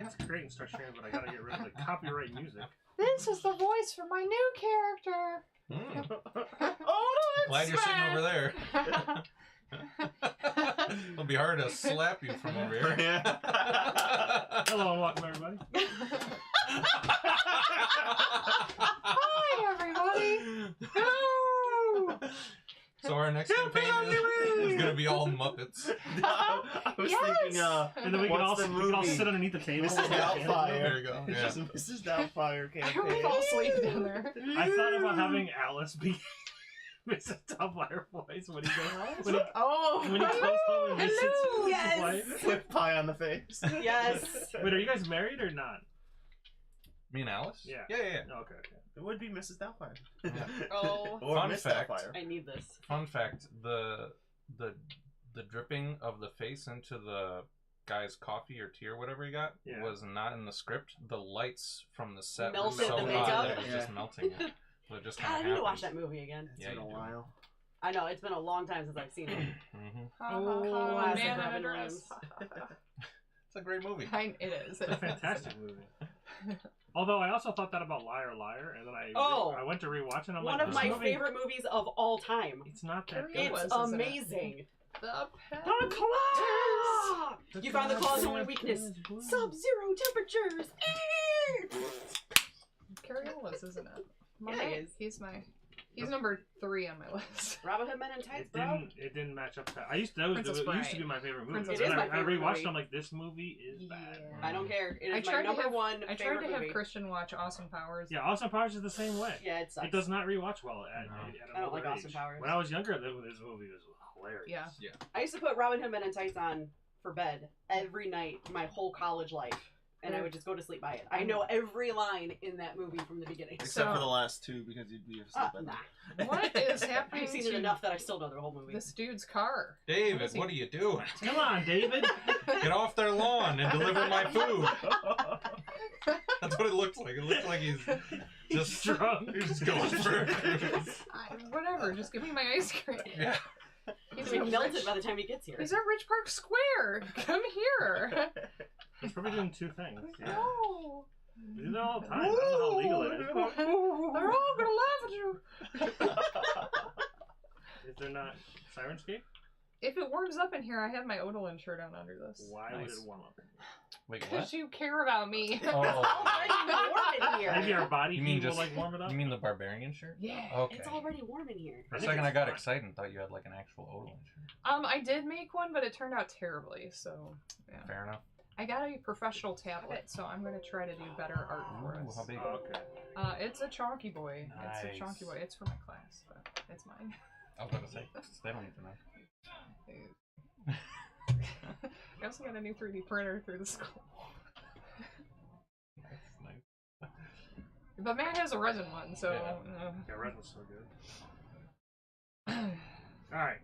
It's great and start sharing, but I gotta get rid of the copyright music. This is the voice for my new character. Glad you're sitting over there. It'll be hard to slap you from over here. Yeah. Hello and welcome, everybody. Hi, everybody. So our next campaign is going to be all Muppets. I was thinking, And then we can, all, what's the we can all movie? sit underneath the table. Mrs. Doubtfire. There you go. It's Yeah. just Mrs. Doubtfire I campaign. would fall asleep down there. I thought about having Alice be Mrs. Doubtfire voice when he goes when he goes home and visits his Yes. wife. With pie on the face. Yes. Wait, are you guys married or not? Me and Alice? Yeah. Yeah. Oh, okay. It would be Mrs. Doubtfire. Oh. Or Fun Miss fact. Doubtfire. I need this. Fun fact: the dripping of the face into the guy's coffee or tea or whatever he got was not in the script. The lights from the set were Melted so the hot makeup? that it was just melting it. So it just God, kind I of need to watch happened. that movie again. It's Yeah, been a you do. while. I know, it's been a long time since I've seen it. Oh, Classic man in a Robin dress. Williams. It's a great movie. It is. It's a fantastic movie. Although I also thought that about Liar Liar, and then I went to rewatch it and I'm One like, of this my movie, favorite movies of all time. It's not that Carrie good. was, It's isn't it? amazing. The pet. Ah! You found the cause of my weakness. Sub-zero temperatures. Carrie Ellis, isn't it? Yeah, he is. He's number 3 on my list. Robin Hood Men in Tights, bro. It didn't match up to. It used Princess to Bride. be my favorite movie. Princess And then Bride. I rewatched movie. it. I'm like, this movie is bad. I don't care. It I is my tried to number have- one I tried favorite to have movie. Christian watch Austin Powers. Yeah, Austin Powers is the same way. Yeah, it sucks. It does not rewatch well at No. an I don't like older Austin age. Powers. When I was younger, this movie was hilarious. Yeah. I used to put Robin Hood Men in Tights on for bed every night my whole college life. And I would just go to sleep by it. I know every line in that movie from the beginning. Except for the last two, because you'd be asleep at Nah. What is happening I've seen to it enough that I still know the whole movie. this dude's car? David, what are you doing? Come on, David. Get off their lawn and deliver my food. That's what it looks like. It looks like he's just drunk. He's going for it. Whatever, just give me my ice cream. Yeah. He's gonna be melted by the time he gets here. He's at Rich Park Square. Come here. He's probably doing two things. Yeah. No. They do that all the time. I don't know how legal it is. They're all gonna laugh at you. Is there not Sirenscape? If it warms up in here, I have my Odolin shirt on under this. Why would Nice. it warm up? Wait, what? Because you care about me. Oh, Already warm in here. Maybe our body you mean heat will just like warm it up? You mean the barbarian shirt? Yeah. Okay. It's already warm in here. For a I think second, it's I got fine. excited and thought you had like an actual Odin shirt. I did make one, but it turned out terribly. So, yeah. Fair enough. I got a professional tablet, so I'm gonna try to do better art for Ooh, us. how big? Oh, okay. It's a Chonky Boy. It's a Nice. Chonky Boy. It's for my class, but it's mine. I was about to say, they don't need to know. I also got a new 3D printer through the school. Nice. But Matt has a resin one, so. Yeah, red was so good. Alright.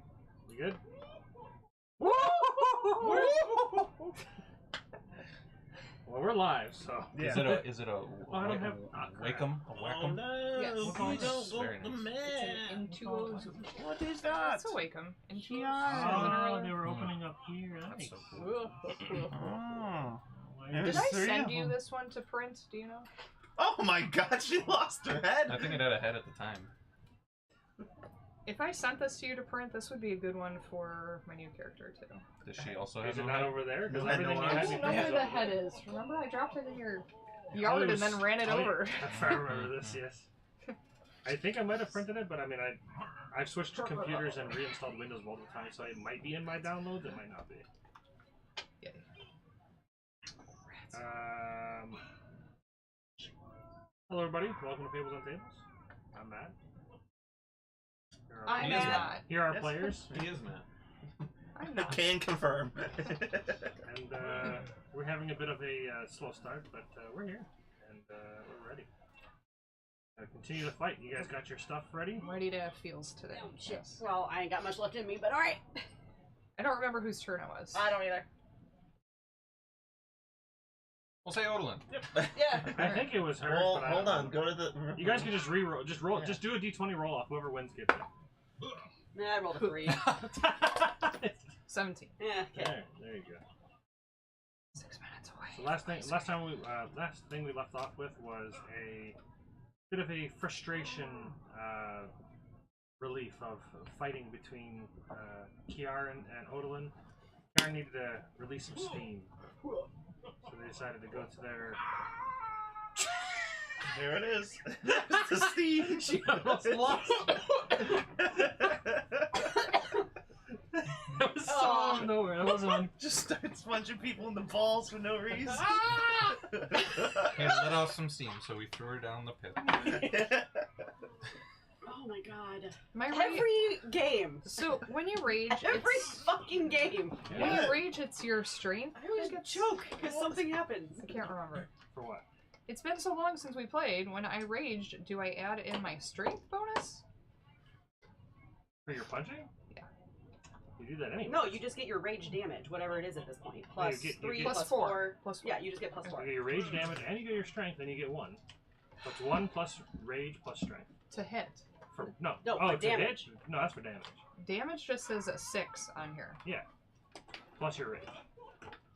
You good? Well, we're live, so. Is it a I don't have- Wacom? A Wacom? no, Yes. we don't go Very the nice. man. It's an Intuos. What is that? That's a Wacom. Intuos. Oh, they were opening up here. That's Nice. so cool. Oh. Why- Did I Three send of you them. this one to print? Do you know? Oh my god, she lost her head. I think it had a head at the time. If I sent this to you to print, this would be a good one for my new character too. Does she also Is have it no not head? over there? Because No, I everything don't you I had don't before know where was the over head there. is. Remember, I dropped it in your yard and then ran it over. If I remember this, yes. I think I might have printed it, but I mean, I've switched to computers and reinstalled Windows multiple times, so it might be in my downloads, it might not be. Yeah. Hello, everybody. Welcome to Fables on Tables. I'm Matt. Here are, I'm He is not. here are Yes. players, He is Matt. I'm not. Can confirm. and we're having a bit of a slow start, but we're here, and we're ready. Continue the fight. You guys got your stuff ready? I'm ready to have feels today. Oh, shit. Yes. Well, I ain't got much left in me, but alright. I don't remember whose turn it was. I don't either. We'll say Odalin. Yeah. I think it was her. Well, but I hold don't on. know. Go to the. You guys can just re-roll. Just roll. Yeah. Just do a d20 roll off. Whoever wins gets Nah, I rolled a 3. it. 17. Yeah, okay. There you go. 6 minutes. So last thing we left off with was a bit of a frustration relief of fighting between Kiar and Odalin. Kiar needed to release some steam, so they decided to go to their. There it is. The steam. She almost lost. That was so out of nowhere. That wasn't on. Just starts punching people in the balls for no reason. And let off some steam, so we threw her down the pit. Oh my god. Every game. So when you rage, Every it's, fucking game. when you rage, it's your strength. I always get choke because something happens. I can't remember. For what? It's been so long since we played. When I raged, do I add in my strength bonus? For your punching? Yeah. You do that anyway. No, you just get your rage damage, whatever it is at this point. Plus you get 3, plus plus 4. 4. Plus 4. Yeah, you just get plus 4. You get your rage damage and you get your strength, then you get 1. That's 1 plus rage plus strength. To hit. No, No, oh, for it's a damage. hit? No, that's for damage. Damage just says a 6 on here. Yeah. Plus your rage.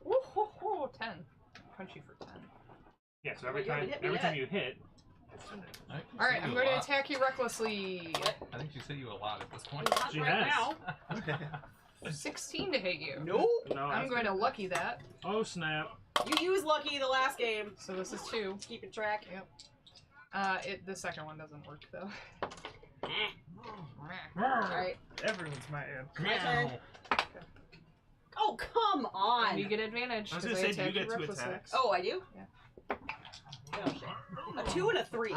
Ooh, hoo, hoo, 10. Punch you for 10. Yeah, so every You haven't time hit me yet. you hit, it's 10 damage. Alright, I'm going to attack you recklessly. I think she's hit you a lot at this point. Not She right has. now. 16 to hit you. Nope. No, I'm that's going to good. lucky that. Oh, snap. You used lucky the last game. So this is 2. Keeping track. The second one doesn't work though. Alright. Everyone's mad. My turn. Oh, come on. And you get advantage. I was 'cause gonna say, do you attack get 2 recklessly. attacks? Oh, I do? Yeah. Oh, shit. A 2 and a 3.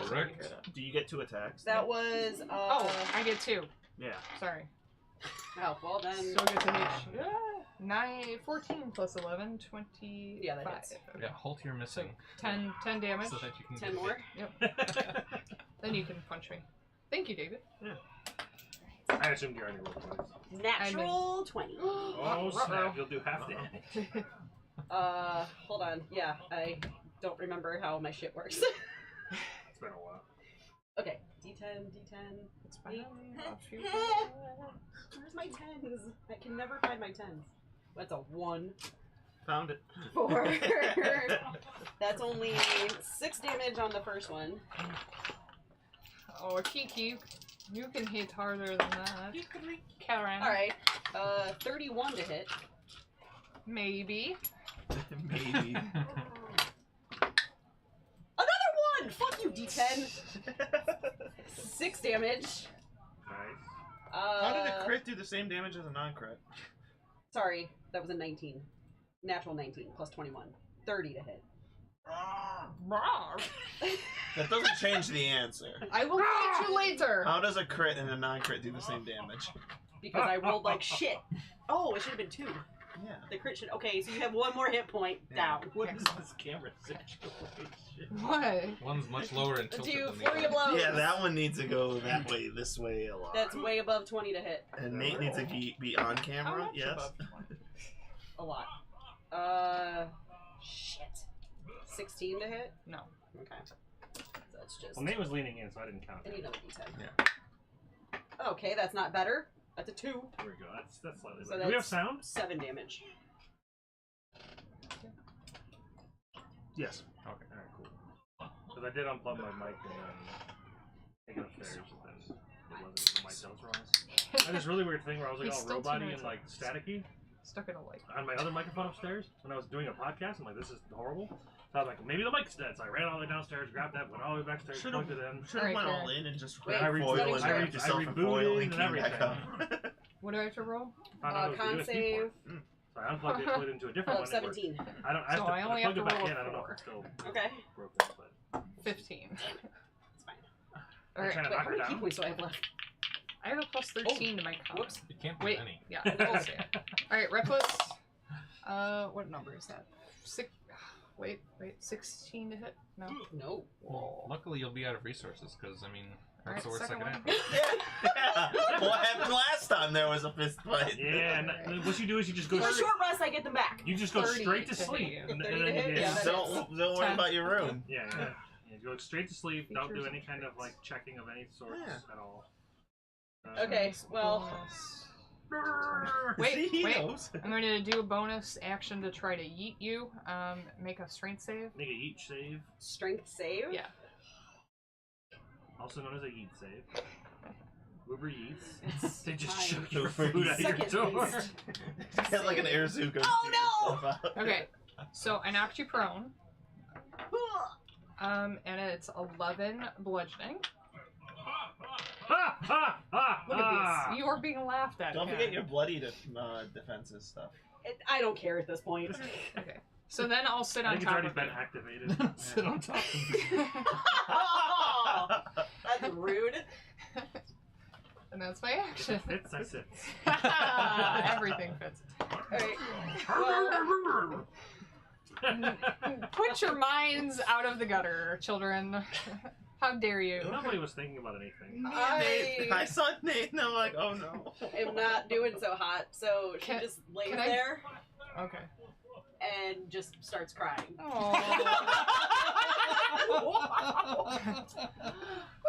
Correct. Do you get 2 attacks? That was, Oh, I get 2. Yeah. Sorry. Oh, well then. Still get to hit. Yeah. 14 plus 11, 25. Yeah, that hits. Yeah, halt you're missing. 10 damage. So that you can 10 get more. Yep. Then you can punch me. Thank you, David. I assumed you already rolled twice. Natural 20. Oh, snap. You'll do half damage. Hold on. Yeah, I don't remember how my shit works. It's been a while. Okay, D10, D10. It's fine. Where's my 10s? I can never find my 10s. That's a 1. Found it. 4. That's only 6 damage on the first one. Oh, Kiki, you can hit harder than that. Karen. Alright, 31 to hit. Maybe. Maybe. Another 1! Fuck you, D10. 6 damage. Nice. How did a crit do the same damage as a non-crit? Sorry, that was a 19. Natural 19 plus 21. 30 to hit. That doesn't change the answer. I will fight you later. How does a crit and a non-crit do the same damage? Because I rolled like shit. Oh, it should have been 2. Yeah. The crit should. Okay, so you have 1 more hit point down. What is this camera situation? What? One's much lower and tilted Do than the flurry of other. blows. Yeah, that one needs to go that way, this way a lot. That's way above 20 to hit. And Nate needs to be on How camera, much yes. above 20? A lot. Shit. 16 to hit? No. Okay. So that's just. Well, Nate was leaning in, so I didn't count I it. need another D10. Yeah. Okay, that's not better. That's a 2. There we go. That's slightly So better. Do we have that's- sound? 7 damage. Yes. Okay. All right. Cool. Because I did unplug my mic and then take it upstairs, and then it wasn't. The mic that was wrong. I had this really weird thing where I was like He's all still 2 robot-y minutes and like staticky Stuck in a light. on my other microphone upstairs when I was doing a podcast. I'm like, this is horrible. So I was like, maybe the mic's dead. So I ran all the way downstairs, grabbed that, went all the way backstairs, Should've- plugged it in. Should have Alright, went Karen. all in and just Wait, grabbed foil setting and sharp. wrapped yourself I in rebooted foil and and came back up. What do I have to roll? Found out it was a Con USB save. port. So I unplugged it, plugged it into a different Oh, one. and it worked. 17. I don't. I have So to. I only have plugged it to back roll a in. I don't know if 4. it's still Okay. broken, but 15. It's fine. Alright. trying to Wait, knock how her many down. key points do I have left? I have a plus 13 to my con. Whoops. It can't be Wait. many. Yeah. That's it. Alright, reckless. What number is that? 6. Wait. 16 to hit? No. No. Well, luckily you'll be out of resources, because, I mean, Alright, that's the worst that second can one. happen. Yeah. What happened last time there was a fist fight? Yeah. And what you do is you just go. For a Straight, short rest, I get them back. you just go 30 straight to to hit sleep. you. And 30 then to hit? you Yeah, get. that Don't worry 10. about your room. Yeah. You go straight to sleep. Don't do Features any and kind of traits. like checking of any sort Yeah. at all. Okay, well. Bonus. Wait, See, he wait. knows. I'm going to do a bonus action to try to yeet you. Make a strength save. Make a yeet save, Strength save? Yeah. also known as a yeet save. Uber Eats. It's They just fine. shook your Uber food out your Second door. least. Get like an air suit. Go Oh, shoot no! yourself out. Okay, so I knocked you prone. And it's 11 bludgeoning. Ha, ha, ha, Look at this. You are being laughed at. Don't Karen. forget your bloody defenses stuff. I don't care at this point. Okay. So then I'll sit I on think it's top already of been you. activated. Sit on top of you. Oh, that's rude. And that's my action. Fits, I sit. Everything fits. Alright. Well, Put your minds out of the gutter, children. How dare you? Nobody was thinking about anything. I saw Nate and I'm like, oh no. I'm not doing so hot, so she Can- just lays can I- there Okay. and just starts crying. Oh.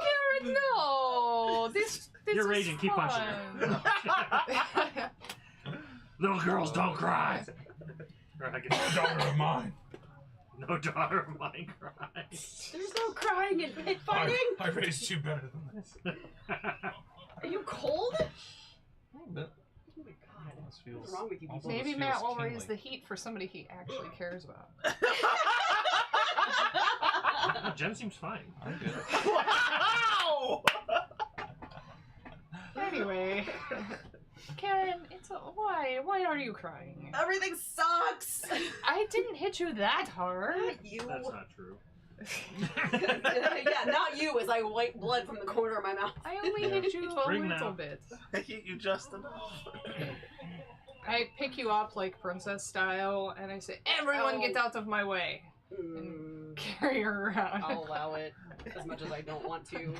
Karen, no! This You're is raging, keep punching fun. her. Little girls don't cry. Or I guess, daughter of mine. No daughter of mine cries. There's no crying in pit fighting. I raised you better than this. Are you cold? A little bit. Oh my god. This feels- What's wrong with you people? Although Maybe this Matt feels will raise the tingly. heat for somebody he actually cares about. No, Jen seems fine. I'm good. Wow! Anyway, Karen, it's why? Why are you crying? Everything sucks. I didn't hit you that hard. You. That's not true. Yeah, not you, as I wipe blood from the corner of my mouth. I only hit you a Spring little now. bit. I hit you just enough. I pick you up like princess style, and I say, "Everyone, get out of my way!" Mm, Carry her around. I'll allow it, as much as I don't want to. You're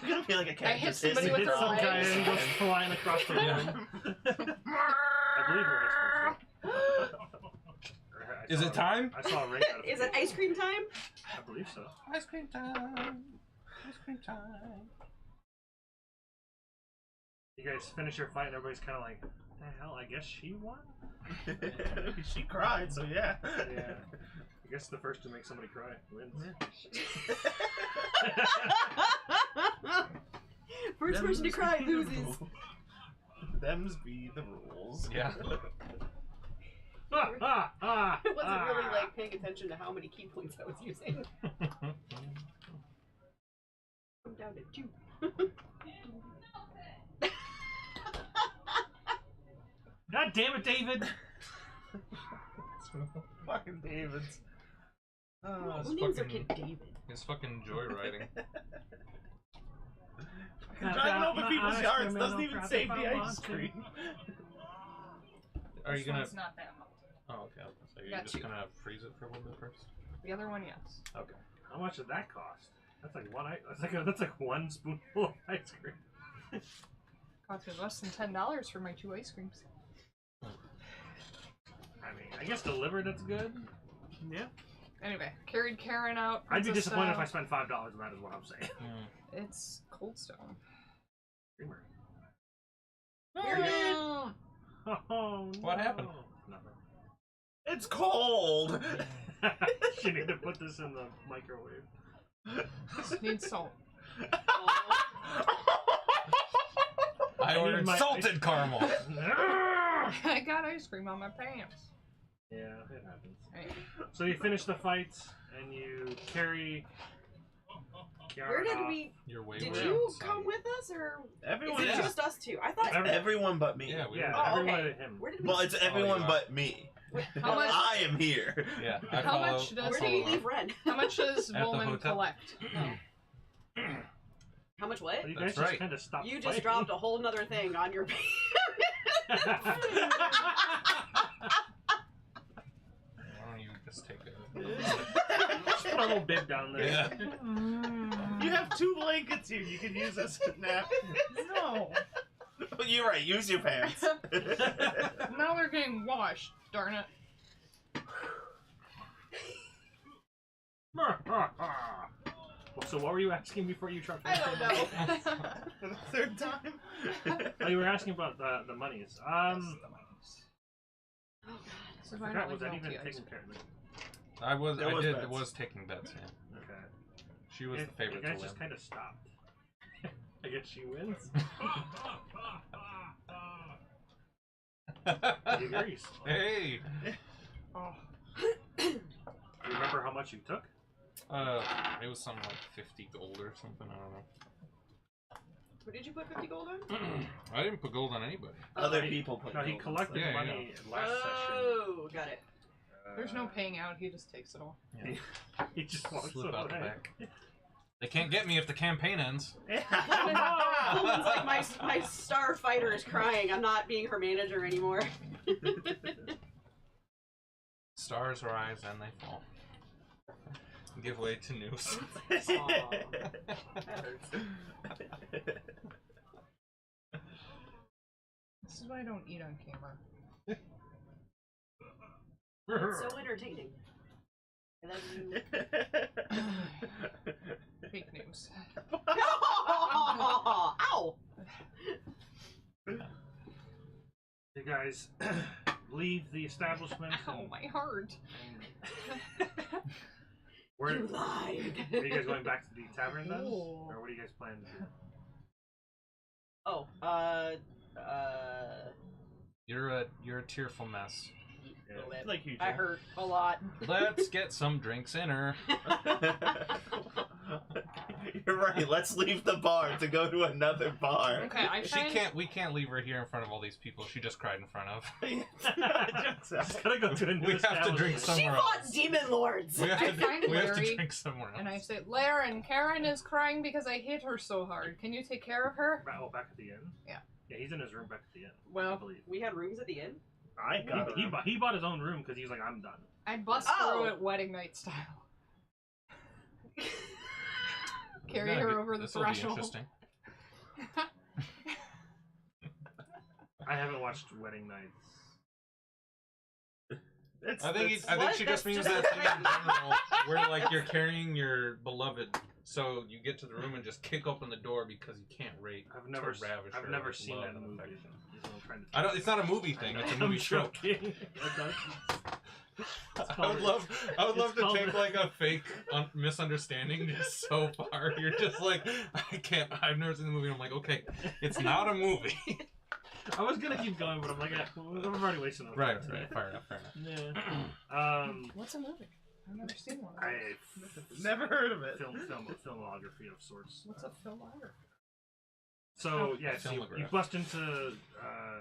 gonna be like a cat. I hit just somebody hissing with his her Some own guy legs. and goes flying across the room. I believe you're high school. Is it time? I saw a ring out of Is it ice cream time? I believe so. Ice cream time. Ice cream time. You guys finish your fight and everybody's kind of like, the hell, I guess she won? She cried, so yeah. Yeah. I guess the first to make somebody cry wins. First person to cry loses. Them's be the rules. Yeah. Ah, ah, I wasn't really ah. like paying attention to how many key points I was using. I'm down to 2. God damn it, David! Fucking Davids. Oh, Who names their kid David? It's fucking joyriding. driving over people's yards doesn't even save the ice cream. Are you gonna? It's not that much. Oh, okay. So you're Got just you. gonna freeze it for a little bit first. The other one, yes. Okay. How much did that cost? That's like one. That's like one spoonful of ice cream. Cost me less than $10 for my 2 ice creams. I mean, I guess delivered. That's good. Yeah. Anyway, carried Karen out. I'd be princess disappointed if I style. spent $5 on that. Is what I'm saying. It's Coldstone. Creamer. Weird. Oh, What no. happened? Nothing. It's cold. She need to put this in the microwave. Needs salt. I need ordered my salted caramel. I got ice cream on my pants. Yeah, it happens. Right. So you finish the fight and you carry. Where did we? Your way Did around, you son. come with us, or Everyone. is it Yeah. just us two? I thought. Every- Everyone but me. Yeah, we Yeah, were. Oh, everyone okay. but him. Where did we? Well, it's everyone you are. but me. How much? I am here. Yeah. I How follow, much does I Where did he we follow leave Ren? How much does the Woolman hotel. collect? How much? What? So you That's guys just right. kind of stopped. You just fighting. dropped a whole nother thing on your. Why don't you just take a... Just put a little bib down there. Yeah. You have 2 blankets here. You can use as a napkin. No. You're right. Use your pants. Now they're getting washed. Darn it. Well, so what were you asking before you tried? I don't know. For the 3rd time. Oh, you were asking about the monies. Oh god. So I if I forgot, don't was like that even milky ice. taken care of? I was bets. taking bets, yeah. Okay. She was the favorite You to guys win. just kind of stopped. I guess she wins. He agrees. Hey! Oh. Do you remember how much you took? It was something like 50 gold or something, I don't know. What did you put 50 gold on? I didn't put gold on anybody. Other he- people put No, he gold. collected Yeah, money last Oh, got it. session. There's no paying out. He just takes it all. He just walks Slip out the away. back. They can't get me if the campaign ends. Colin's like, my star fighter is crying. I'm not being her manager anymore. Stars rise and they fall. Give way to news. Aw. That hurts. This is why I don't eat on camera. It's so entertaining. I love you. Fake news. Ow! You guys leave the establishment. Ow, and- my heart. Where, You lied. are you guys going back to the tavern then? Ooh. Or what do you guys plan to do? Oh, You're a tearful mess. a little bit. Like you, I Joe. hurt a lot. Let's get some drinks in her. You're right. Let's leave the bar to go to another bar. Okay, I find We can't leave her here in front of all these people she just cried in front of. Just gotta go to a new We have to drink establishment. She somewhere fought else. demon lords. We have I to, find we have to Larry, drink somewhere else. and I say, Laren, Karen is crying because I hit her so hard. Can you take care of her? Oh, back at the inn? Yeah. Yeah, he's in his room back at the inn. I Well, believe. We had rooms at the inn. I got He bought his own room because he was like, I'm done. I bust Oh. through it wedding night style. Carry Yeah, her over the this'll be threshold. interesting. I haven't watched Wedding Nights. I think What? she just That's means just- that thing in general where like you're carrying your beloved, so you get to the room and just kick open the door because you can't rate. I've never, to ravish her I've never with seen love that and movie. affection. Is what I'm trying to I don't. It's not a movie thing. It's a movie show. joking. I would love It's to called- take like a fake misunderstanding just so far. You're just like, I can't. I've never seen the movie. I'm like, okay, it's not a movie. I was gonna keep going, but I'm like, I'm already wasting enough Right. time Right. today. Fair enough. Fair enough. Yeah. What's a movie? I've never seen one. Never heard of it. Filmography of sorts. What's a filmography? So yeah, so you Filmograph. bust into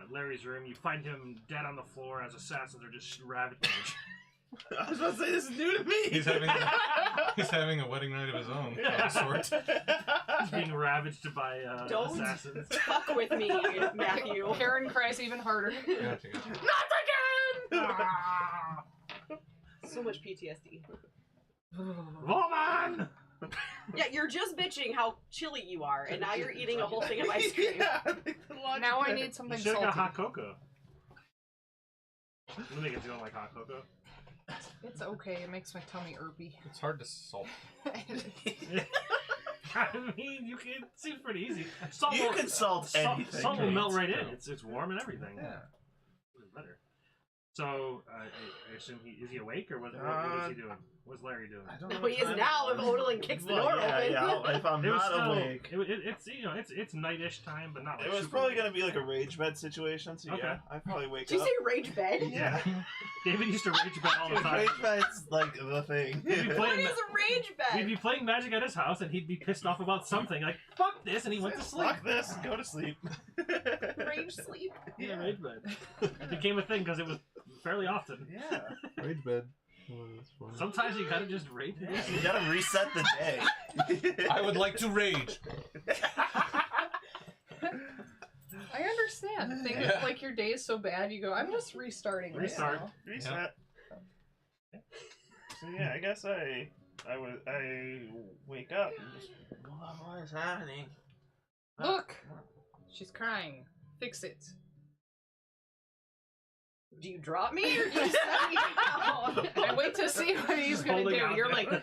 Larry's room. You find him dead on the floor as assassins are just ravaging. I was about to say this is new to me. He's having a wedding night of his own Yeah. of sorts. He's being ravaged by Don't. assassins. Fuck with me, Matthew. Karen cries even harder. Gotcha, gotcha. So much PTSD. Woman! Yeah, you're just bitching how chilly you are, and now you're eating a whole thing of ice cream. Yeah, I think the logic Now I there. need You something should have got salty. hot cocoa. You think it's don't like hot cocoa? It's okay. It makes my tummy irpy. It's hard to salt. I mean, you can. It seems pretty easy. Salt You will- can salt anything. Salt will melt right in. True. It's warm and everything. Yeah. It's better. So I assume is he awake or what is he doing? What's Larry doing? I don't know Well, what he is time now it if was. Odalin kicks the Well, door yeah, open. yeah, if I'm It was not still, awake. it's nightish time, but not. Like It was super probably late. gonna be like a rage bed situation, so Okay. yeah, I'd probably wake Did you up. say rage bed? Yeah. David used to rage bed all the Dude, time. rage bed's like the thing. We'd be What playing. is a rage We'd bed? be playing Magic at his house, and he'd be pissed off about something. Like fuck this, and he went to sleep. Fuck this, go to sleep. Rage sleep? Yeah, rage bed. It became a thing because it was fairly often. Yeah. Rage bed. Sometimes you gotta just rage. You gotta reset the day. I would like to rage. I understand. Things Yeah. like your day is so bad, you go, I'm just restarting. right Restart. now." Reset. So yeah, I guess I wake up and just what is happening? Look! She's crying. Fix it. Do you drop me or do you set me down? I wait to see what he's gonna Holding do. out You're there.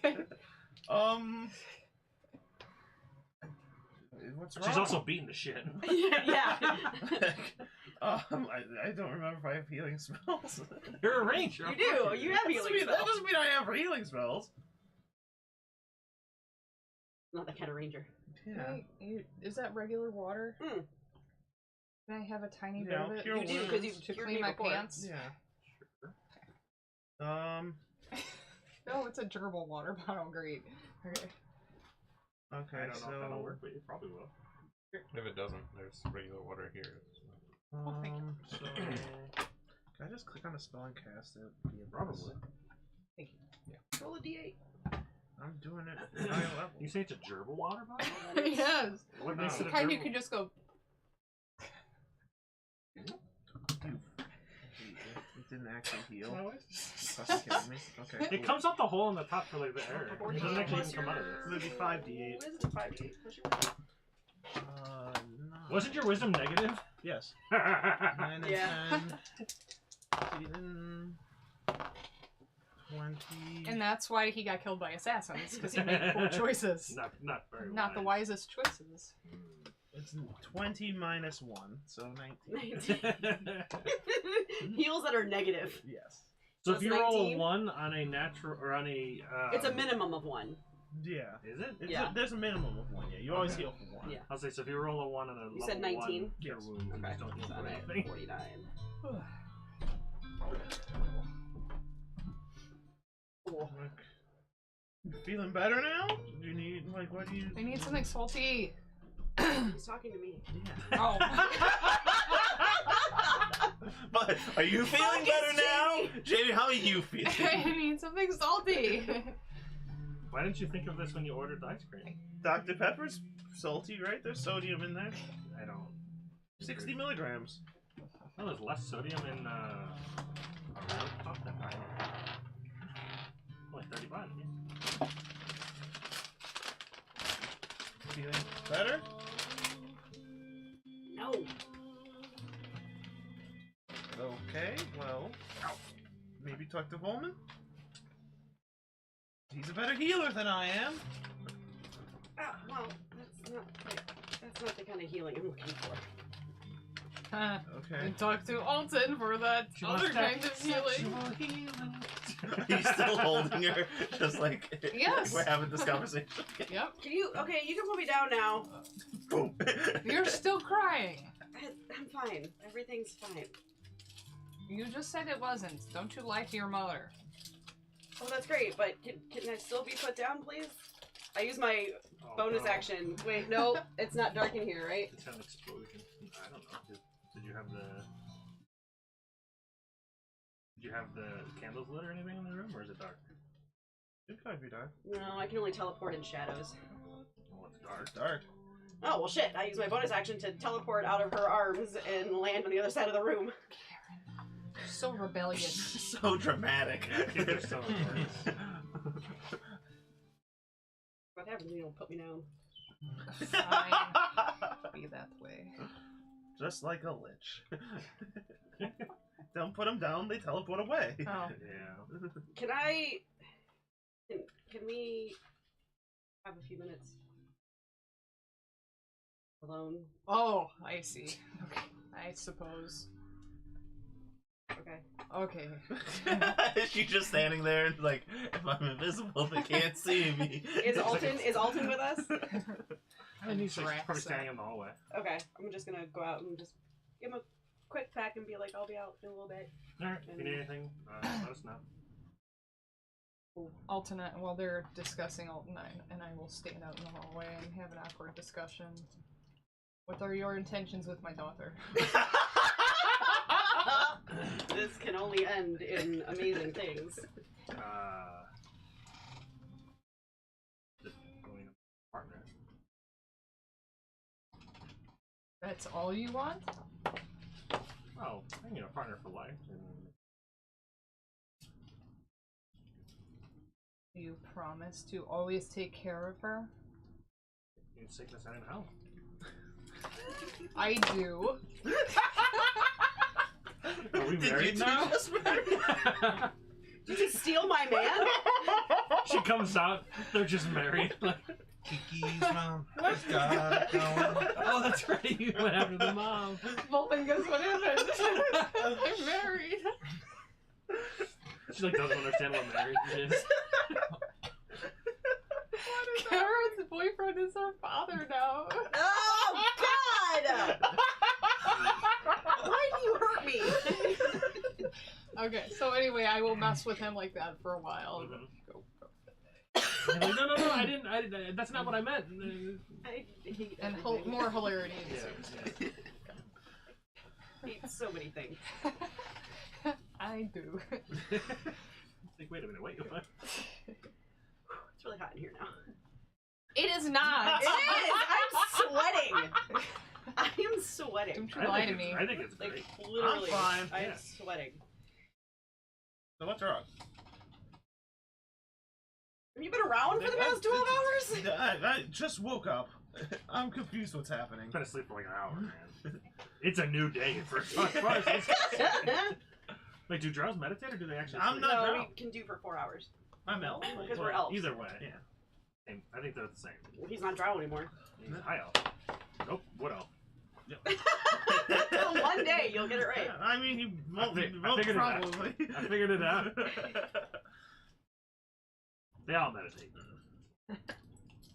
like, What's wrong? She's also beating the shit. Yeah. I don't remember if I have healing spells. You're a ranger. You do. You have healing That spells. doesn't mean I have healing spells. Not that kind of ranger. Yeah. Is that regular water? Mm. Can I have a tiny bit Yeah, of it? pure You do, wounds. because you To cured clean me my before. pants? Yeah. Oh, it's a gerbil water bottle. Great. Okay. Okay, I don't know if that'll so work, but it probably will. If it doesn't, there's regular water here. thank you. so can I just click on a spell and cast it? Probably. Thank you. Roll a d8. I'm doing it at high level. You say it's a gerbil water bottle? Yes. What makes The it a kind you gerbil? can just go. It didn't actually heal. No, Fucking kidding me? Okay. it comes out the hole in the top for like the air. It doesn't actually even come out of It's this. gonna be 5d8. Wisdom 5d8. What's your No. Wasn't your wisdom negative? Yes. Yeah. 9 and Yeah. 10. 20. And that's why he got killed by assassins, because he made poor choices. Not very Not the wise. wisest choices. It's 20 minus 1, so 19. 19. Heals that are negative. Yes. So So if you it's roll 19? a 1 on a natural or on a It's a minimum of 1. Yeah. Is it? Yeah. There's a minimum of 1, yeah. You always Okay. heal for 1. Yeah. I'll say so if you roll a 1 on a You level said 19? 1 cure Yes. wound, you Okay. just don't heal So for I'm at anything. 49. Cool. You feeling better now? Do you need, like, what do you... I need something salty. He's talking to me. Yeah. Oh. But are you feeling Focus, better now? Jamie, how are you feeling? I need something salty. Why didn't you think of this when you ordered the ice cream? Dr. Pepper's salty, right? There's sodium in there. I don't. 60 milligrams. No, there's less sodium in a round pop than I know. Only 35. Yeah. Feeling better? No. Okay, well, maybe talk to Volman? He's a better healer than I am. Well, that's not the kind of healing I'm looking for. Okay. And talk to Alton for that She other wants that kind of healing. sexual healing. He's still holding her, just like Yes. we're having this conversation. Yep. You can put me down now. Boom. You're still crying. I'm fine. Everything's fine. You just said it wasn't. Don't you lie to your mother? Oh, that's great, but can I still be put down, please? I use my Oh, bonus no. action. Wait, no, it's not dark in here, right? It's an explosion. I don't know. Did you have the? Did you have the candles lit or anything in the room, or is it dark? It could be dark. No, I can only teleport in shadows. Oh, it's dark. Dark. Oh, well, shit. I use my bonus action to teleport out of her arms and land on the other side of the room. You're so rebellious. So dramatic. Kids are so intense. What happens when you don't put me down? Fine. Be that way. Just like a lich. Don't put them down, they teleport away. Oh. Yeah. Can we have a few minutes alone? Oh, I see. Okay. I suppose. Okay. Okay. She's just standing there and like, if I'm invisible, they can't see me. Is Alton with us? And he's like, Dracsa. probably standing in the hallway. Okay, I'm just gonna go out and just give him a quick peck and be like, I'll be out in a little bit. Alright, if you need anything, let us know. Alton, while they're discussing Alton, and I will stand out in the hallway and have an awkward discussion. What are your intentions with my daughter? This can only end in amazing things. Just going partner. That's all you want? Well, I need a partner for life. And You promise to always take care of her? in sickness and in health. I do. Are we Did married you two now? just marry? Did you steal my man? She comes out, they're just married. Kiki's mom has got it going. Oh, that's right. You went after the mom. Well, then guess what happened? They're married. She like doesn't understand what marriage is. Karen's boyfriend is her father now. Oh God! Why do you hurt me? Okay, so anyway, I will mess with him like that for a while. And then go. You're like, no, I didn't. That's not what I meant. I hate And everything. more hilarity Yeah, ensues. I hate so many things. I do. Like, wait a minute, wait. What? It's really hot in here now. It is not. It is! I'm sweating! I am sweating. Don't you lie to me. I think it's great. Like, literally. I'm fine. I'm Yeah. sweating. So what's wrong? Have you been around for the past 12 hours? I just woke up. I'm confused what's happening. I've been asleep for like an hour, man. It's a new day for us. Like, do drows meditate or do they actually? I'm sleep? not- No, drow. we can do for 4 hours. I'm elf. Because we're elves. Either way, Yeah. Same. I think they're the same. He's not drow anymore. He's high elf. Nope. Wood elf. One day you'll get it right. I mean, you won't, I figured it out. probably. I figured it out. They all meditate.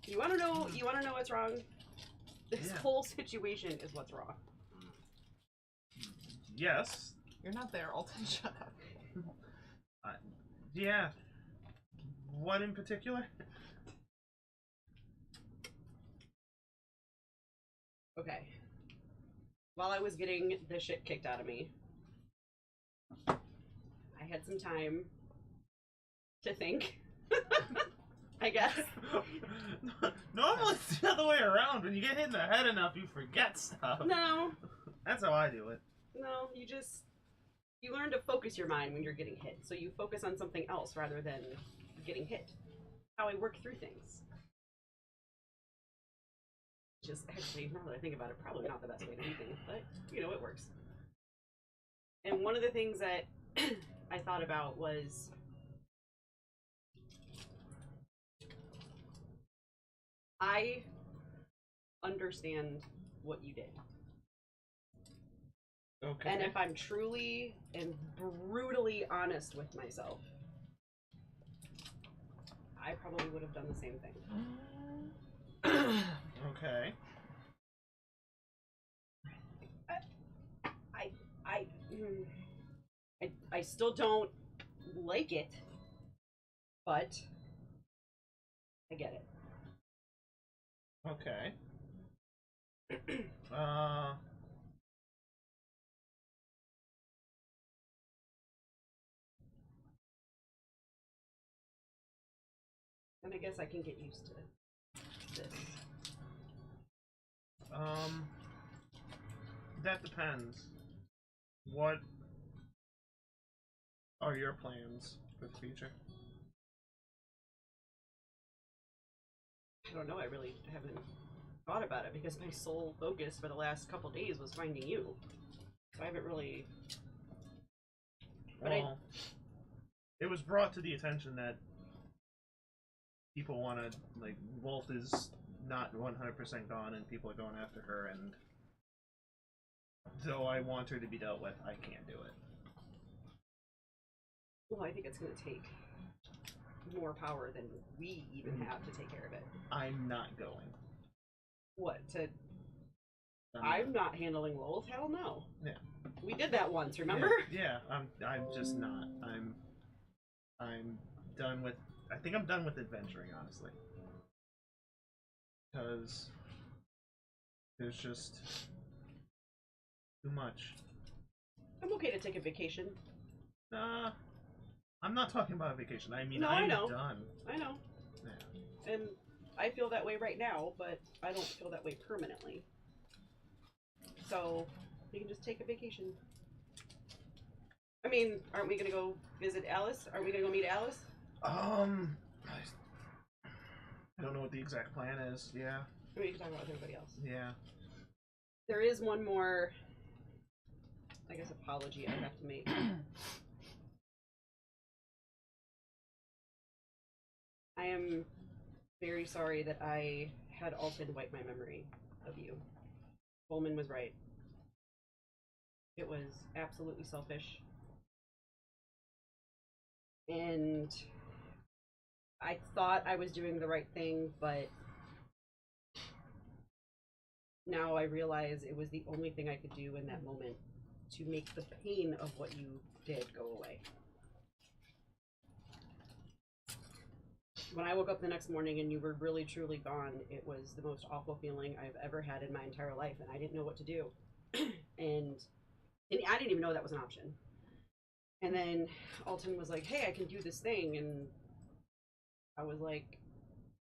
You wanna know what's wrong? This Yeah. whole situation is what's wrong. Yes. You're not there, Alton. Shut up. Yeah. What in particular? Okay. While I was getting the shit kicked out of me, I had some time to think. I guess. Normally it's the other way around. When you get hit in the head enough, you forget stuff. No, That's how I do it. no, you learn to focus your mind when you're getting hit. So you focus on something else rather than getting hit. How I work through things. Just actually, now that I think about it, probably not the best way to do things, but you know, it works. And one of the things that I thought about was I understand what you did. Okay. And if I'm truly and brutally honest with myself, I probably would have done the same thing. Okay. I still don't like it, but I get it. Okay. And I guess I can get used to this. That depends. What are your plans for the future? I don't know, I really haven't thought about it because my sole focus for the last couple days was finding you. So I haven't really. But Well, it was brought to the attention that people want to, like, Wolf is not 100% gone and people are going after her, and though I want her to be dealt with, I can't do it. Well, I think it's going to take more power than we even have to take care of it. I'm not going. What, to. I'm not handling Lilith? Hell no. Yeah. We did that once, remember? Yeah, I'm just not. I'm done with. I think I'm done with adventuring, honestly. Because there's just too much. I'm okay to take a vacation. I'm not talking about a vacation. I mean, No, I I'm know. done. I know. Yeah. And I feel that way right now, but I don't feel that way permanently. So, we can just take a vacation. I mean, aren't we gonna go visit Alice? Aren't we gonna go meet Alice? I don't know what the exact plan is. Yeah. I mean, you can talk about it with everybody else. Yeah. There is one more, I guess, apology I have to make. I am very sorry that I had Alton wipe my memory of you. Bowman was right. It was absolutely selfish. And I thought I was doing the right thing, but now I realize it was the only thing I could do in that moment to make the pain of what you did go away. When I woke up the next morning and you were really truly gone, it was the most awful feeling I've ever had in my entire life, and I didn't know what to do. and I didn't even know that was an option. And then Alton was like, hey, I can do this thing, and I was like,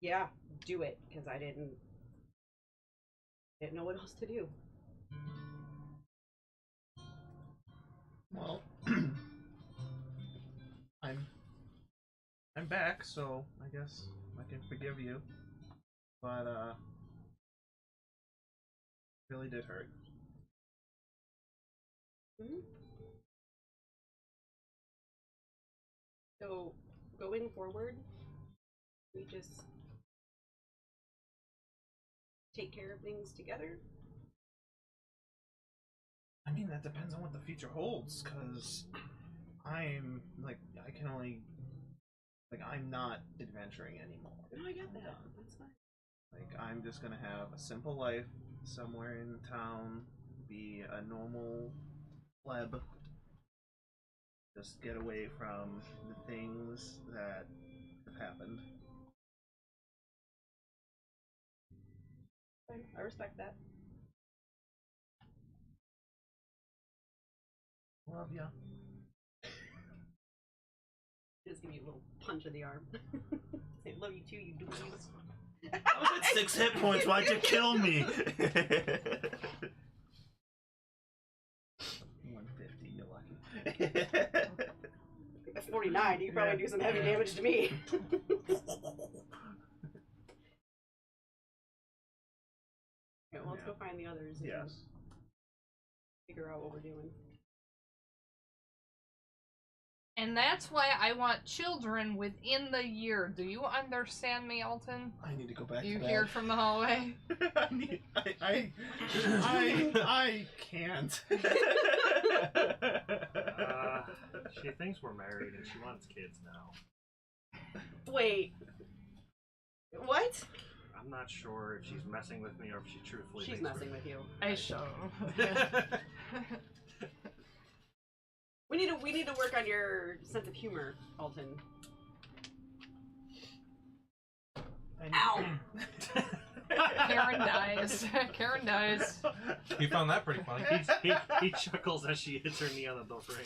yeah, do it, because I didn't know what else to do. Well, I'm back, so I guess I can forgive you. But really did hurt. Mm-hmm. So going forward, we just take care of things together. I mean, that depends on what the future holds, because I'm, like, I can only, like, I'm not adventuring anymore. No, I get that. That's fine. Like, I'm just gonna have a simple life somewhere in town, be a normal pleb, just get away from the things that have happened. Fine. I respect that. Love ya. Just give you a little punch in the arm. Say, love you too, you doobies. I was at 6 hit points, why'd you kill me? 150, you're lucky. At 49, you could probably do some heavy damage to me. Okay, well, let's go find the others and Yes. figure out what we're doing. And that's why I want children within the year. Do you understand me, Alton? I need to go back You to hear bed. from the hallway? I can't. She thinks we're married and she wants kids now. Wait. What? I'm not sure if she's messing with me or if she truthfully She's thinks messing with you. I show. We need to work on your sense of humor, Alton. Ow! Karen dies. Karen dies. He found that pretty funny. He chuckles as she hits her knee on the door frame.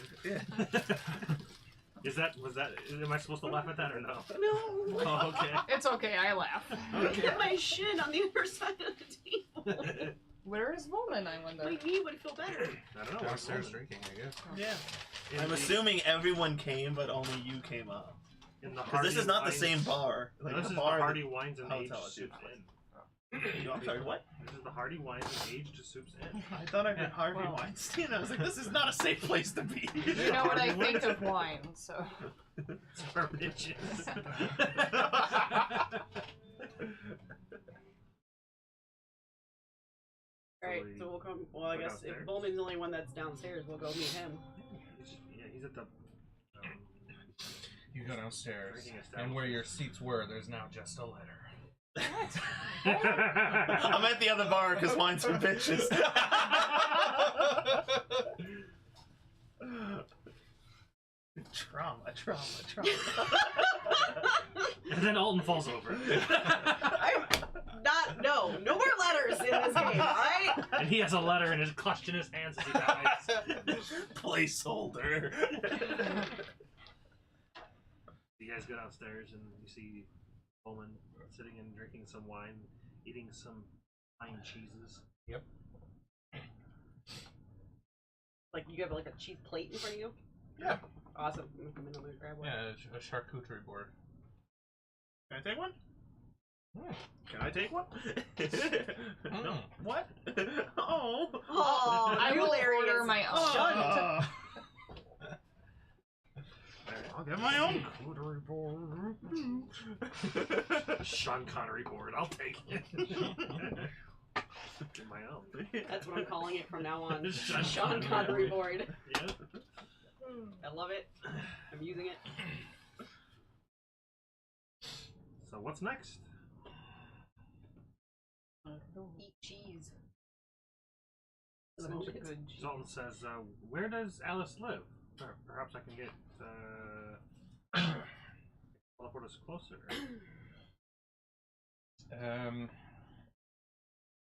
Am I supposed to laugh at that or no? No! Oh, okay. It's okay, I laugh. I hit my shin on the other side of the table. Where is Woman, I wonder? My knee would feel better. I don't know. Downstairs drinking, I guess. Yeah. In I'm the- assuming everyone came, but only you came up. in the Because this Hardy is not the Wines- same bar. No, Like this the is bar the Hardy Wines and Aged hotel is Soups different. Inn. I'm sorry, what? This is the Hardy Wines and Aged Soups Inn. I thought I heard Harvey Well. Weinstein. I was like, this is not a safe place to be. You know what I think of wine, so. It's for bitches. Alright, we so we'll come. Well, I go guess downstairs? if Bowman's the only one that's downstairs, we'll go meet him. He's at the. You go downstairs, Drinking and where your seats were, there's now just a letter. I'm at the other bar because wine's for bitches. Trauma. And then Alton falls over. No more letters in this game, alright? And he has a letter and is clutched in his hands as he dies. Placeholder. You guys go downstairs and you see Bowman sitting and drinking some wine, eating some fine cheeses. Yep. Like, you have like a cheese plate in front of you? Yeah. Awesome. I'm gonna come in and grab one. Yeah, a charcuterie board. Can I take one? Hmm. Can I take one? No. What? Oh. Oh, I will order my own. Shunned. I'll get my own. Sean Connery board. I'll take it. Get my own. That's what I'm calling it from now on. Sean Sean Connery Connery board. Yeah. I love it. I'm using it. So what's next? Eat cheese. Love Such a it. good cheese. Zoltan says, where does Alice live? Or perhaps I can get teleport us closer.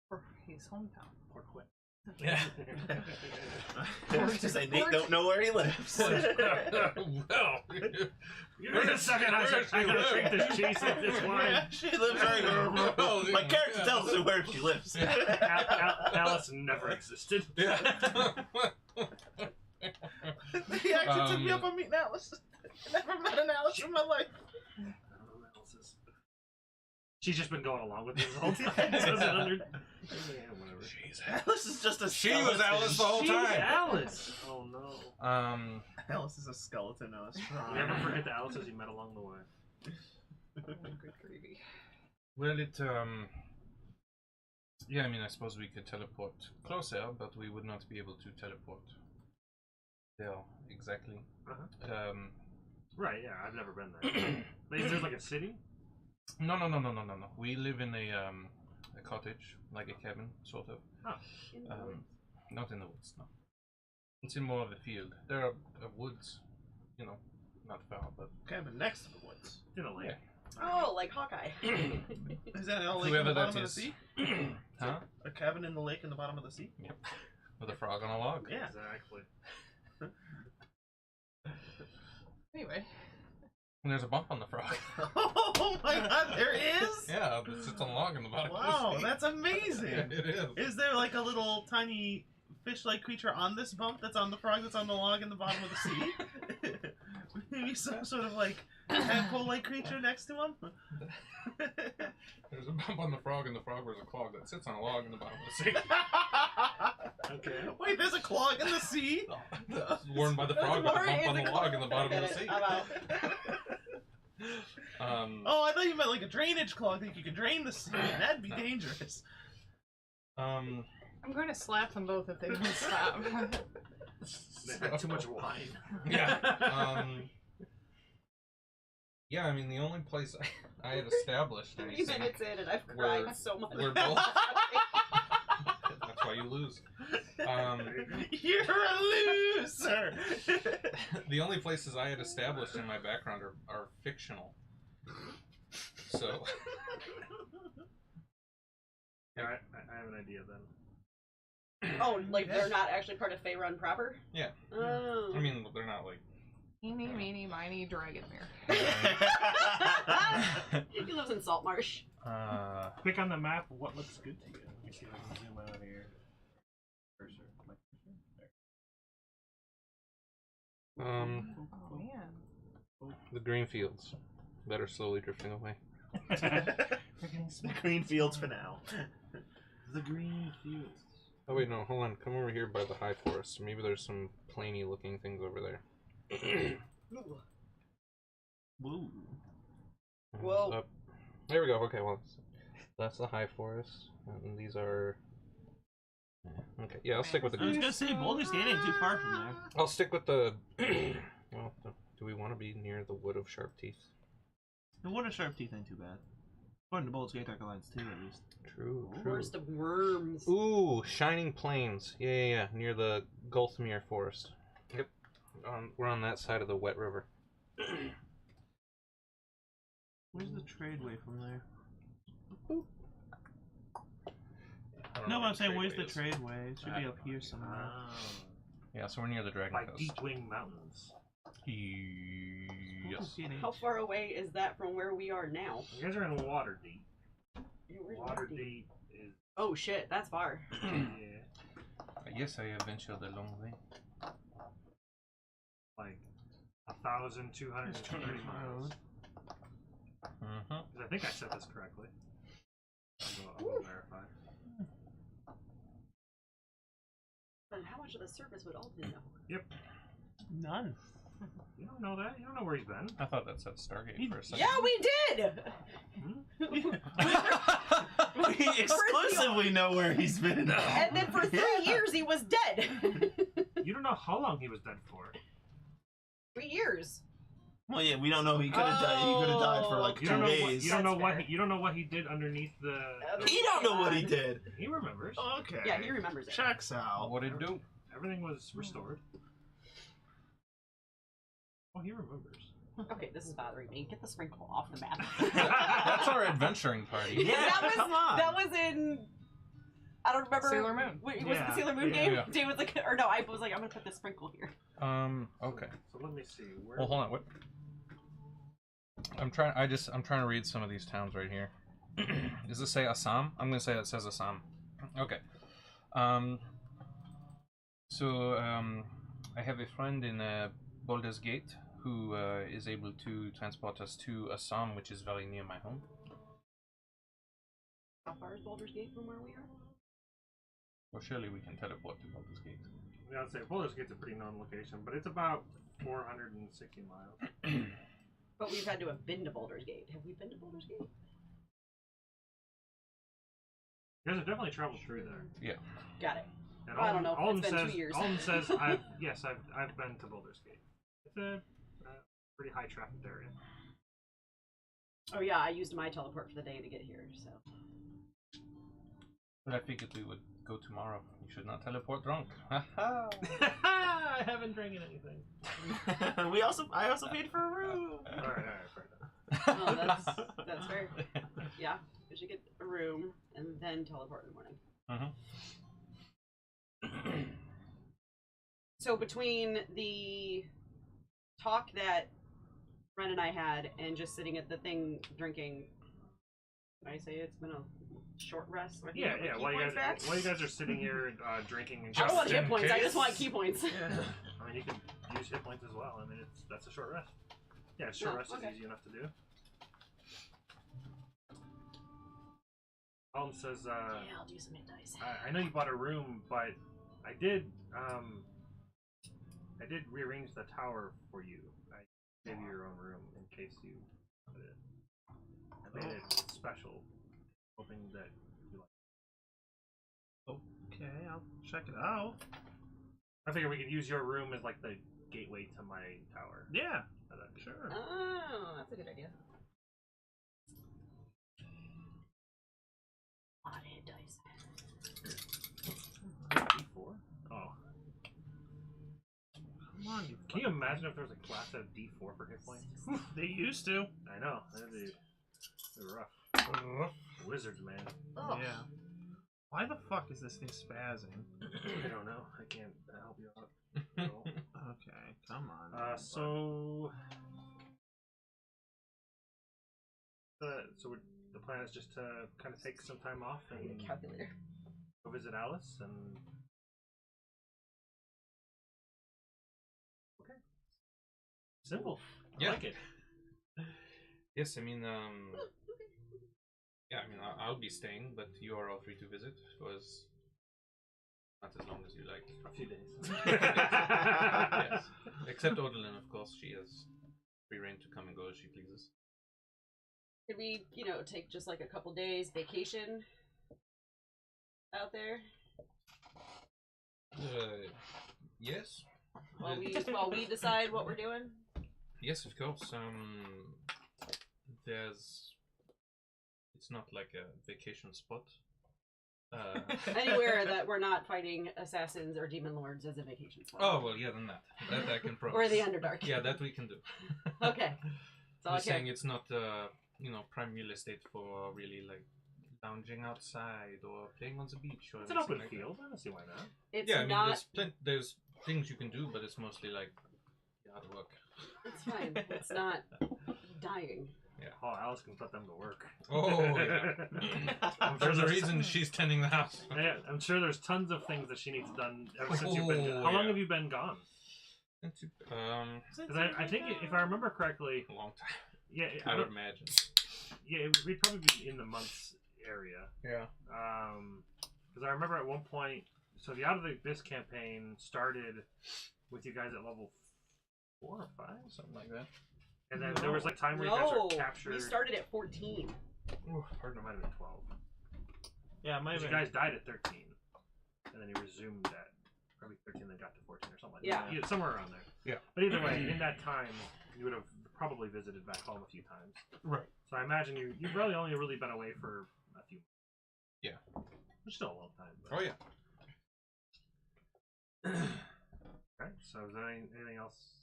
For his hometown. Or quit. Yeah. Just say Nate don't know where he lives. Well, Give me a second. I gotta drink this cheese and this wine. Yeah, she lives right here. My character tells me where she lives. Alice never existed. Yeah. He actually took me up on meeting Alice. Never met an Alice in my life. I don't know what else is. She's just been going along with this the whole time. Yeah, whatever. Alice is just a She skeleton. was Alice the whole She's time. Alice. Oh no. Alice is a skeleton now. Never forget the Alices you met along the way. Good gravy. Well, yeah, I mean, I suppose we could teleport closer, but we would not be able to teleport there exactly. Right, yeah, I've never been there. Like, is there like a city? No. We live in a cottage, like a cabin, sort of. In the woods. Not in the woods, no. It's in more of a field. There are woods, you know, not far, but Cabin next to the woods. In a lake. Oh, like Hawkeye. Is that a lake in whoever the that bottom of the is. sea? Huh? A cabin in the lake in the bottom of the sea? Yep. With a frog on a log. Yeah. Exactly. Anyway. And there's a bump on the frog. Oh my god, there is? Yeah, it sits on a log in the bottom of Wow, the sea. that's amazing. Yeah, it is. Is there like a little tiny fish-like creature on this bump that's on the frog that's on the log in the bottom of the sea? Maybe some sort of like tadpole-like creature next to him? There's a bump on the frog, and the frog wears a clog that sits on a log in the bottom of the sea. Okay. Wait, there's a clog in the sea? Worn by the frog with a Maury bump is on a the log in the bottom of the sea. I'm out. Oh, I thought you meant like a drainage clog that you could drain the sea. That'd be dangerous. I'm going to slap them both if they don't stop. They had too much wine. Yeah. Yeah, I mean, the only place I had established 3 anything. minutes in and I've We're- cried so much. We're both. That's why you lose. You're a loser! The only places I had established in my background are fictional. So. Yeah, I have an idea then. Oh, like they're not actually part of Faerun proper? Yeah. Oh. I mean, they're not like. Eeny, meeny, miny, Dragonmere. He lives in Saltmarsh. Click on the map. What looks good to you? Let me see if I can zoom out here. Cursor. My cursor. There. Oh, man. The green fields that are slowly drifting away. The green fields for now. The green fields. Oh wait, no, hold on. Come over here by the high forest. Maybe there's some plainy looking things over there. Woo. Whoa. Up. There we go. Okay, well, that's the high forest, and these are. Okay, yeah, I'll stick with the. I was gonna say Boulder's Gate ain't too far from there. I'll stick with the. Well, do we want to be near the Wood of Sharp Teeth? The Wood of Sharp Teeth ain't too bad. According to Boulder's Gate Dark Alliance 2, at least. True. Worst of worms. Ooh, Shining Plains. Yeah, near the Gulthmere Forest. Yep. We're on that side of the Wet River. Where's the tradeway from there? I don't No, know but I'm saying, where where's the is. tradeway? It should be up here somewhere. Yeah, so we're near the Dragon By Coast. Deepwing Mountains. Yes. How far away is that from where we are now? You guys are in Waterdeep. Where's Waterdeep is Oh shit, that's far. yeah, Yes, I have ventured a long way. like 1,230 miles. Mm-hmm. 'Cause I think I said this correctly. I'll go verify. And how much of the surface would Alden know? Yep. None. You don't know that. You don't know where he's been. I thought that said Stargate for a second. Yeah, we did. We exclusively know where he's been. And then for 3 years he was dead. You don't know how long he was dead for. 3 years. Well, yeah, we don't know. He could have died. He could have died for like You 2 don't know. days. You don't know That's what. fair. You don't know what he did underneath the. He don't know what he did. He remembers. Okay. Yeah, he remembers it. Checks out. What did it do? Everything was restored. Oh, he remembers. Okay, this is bothering me. Get the sprinkle off the map. That's our adventuring party. Yeah, come on. That was in. I don't remember. Sailor Moon. Wait, was it Yeah, the Sailor Moon yeah. game? Yeah. Dave was like, or no, I was like, I'm gonna put this sprinkle here. Okay. So let me see. Where? Well, hold on. What? I'm trying to read some of these towns right here. Does this say Assam? I'm gonna say it says Assam. Okay. I have a friend in Baldur's Gate who is able to transport us to Assam, which is very near my home. How far is Baldur's Gate from where we are? Well, surely we can teleport to Baldur's Gate. Yeah, I'd say Baldur's Gate's a pretty known location, but it's about 460 miles. But we've had to have been to Baldur's Gate. Have we been to Baldur's Gate? You guys have definitely traveled through there. Got it. And I don't know. Alden It's been says, 2 years. Alden says, I've been to Baldur's Gate. It's a pretty high trafficked area. Oh yeah, I used my teleport for the day to get here, so. But I figured we would go tomorrow. You should not teleport drunk. I haven't drinking anything. I also paid for a room. All right, fair enough. Oh, that's fair. Yeah, we should get a room and then teleport in the morning. So between the talk that Ren and I had and just sitting at the thing drinking, can I say it's been a short rest? Like, Yeah, you yeah. have While key you points guys, back? while you guys are sitting here drinking and I don't want Just hit in points. I case. just want key points. I mean, you can use hit points as well. I mean, that's a short rest. Yeah, short Oh, rest okay. is easy enough to do. Alden says, Yeah, I'll do some hit dice. I know you bought a room, but I did rearrange the tower for you. I gave you your own room in case you wanted it. I made it special, hoping that you like Okay, I'll check it out. it. I figured we could use your room as like the gateway to my tower. Yeah, That'd be sure. Oh, that's a good idea. A lot of hit dice. D4? Oh. Come on, you. Can you imagine if there was a class that had D4 for hit points? They used to. I know. They're rough. Wizards, man. Oh. Yeah. Why the fuck is this thing spazzing? I don't know. I can't help you out. at all. Okay, come on. So the plan is just to kind of take some time off I need and a calculator. go visit Alice and. Okay. Simple. Yeah. I like it. Yes, I mean, yeah, I mean, I'll be staying, but you are all free to visit. It was not as long as you like. A few days. Yes. Except Odalyn, of course, she has free reign to come and go as she pleases. Could we, take just like a couple days vacation out there Yes. while we decide what we're doing? Yes, of course. It's not like a vacation spot. Anywhere that we're not fighting assassins or demon lords as a vacation spot. Oh well, yeah, then that I can promise. Or the Underdark. Yeah, that we can do. Okay. So Just saying it's not prime real estate for really like lounging outside or playing on the beach or It's an anything open like field. I don't see why not. It's Yeah, I mean, not. there's things you can do, but it's mostly like yard work. It's fine. It's not dying. Oh, Alice can put them to work. Oh, yeah. I'm sure There's a there's reason she's tending the house. Yeah, I'm sure there's tons of things that she needs done ever since you've been. Oh, How long yeah. have you been gone? 'Cause I think if I remember correctly, A long time, yeah, I would imagine. yeah, we'd probably be in the months area. Yeah. Because I remember at one point, so the Out of the Abyss campaign started with you guys at level 4 or 5. Something like that. And then there was like time where you guys No, are captured. we started at 14. Ooh, pardon, it might have been 12. Yeah, it might have You been. guys died at 13, and then you resumed at probably 13, then got to 14 or something like Yeah. that. Yeah, somewhere around there. Yeah. But either way, in that time, you would have probably visited back home a few times. Right. So I imagine you've really only really been away for a few. Yeah. Which is still a long time. But... Oh yeah. Alright, so is there anything else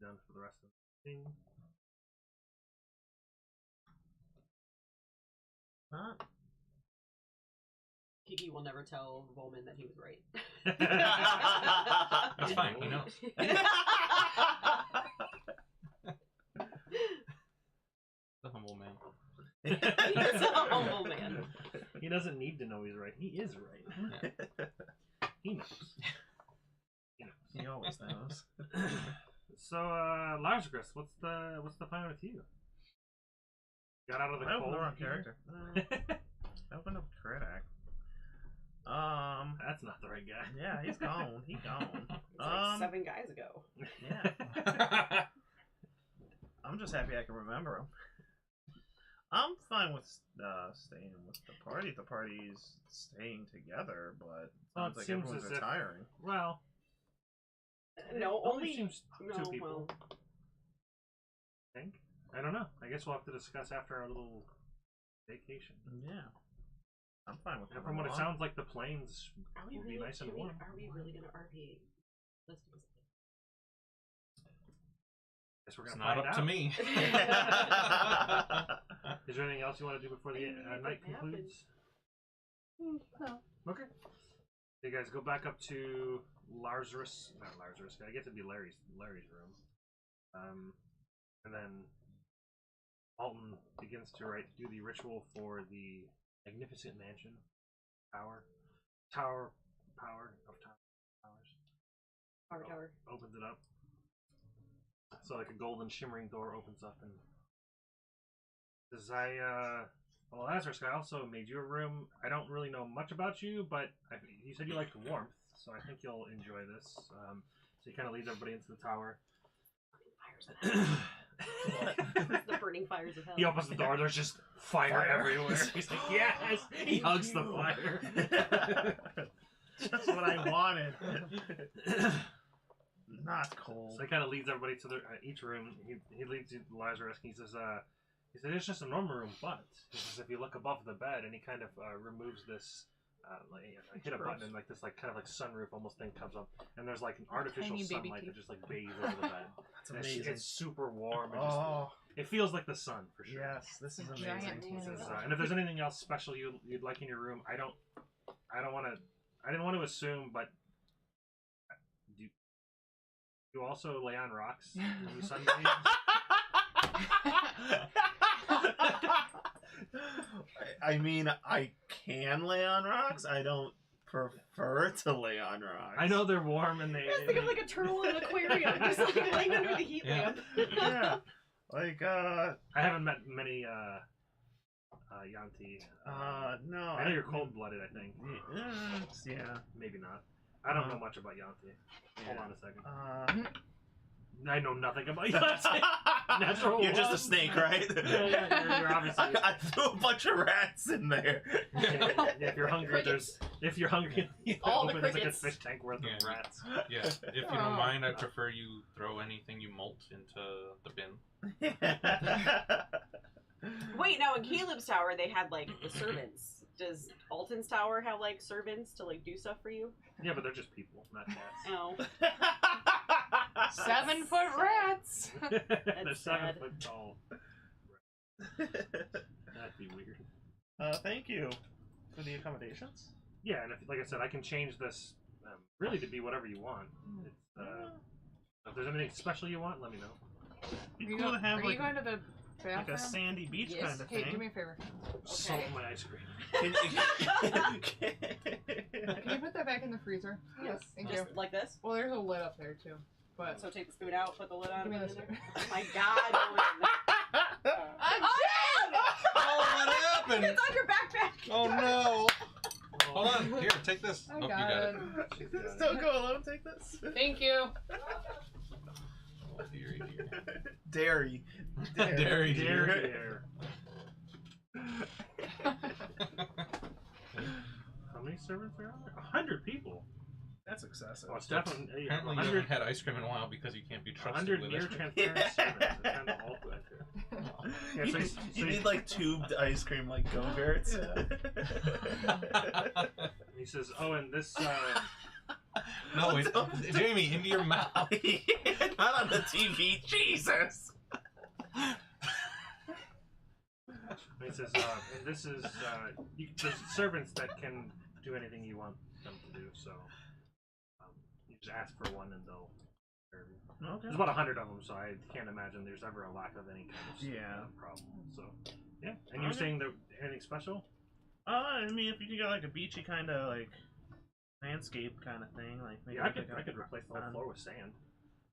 done for the rest of the thing? Kiki will never tell Volman that he was right. That's fine. He knows. The humble man. He's a humble man. He doesn't need to know he's right. He is right. He knows. He knows. He always knows. So, Lazarus, what's the plan with you? Got out of the I opened cold. the wrong character. I opened up Kradak. That's not the right guy. Yeah, he's gone. He's gone. It's like 7 guys ago. Yeah. I'm just happy I can remember him. I'm fine with staying with the party. The party's staying together, but it Well, sounds it like seems everyone's as if- retiring. Well, No, it only seems no. two people. Well, I think. I don't know. I guess we'll have to discuss after our little vacation. Yeah. I'm fine with And from what it sounds like, the plains are we will really? be nice and warm. Are we really gonna RP? Let's do this. Guess we're It's gonna not find up out. to me. Is there anything else you want to do before the I mean, if night it concludes? No. Okay. You guys go back up to Lazarus. Not Lazarus. I guess it'd be Larry's room. And then Alton begins to do the ritual for the magnificent mansion, tower of towers. Tower. Opens it up. So like a golden shimmering door opens up and says, well, Lazarus, I also made you a room. I don't really know much about you, but you said you liked warmth, so I think you'll enjoy this. So he kind of leads everybody into the tower. The burning fires of hell. He opens the door, there's just fire everywhere. He's like, yes! He hugs the fire. That's what I wanted. Not cold. So he kind of leads everybody to each room. He leads you to Lazarus, and he says, it's just a normal room, but he says if you look above the bed, and he kind of removes this, hit a button, and like this kind of sunroof almost thing comes up, and there's like an artificial Tiny baby sunlight that teeth. just like bathes over the bed. That's And amazing. It's super warm. And Oh, it feels like the sun for sure. yes, this is amazing. Giant He says, tan. and if there's anything else special you'd like in your room, I didn't want to assume, but do you also lay on rocks when you sunbathe? I mean, I can lay on rocks. I don't prefer to lay on rocks. I know they're warm and they. I was thinking of like a turtle in an aquarium, just like laying under the heat lamp. Yeah, like I haven't met many Yanti. no. I know you're cold-blooded. I think Yeah. maybe not. I don't know much about Yanti. Hold on a second. Uh, I know nothing about Yanti. Natural. You're just a one. snake, right? Yeah, you're obviously. I threw a bunch of rats in there. Yeah, if you're hungry, Crickets. If you're hungry, you All the open there's like a crickets. fish tank worth Yeah. of rats. Yeah, if you don't mind, I prefer you throw anything you molt into the bin. Wait, now in Caleb's tower they had like the servants. Does Alton's tower have like servants to like do stuff for you? Yeah, but they're just people, not cats. Oh, 7-foot rats. They're 7 sad. foot tall. That'd be weird. Thank you for the accommodations. Yeah, and like I said, I can change this really to be whatever you want. It's, if there's anything special you want, let me know. Be Are you, cool to have are you going to the like bathroom? a sandy beach Yes. kind of Hey, do thing. me a favor. Salt my ice cream. Can you put that back in the freezer? Yes. Thank you. Just like this. Well, there's a lid up there too. But So take the spoon out, put the lid on. give me put this. it in there. Oh my God! Owen. Oh, what happened? It's on your backpack. Oh no! Hold on, here, take this. I Oh, you got got it. it. She's got it. Don't go alone. Take this. Thank you. You Dairy. Dairy Dare deer. dare. How many servants are on there? 100 people. That's excessive. Oh, it's definitely Apparently, you 100. haven't had ice cream in a while because you can't be trusted 100 with near it. transparent Yeah. servants. It's kind of all good. Yeah, you so need, so you need like tubed ice cream like Go-Gurts. he says, "Oh, and this." No, wait, Jamie, into your mouth. Not on the TV, Jesus. He says, and this is there's servants that can do anything you want them to do. So you just ask for one, and they'll. Okay. There's about 100 of them, so I can't imagine there's ever a lack of any kind of problem. So yeah, and you're Okay. saying that anything special? I mean, if you could get like a beachy kind of like landscape kind of thing, like maybe Yeah, like I could replace the whole floor with sand.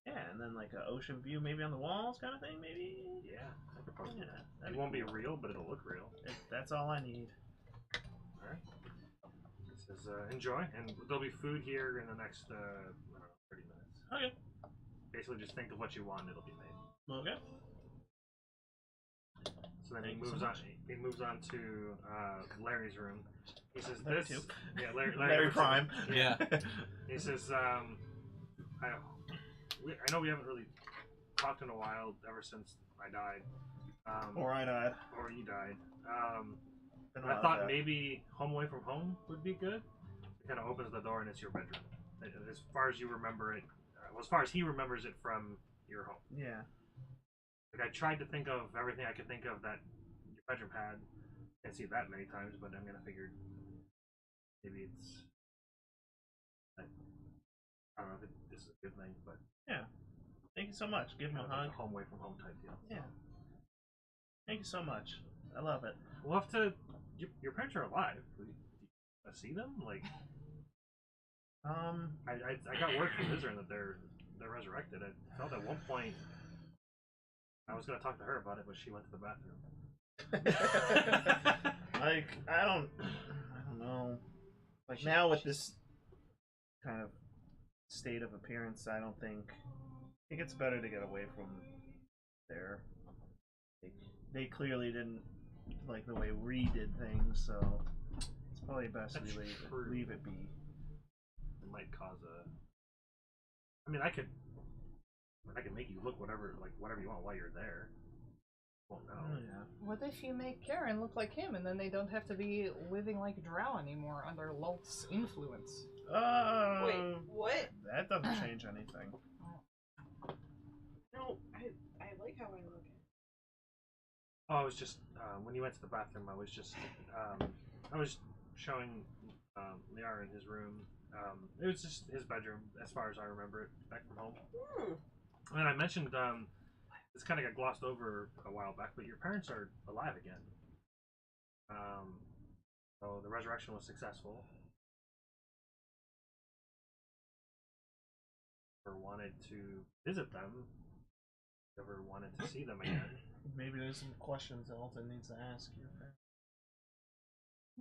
Yeah, and then like an ocean view maybe on the walls kind of thing, maybe. Yeah, I could probably do that. that'd It be won't be cool. real, but it'll look real. That's all I need. All right. It says enjoy, and there'll be food here in the next I don't know, 30 minutes. Okay. Basically, just think of what you want, and it'll be made. Okay. So then Thank he you so moves on. much. He moves on to Larry's room. He says, Larry "This, too. yeah, Larry Larry Prime. Yeah. He says, I know we haven't really talked in a while ever since I died, Or I died. or you died. Been a I while thought back. maybe Home Away from Home would be good. It kind of opens the door and it's your bedroom, as far as you remember it. Well, as far as he remembers it from your home. Yeah. Like I tried to think of everything I could think of that your bedroom had. Can't see it that many times, but I'm gonna figure maybe it's. I don't know if this is a good thing, but Thank you so much. Give him a kind of like hug. a home away from home type deal. Yeah. Thank you so much. I love it. We'll have to. Your parents are alive. Do you see them? Like I got word from Izern that they're resurrected. I felt at one point I was gonna talk to her about it, but she went to the bathroom. Like I don't know. Like now with this kind of state of appearance, I think it's better to get away from there. They clearly didn't like the way we did things, so it's probably best That's we true. leave it be. It might cause a. I mean, I could make you look whatever you want while you're there. Won't know. Oh, yeah. What if you make Karen look like him and then they don't have to be living like Drow anymore under Lolth's influence? Wait, what? That doesn't change anything. No, I like how I look. Oh, I was just when you went to the bathroom. I was just showing Liara in his room. It was just his bedroom, as far as I remember it, back from home. And I mentioned this kind of got glossed over a while back, but your parents are alive again. So the resurrection was successful. Or wanted to visit them. Ever wanted to see them again. Maybe there's some questions Alton needs to ask you.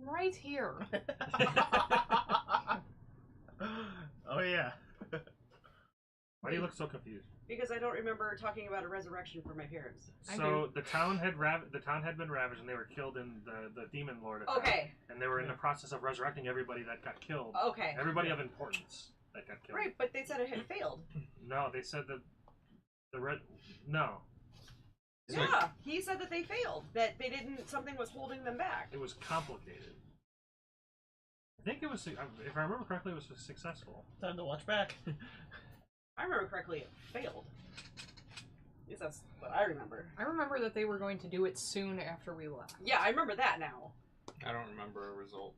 Right here. Oh yeah. Why do you look so confused? Because I don't remember talking about a resurrection for my parents. I So do. the town had been ravaged, and they were killed in the demon lord attack. Okay. And they were in the process of resurrecting everybody that got killed. Okay. Everybody of importance that got killed. Right, but they said it had failed. No, they said that no. Yeah, he said that they failed. That they didn't. Something was holding them back. It was complicated. I think it was, if I remember correctly, it was successful. Time to watch back. I remember correctly, it failed. At least that's what I remember. I remember that they were going to do it soon after we left. Yeah, I remember that now. I don't remember a result.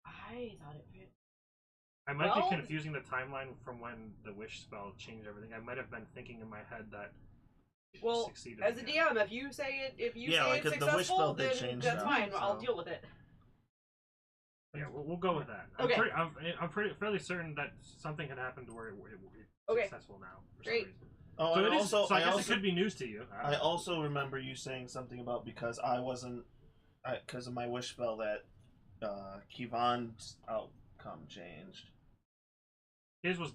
I thought it failed. I might Well- be confusing the timeline from when the wish spell changed everything. I might have been thinking in my head that it Well, succeeded. as a again. DM, if you say it, Yeah, like, it's if the wish successful, spell did then change that's that, fine. I'll so- deal with it. Yeah, we'll go with that. Okay. I'm fairly certain that something had happened to where it's Okay. successful now. For Great. Some reason. Oh, So, and it is, also, so I guess also it could be news to you. I also remember you saying something about because I wasn't, because of my wish spell that Kivon's outcome changed. His was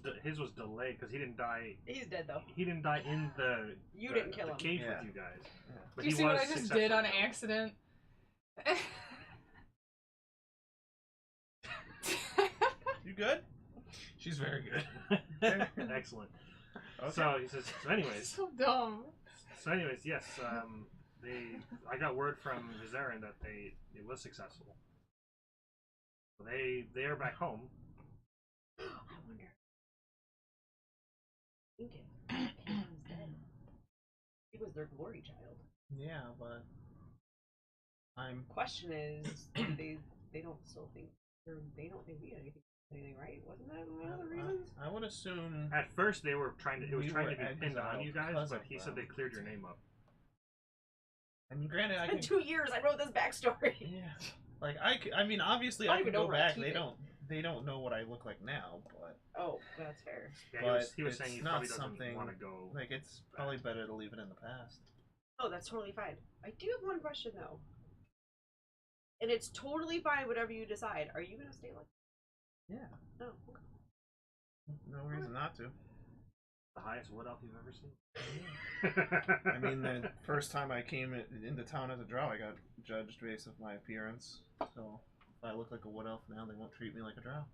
delayed because he didn't die. He's dead though. He didn't die in the You didn't kill the him. cage Yeah. with you guys. Yeah. But Do you he see what was I just successful. did on accident? You good? She's very good. Excellent. Okay. So he says. So anyways, So dumb. yes. I got word from Vizarin that it was successful. So they are back home. I wonder. I think Cameron's dead. He was their glory child. Yeah, but Question is, they don't still think, or they don't think we had anything, right? Wasn't that one of the reasons? I would assume. At first, they were trying to. It was We trying were to be pinned on exiled you guys, because but of he said them. they cleared your name up. I mean, granted, I In can. 2 years, I wrote this backstory. Yeah. Like I mean, obviously, I I don't can even know go where I back. keep They it. don't know what I look like now, but Oh, that's fair. Yeah, But he was it's saying he not probably doesn't something- want to go. like it's probably better to leave it in the past. Oh, that's totally fine. I do have one question though. And it's totally fine, whatever you decide. Are you gonna stay like Yeah. that? Oh, okay. No reason not to. The highest wood elf you've ever seen. I mean, the first time I came into town as a drow, I got judged based off my appearance. So if I look like a wood elf now, they won't treat me like a drow.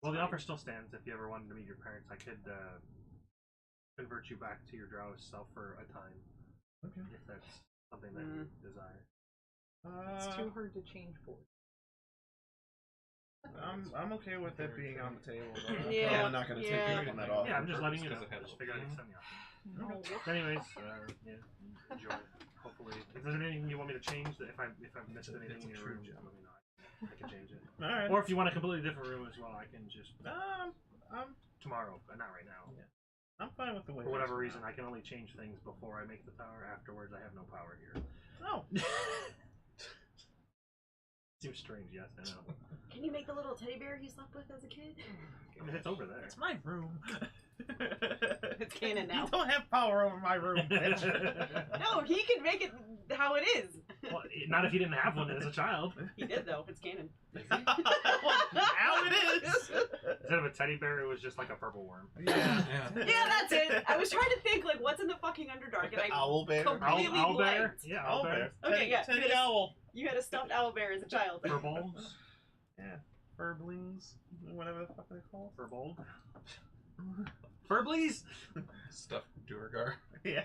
Well, the offer still stands. If you ever wanted to meet your parents, I could convert you back to your drow self for a time, Okay. if that's something that you desire. It's too hard to change for. I'm okay with it being on the table. But I'm Yeah, probably not going to yeah. take you up on that offer. Yeah, I'm just letting you know. Because it had Just figured I'd opening. extend the offer. No. Anyways, yeah, enjoy. Hopefully, if there's anything you want me to change, that if I've missed anything It's in a your true room, gem. let me know. I can change it. All right. Or if you want a completely different room as well, I can just I'm tomorrow, but not right now. Yeah. I'm fine with the way. For it is whatever for reason, now. I can only change things before I make the tower. Afterwards, I have no power here. Oh. Seems strange, yes, I know. Can you make the little teddy bear he slept with as a kid? I mean, it's over there. It's my room. It's canon now. You don't have power over my room, bitch. No, he can make it how it is. Well, not if you didn't have one as a child. He did though. It's canon. Well, now it is. Instead of a teddy bear, it was just like a purple worm. Yeah. Yeah. Yeah, that's it. I was trying to think like what's in the fucking Underdark, and I Owl bear. completely Owl bear? blanked. Yeah, Owl bear. Okay, Teddy, yeah, Teddy yes. owl. You had a stuffed owl bear as a child. Furbolgs? Furblings, whatever the fuck they're called. Furbolg? Furblies? Stuffed Duergar. Yeah.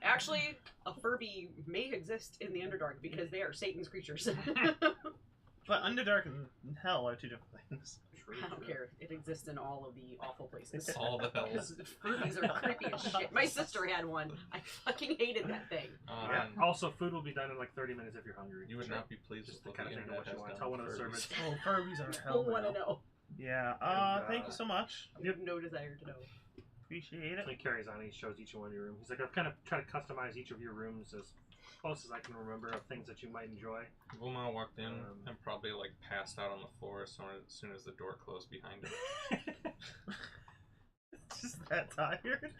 Actually, a Furby may exist in the Underdark because they are Satan's creatures. But Underdark and Hell are two different things. I don't care. It exists in all of the awful places. All the hells. Because Furbies are creepy as shit. My sister had one. I fucking hated that thing. Yeah. Also, food will be done in like 30 minutes if you're hungry. You would not be pleased Just with to what kind the of think of internet what you has want. done Tell one of the with servants. Furbies. Oh, Furbies are I hell don't want to now. know. Yeah. Thank you so much. You have no desire to know. Appreciate it. He carries on. He shows each one of your rooms. He's like, I've kind of tried to customize each of your rooms as close as I can remember of things that you might enjoy. Vilma walked in and probably like passed out on the floor as soon as the door closed behind him. Just that tired.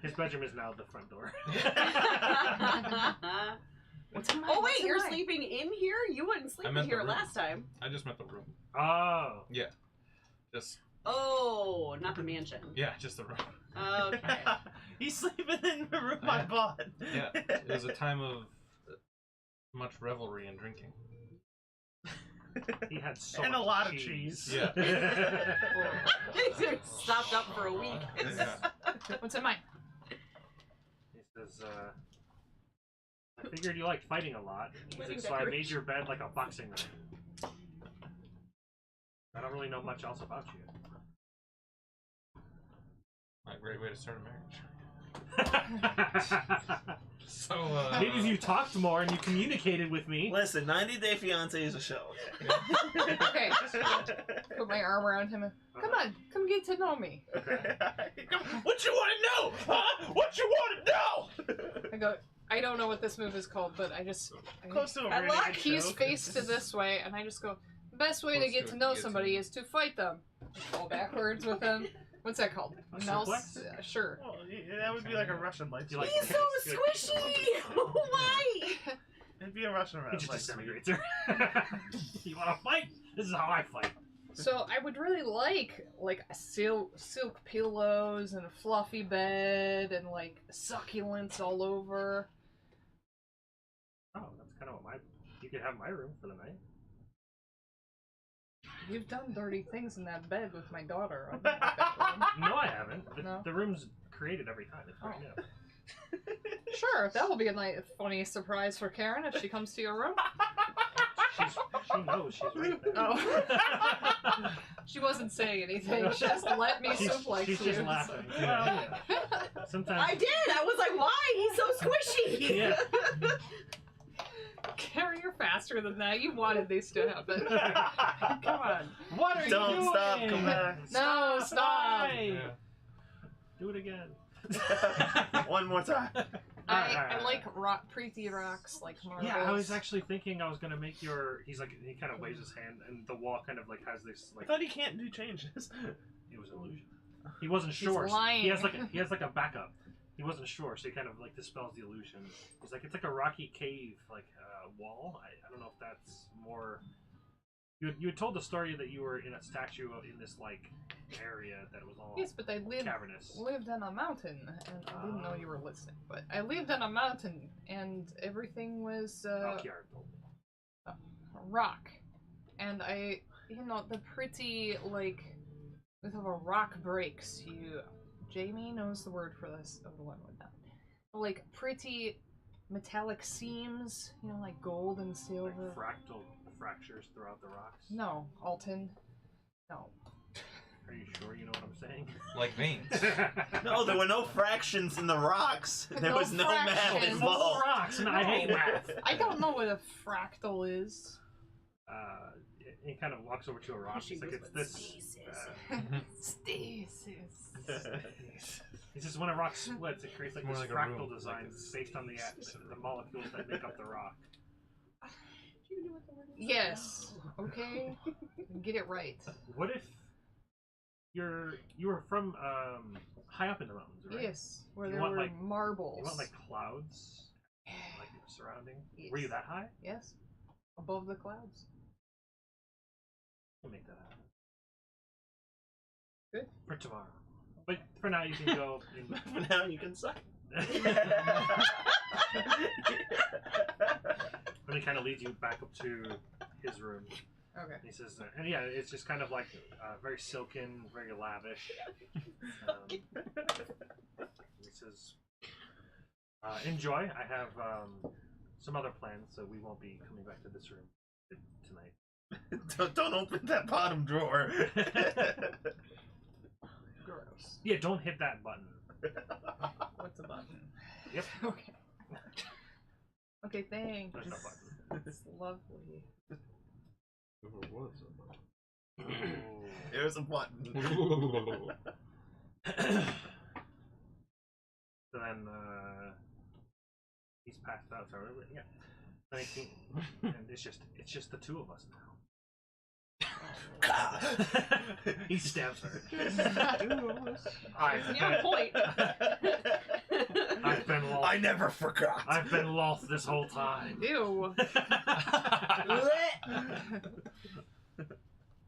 His bedroom is now the front door. What's in my, Oh what's wait, in you're mine? sleeping in here? You wouldn't sleep I in meant the here room. last time. I just meant the room. Oh. Yeah. Just Oh, not the mansion. just the room. Okay. He's sleeping in the room I bought. Yeah. It was a time of much revelry and drinking. He had so And much a lot of cheese. Yeah. He's stopped up for a week. Yeah. What's in mine? He says, I figured you liked fighting a lot. He Wedding says, so I made decoration. your bed like a boxing ring. I don't really know much else about you. A great way to start a marriage. So, Maybe if you talked more and you communicated with me. Listen, 90 Day Fiance is a show. Okay. Put my arm around him. And, come on, come get to know me. What you want to know? Huh? What you want to know? I go. I don't know what this move is called, but I Close to a I really like good he's show. faced to this way, and I just go. The best way to Close get to to a know guillotine. somebody is to fight them. Fall backwards with him. What's that called? A Mouse? suplex? Sure. Well, that would be like a Russian light. You like- He's so squishy! Why? It'd be a Russian He just light. disintegrates her. You want to fight? This is how I fight. So I would really like a silk pillows and a fluffy bed and like succulents all over. Oh, that's kind of what you could have my room for the night. You've done dirty things in that bed with my daughter. I don't like that room. No, I haven't. No? The room's created every time. It's brand Oh. new. Sure, that will be a nice, funny surprise for Karen if she comes to your room. She knows she's right there. Oh. She wasn't saying anything. She just let me She's suplex just you. laughing. so- Yeah. Sometimes. I did! I was like, why? He's so squishy! Yeah. Karen, you're faster than that. You wanted this to happen. Come on. What are Don't you doing? stop, come back. No, stop. Why? Yeah. Do it again. One more time. I like Preeti rocks, like marbles. Yeah, I was actually thinking I was gonna make your. He kind of waves his hand, and the wall kind of like has this I like. thought he can't do changes. It was an illusion. He wasn't He's sure. lying. He has like a backup. He wasn't sure, so he kind of like dispels the illusion. He's like, it's like a rocky cave like wall. I don't know if that's more. You had told the story that you were in a statue in this like area that was all Yes, but I cavernous. lived on a mountain, and I didn't know you were listening. But I lived on a mountain, and everything was Rockyard told me. rock. And the pretty like, if a rock breaks, Jamie knows the word for this. Oh, the one with that. Like pretty metallic seams, like gold and Like silver. fractal fractures throughout the rocks. No, Alton. No. Are you sure you know what I'm saying? Like veins. No, there were no fractions in the rocks. There No was no math fractions. involved. Rocks, and I hate math. I don't know what a fractal is. He kind of walks over to a rock. She He's like, knows it's what this. Stasis. He says when a rock splits, it creates like More this like a fractal room, design like a based on the molecules that make up the rock. Do you know what the word is? Yes. Okay. Get it right. What if you were from high up in the mountains, right? Yes. Where You there want, were like- marbles. You want like clouds, like surrounding. Yes. Were you that high? Yes. Above the clouds. We'll make that happen. Good. For tomorrow. But for now, you can go. For now, you can suck. And he kind of leads you back up to his room. Okay. He says, and yeah, it's just kind of like very silken, very lavish. He says, enjoy. I have some other plans, so we won't be coming back to this room tonight. Don't open that bottom drawer. Gross. Yeah, don't hit that button. What's a button? Yep. Okay. Okay, thanks. There's no button. It's lovely. There's a button. So then he's passed out. So yeah, and it's just the two of us now. He stabs her. Yeah, point. I've been lost. I never forgot. I've been lost this whole time. Ew.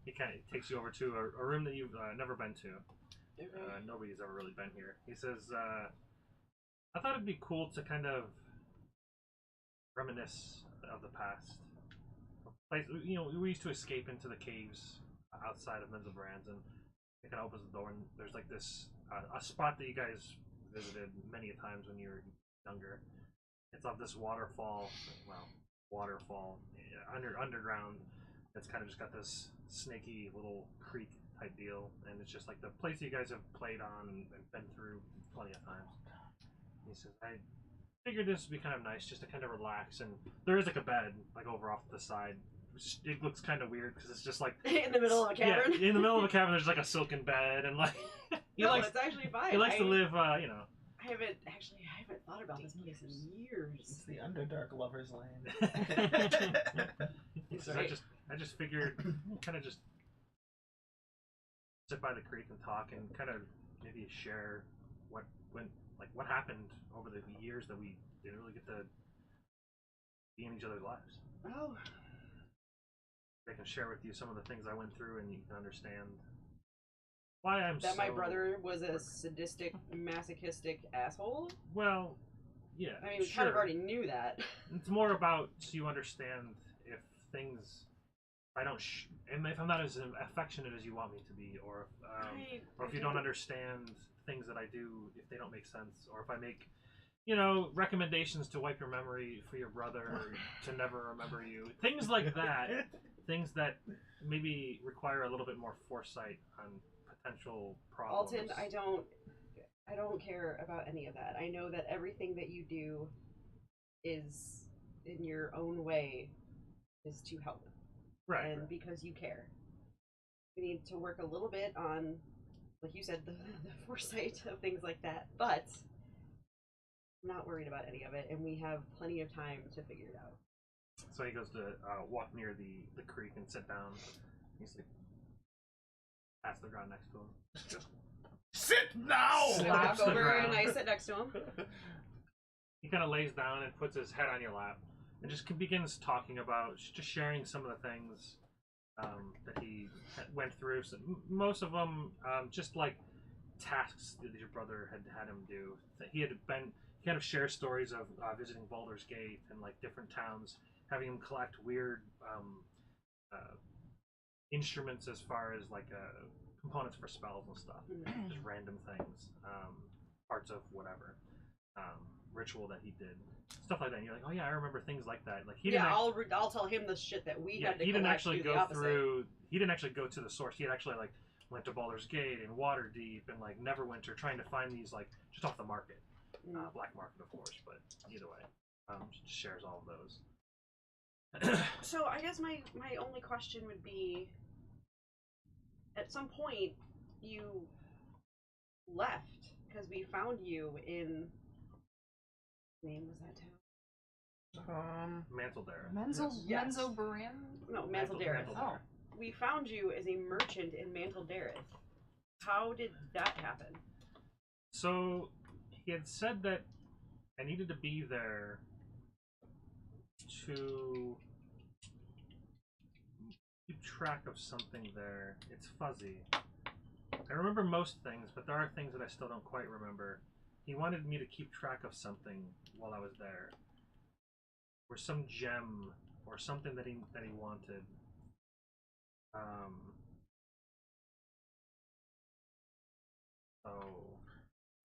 He kind of takes you over to a room that you've never been to. Nobody's ever really been here. He says, I thought it'd be cool to kind of reminisce of the past. Like, we used to escape into the caves outside of Menzelbrand's, and it kind of opens the door, and there's like this a spot that you guys visited many a times when you were younger. It's of this waterfall, underground. It's kind of just got this snaky little creek type deal, and it's just like the place you guys have played on and been through plenty of times. And he says, I figured this would be kind of nice just to kind of relax, and there is like a bed like over off to the side. It looks kind of weird because it's just like In the middle of a cavern. Yeah, in the middle of a cavern, there's like a silken bed, and like he No, likes it's actually fine. he likes to I live, I haven't thought about this place in years. It's the Underdark Lover's Land. He says, I just figured kind of just sit by the creek and talk and kind of maybe share what happened over the years that we didn't really get to be in each other's lives. Oh, I can share with you some of the things I went through, and you can understand why I'm that so... my brother was a sadistic, masochistic asshole? Well, yeah, I mean, we sure. kind of already knew that. It's more about so you understand if things... I don't... and if I'm not as affectionate as you want me to be, or if you don't understand things that I do, if they don't make sense, or if I make... recommendations to wipe your memory for your brother, to never remember you. Things like that. Things that maybe require a little bit more foresight on potential problems. Alton, I don't care about any of that. I know that everything that you do is, in your own way, is to help. Right. And because you care. We need to work a little bit on, like you said, the foresight of things like that. But I'm not worried about any of it, and we have plenty of time to figure it out. So he goes to walk near the creek and sit down. He's like, past the ground next to him. Sit now! So I Slaps walk the over ground. and I sit next to him. He kind of lays down and puts his head on your lap and just begins talking about, just sharing some of the things that he went through. So most of them just like tasks that your brother had him do. That he kind of shares stories of visiting Baldur's Gate and like different towns, having him collect weird instruments as far as like components for spells and stuff, just random things, parts of whatever ritual that he did, stuff like that. And you're like, oh yeah, I remember things like that. Like I'll tell him the shit that we had to. He didn't actually do the go opposite. through. He didn't actually go to the source. He had actually like went to Baldur's Gate and Waterdeep and like Neverwinter, trying to find these like just off the market, black market of course, but either way, just shares all of those. So I guess my only question would be, at some point you left because we found you in. What name was that town? Manteldareth. Yes. Menzo Baran? No, Manteldareth. Oh. We found you as a merchant in Manteldareth. How did that happen? So he had said that I needed to be there to keep track of something there. It's fuzzy. I remember most things, but there are things that I still don't quite remember. He wanted me to keep track of something while I was there. Or some gem or something that he wanted.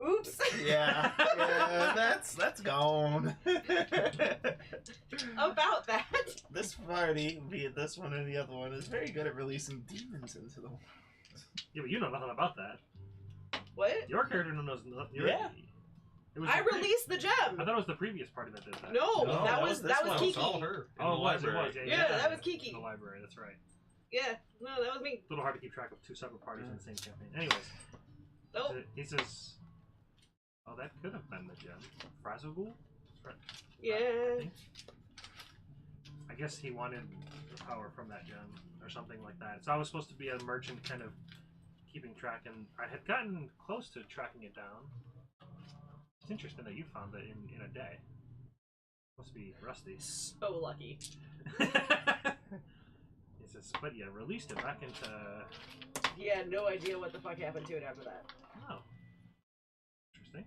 Oops. Yeah, that's gone. About that. This party, be it this one or the other one, is very good at releasing demons into the world. Yeah, but you know nothing about that. What? Your character knows nothing. Yeah. I released the I gem. thought it was the previous party that did that. No, that was Kiki. It's all her. in Oh, the it was. library. Yeah, that was Kiki. In the library, that's right. Yeah, no, that was me. It's a little hard to keep track of two separate parties in the same campaign. Anyways, Oh, he says, "Oh, that could have been the gem, Frazogul." yeah. I guess he wanted the power from that gem or something like that. So I was supposed to be a merchant, kind of keeping track, and I had gotten close to tracking it down. It's interesting that you found it in a day. Must be rusty. So lucky. He says, but yeah, released it back into. He had no idea what the fuck happened to it after that. Oh, interesting.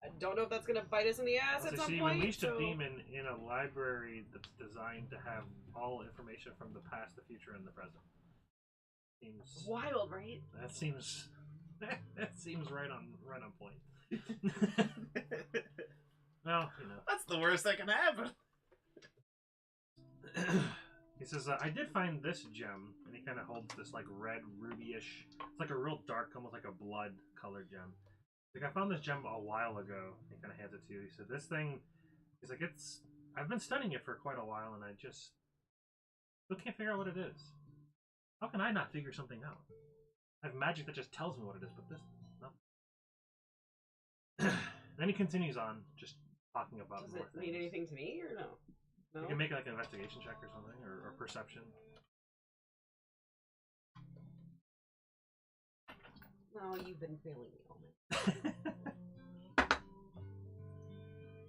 I don't know if that's gonna bite us in the ass at So some she point. released so... a demon in a library that's designed to have all information from the past, the future, and the present. Seems Wild, right? that seems that seems right on point. Well, you know. That's the worst that can happen. He says, I did find this gem, and he kind of holds this like red ruby-ish. It's like a real dark, almost like a blood-colored gem. Like, I found this gem a while ago. He kind of hands it to you. He said, this thing, he's like, I've been studying it for quite a while, and I just still can't figure out what it is. How can I not figure something out? I have magic that just tells me what it is, but this, nothing. Then he continues on, just talking about Does more it things. mean anything to me or no? You No. can make like an investigation check or something, or perception. No, you've been failing me all night.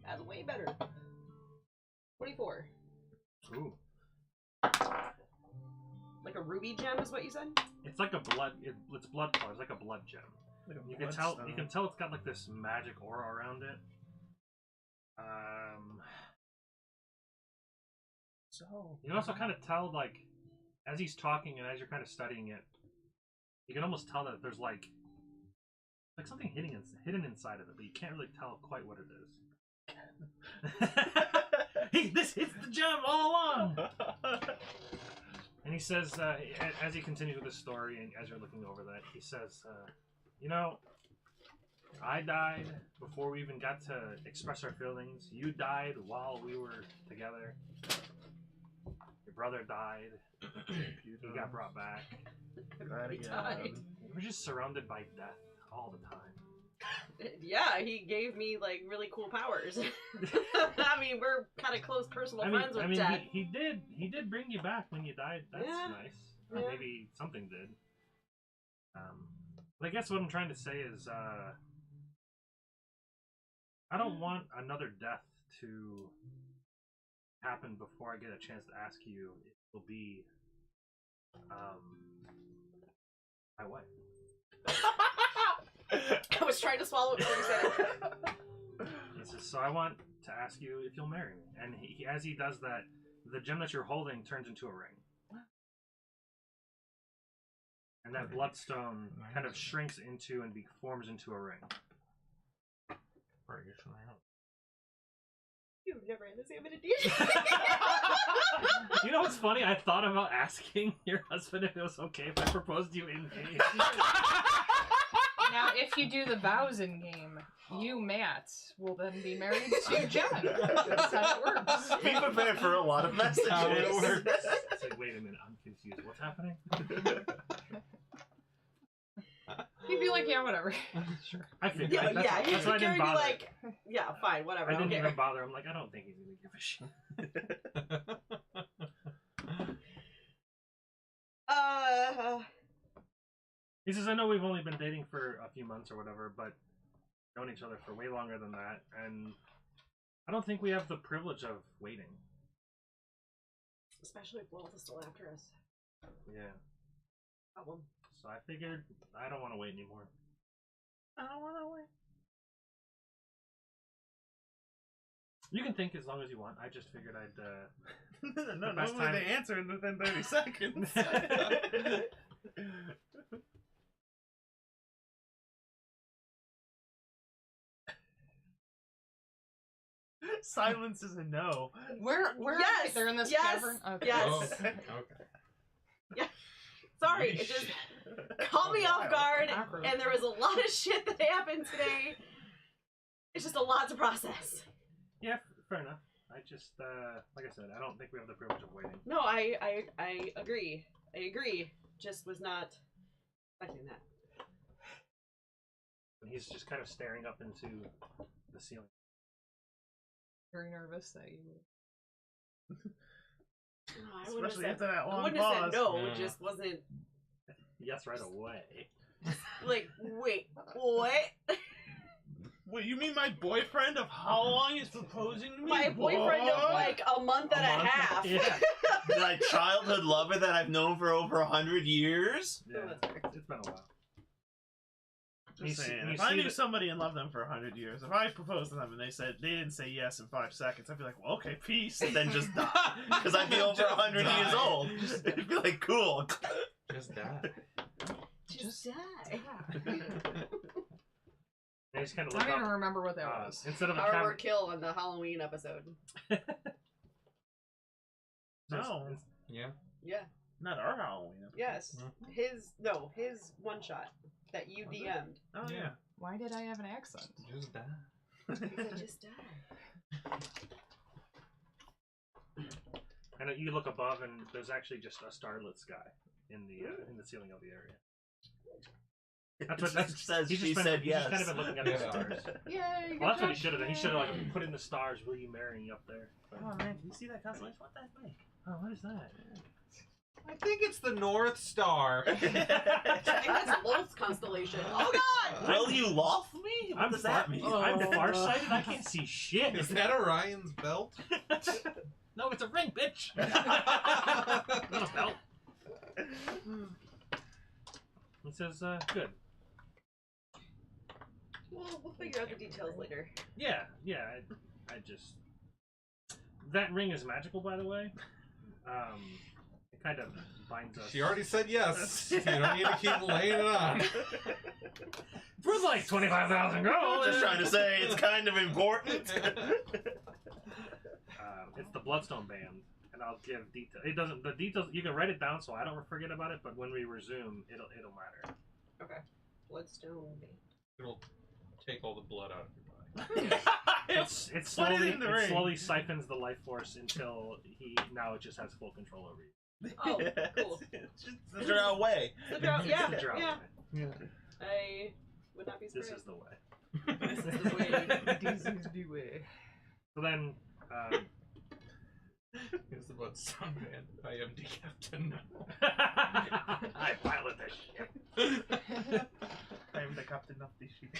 That's way better. 24. Ooh. Like a ruby gem is what you said? It's like a blood. It's blood color. It's like a blood gem. Like a You can tell. You can tell it's got like this magic aura around it. So You can also kind of tell, like, as he's talking and as you're kind of studying it, you can almost tell that there's like something hidden inside of it, but you can't really tell quite what it is. This hits the gem all along. And he says, as he continues with his story, and as you're looking over that, he says, you know, I died before we even got to express our feelings. You died while we were together. Your brother died. He got brought back. He died. We're just surrounded by death all the time. Yeah, he gave me like really cool powers. I mean, we're kind of close personal friends with Dad. He did bring you back when you died. That's nice. Or Yeah. maybe something did. But I guess what I'm trying to say is, I don't want another death to happen before I get a chance to ask you if it'll be, my wife. I was trying to swallow it before you said it. He says, so I want to ask you if you'll marry me. And as he does that, the gem that you're holding turns into a ring. And that bloodstone kind of shrinks into and forms into a ring. You've never examined a DJ. You know what's funny? I thought about asking your husband if it was okay if I proposed to you in game. Now, if you do the vows in game, you, Matt, will then be married to Jen. That's how it works. be prepared for a lot of messages. How it works. It's like, wait a minute, I'm confused. What's happening? He'd be like, yeah, whatever. Sure. I figured. Yeah, that's why I Gary didn't would be bother. like, yeah, fine, whatever. I didn't don't even care. bother. I'm like, I don't think he's gonna give a shit. He says, I know we've only been dating for a few months or whatever, but known each other for way longer than that, and I don't think we have the privilege of waiting. Especially if Walt is still after us. Yeah. Problem. So I figured I don't want to wait anymore. I don't want to wait. You can think as long as you want. I just figured I'd, no, best normally time- they answer within 30 seconds. Silence is a no. Where are Yes, they? They're in this yes, cavern? Okay. yes. Oh, okay. Sorry, it just caught me off guard, Awkward. and there was a lot of shit that happened today. It's just a lot to process. Yeah, fair enough. I just, like I said, I don't think we have the privilege of waiting. No, I agree. I agree. Just was not expecting that. And he's just kind of staring up into the ceiling. Very nervous that you would. No, I wouldn't Especially have after said, that I long wouldn't have pause. said no. Yeah. It just wasn't Yes, right away. like, wait, what? Wait, you mean my boyfriend of how long is proposing to me? My boyfriend of What? like a month and a month? half. Yeah. My childhood lover that I've known for over 100 years? Yeah, Oh, that's fair. it's been a while. Just You see- saying. you If I see knew that- somebody and loved them for 100 years, if I proposed to them and they didn't say yes in 5 seconds, I'd be like, well, okay, peace, and then just die. Because I'd be over 100 years old. It'd be like, cool. Just die. Just die. They just kind of I look don't even up. remember what that was. Instead of a Power or cavern. kill on the Halloween episode. No. Yeah. Yeah. Not our Halloween. Yes. His one shot that you Was it? DM'd. Oh, Yeah. yeah. Why did I have an accent? Just die. He said just die. And you look above, and there's actually just a starlit sky in the ceiling of the area. That's what It just says he's she just been, said he's yes. just kind of been looking at the Yeah. stars. Yay! Well, that's what he should have done. He should have like put in the stars. Will you marry me up there? But, Oh, man, can you see that constellation? What the heck? oh, what is that? I think it's the North Star. I think that's Lolth's constellation. Oh god! Will you loth me? What does that mean? I'm farsighted. I can't see shit. Is that Orion's belt? No, it's a ring, bitch. Not a belt. It says, good. Well, we'll figure out the details later. Yeah. I just... That ring is magical, by the way. It kind of binds us. She already said yes. You don't need to keep laying it on. For like 25,000 gold. I'm just trying to say it's kind of important. It's the Bloodstone band, and I'll give detail. It doesn't. The details you can write it down so I don't forget about it. But when we resume, it'll matter. Okay. Bloodstone band. It'll take all the blood out of your body. It slowly siphons the life force until now it just has full control over you. Oh, cool. It's just the drow way. The drow, yeah, It's the drow yeah. way. I would not be surprised. This is the way. This is the way. This is the way. So then, It's about Sunband. I am the captain now. I pilot this ship. I am the captain of the ship.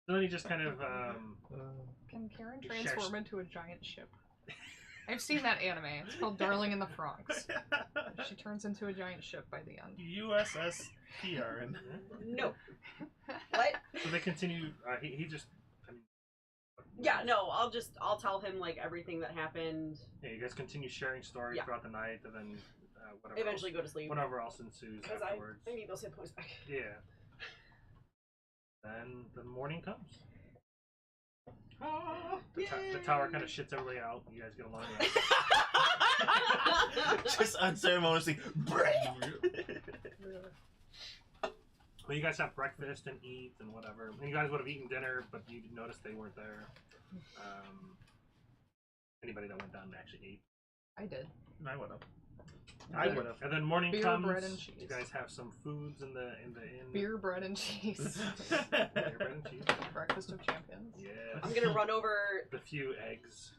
So then he just kind of Can Karen Shares- transform into a giant ship? I've seen that anime. It's called Darling in the Franxx. She turns into a giant ship by the end. USS Kieran. No. What? So they continue. He just. I mean, Yeah, no, I'll tell him, like, everything that happened. Yeah, you guys continue sharing stories Yeah. throughout the night, and then whatever. Eventually go to sleep. Whatever else ensues Because afterwards. I need those hit points back. Yeah. Then the morning comes. The tower kind of shits everybody out. You guys get along. Just unceremoniously. Well, you guys have breakfast and eat and whatever. And you guys would have eaten dinner, but you noticed they weren't there. Anybody that went down and actually ate. I did. I would have. I would have. And then morning Beer, comes. bread, and cheese. You guys have some foods in the inn. Beer, bread, and cheese. Beer, bread, and cheese. Breakfast of champions. Yeah. I'm gonna run over. The few eggs.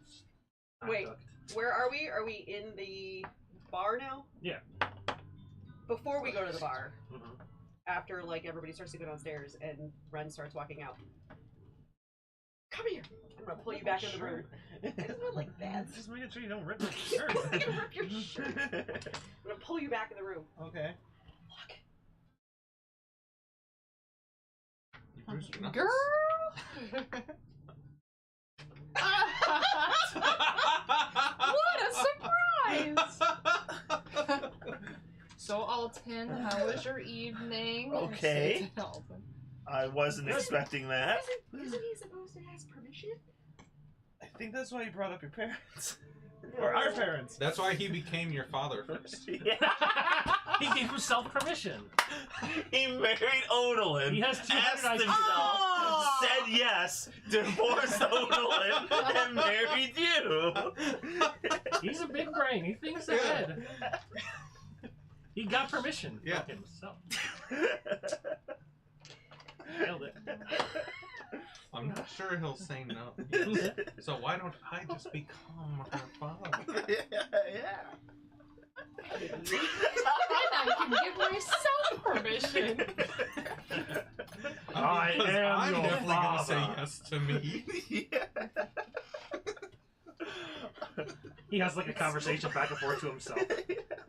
Wait. uncooked. Where are we? Are we in the bar now? Yeah. Before we go to the bar, Mhm. after, like, everybody starts to go downstairs and Ren starts walking out. Come here! I'm gonna pull you back in the room. I just want, like, that. Just making sure you don't rip my shirt. I'm gonna rip your shirt. I'm gonna pull you back in the room. Okay. Look. You bruised your knuckles. Girl! What a surprise! So, Alton, how was your evening? Okay. Alton. I wasn't expecting that. Isn't he supposed to ask permission? I think that's why you brought up your parents. Or our parents. That's why he became your father first. Yeah. He gave himself permission. He married Odalin. He has 200 asked IQ. himself, said yes, divorced Odalin, and married you. He's a big brain. He thinks ahead. He got permission Yeah. from himself. Nailed it. I'm not sure he'll say no. So why don't I just become her father? Yeah. And I can give myself permission. I Because am I'm your definitely gonna say father. yes to me. Yeah. He has like a conversation back and forth to himself,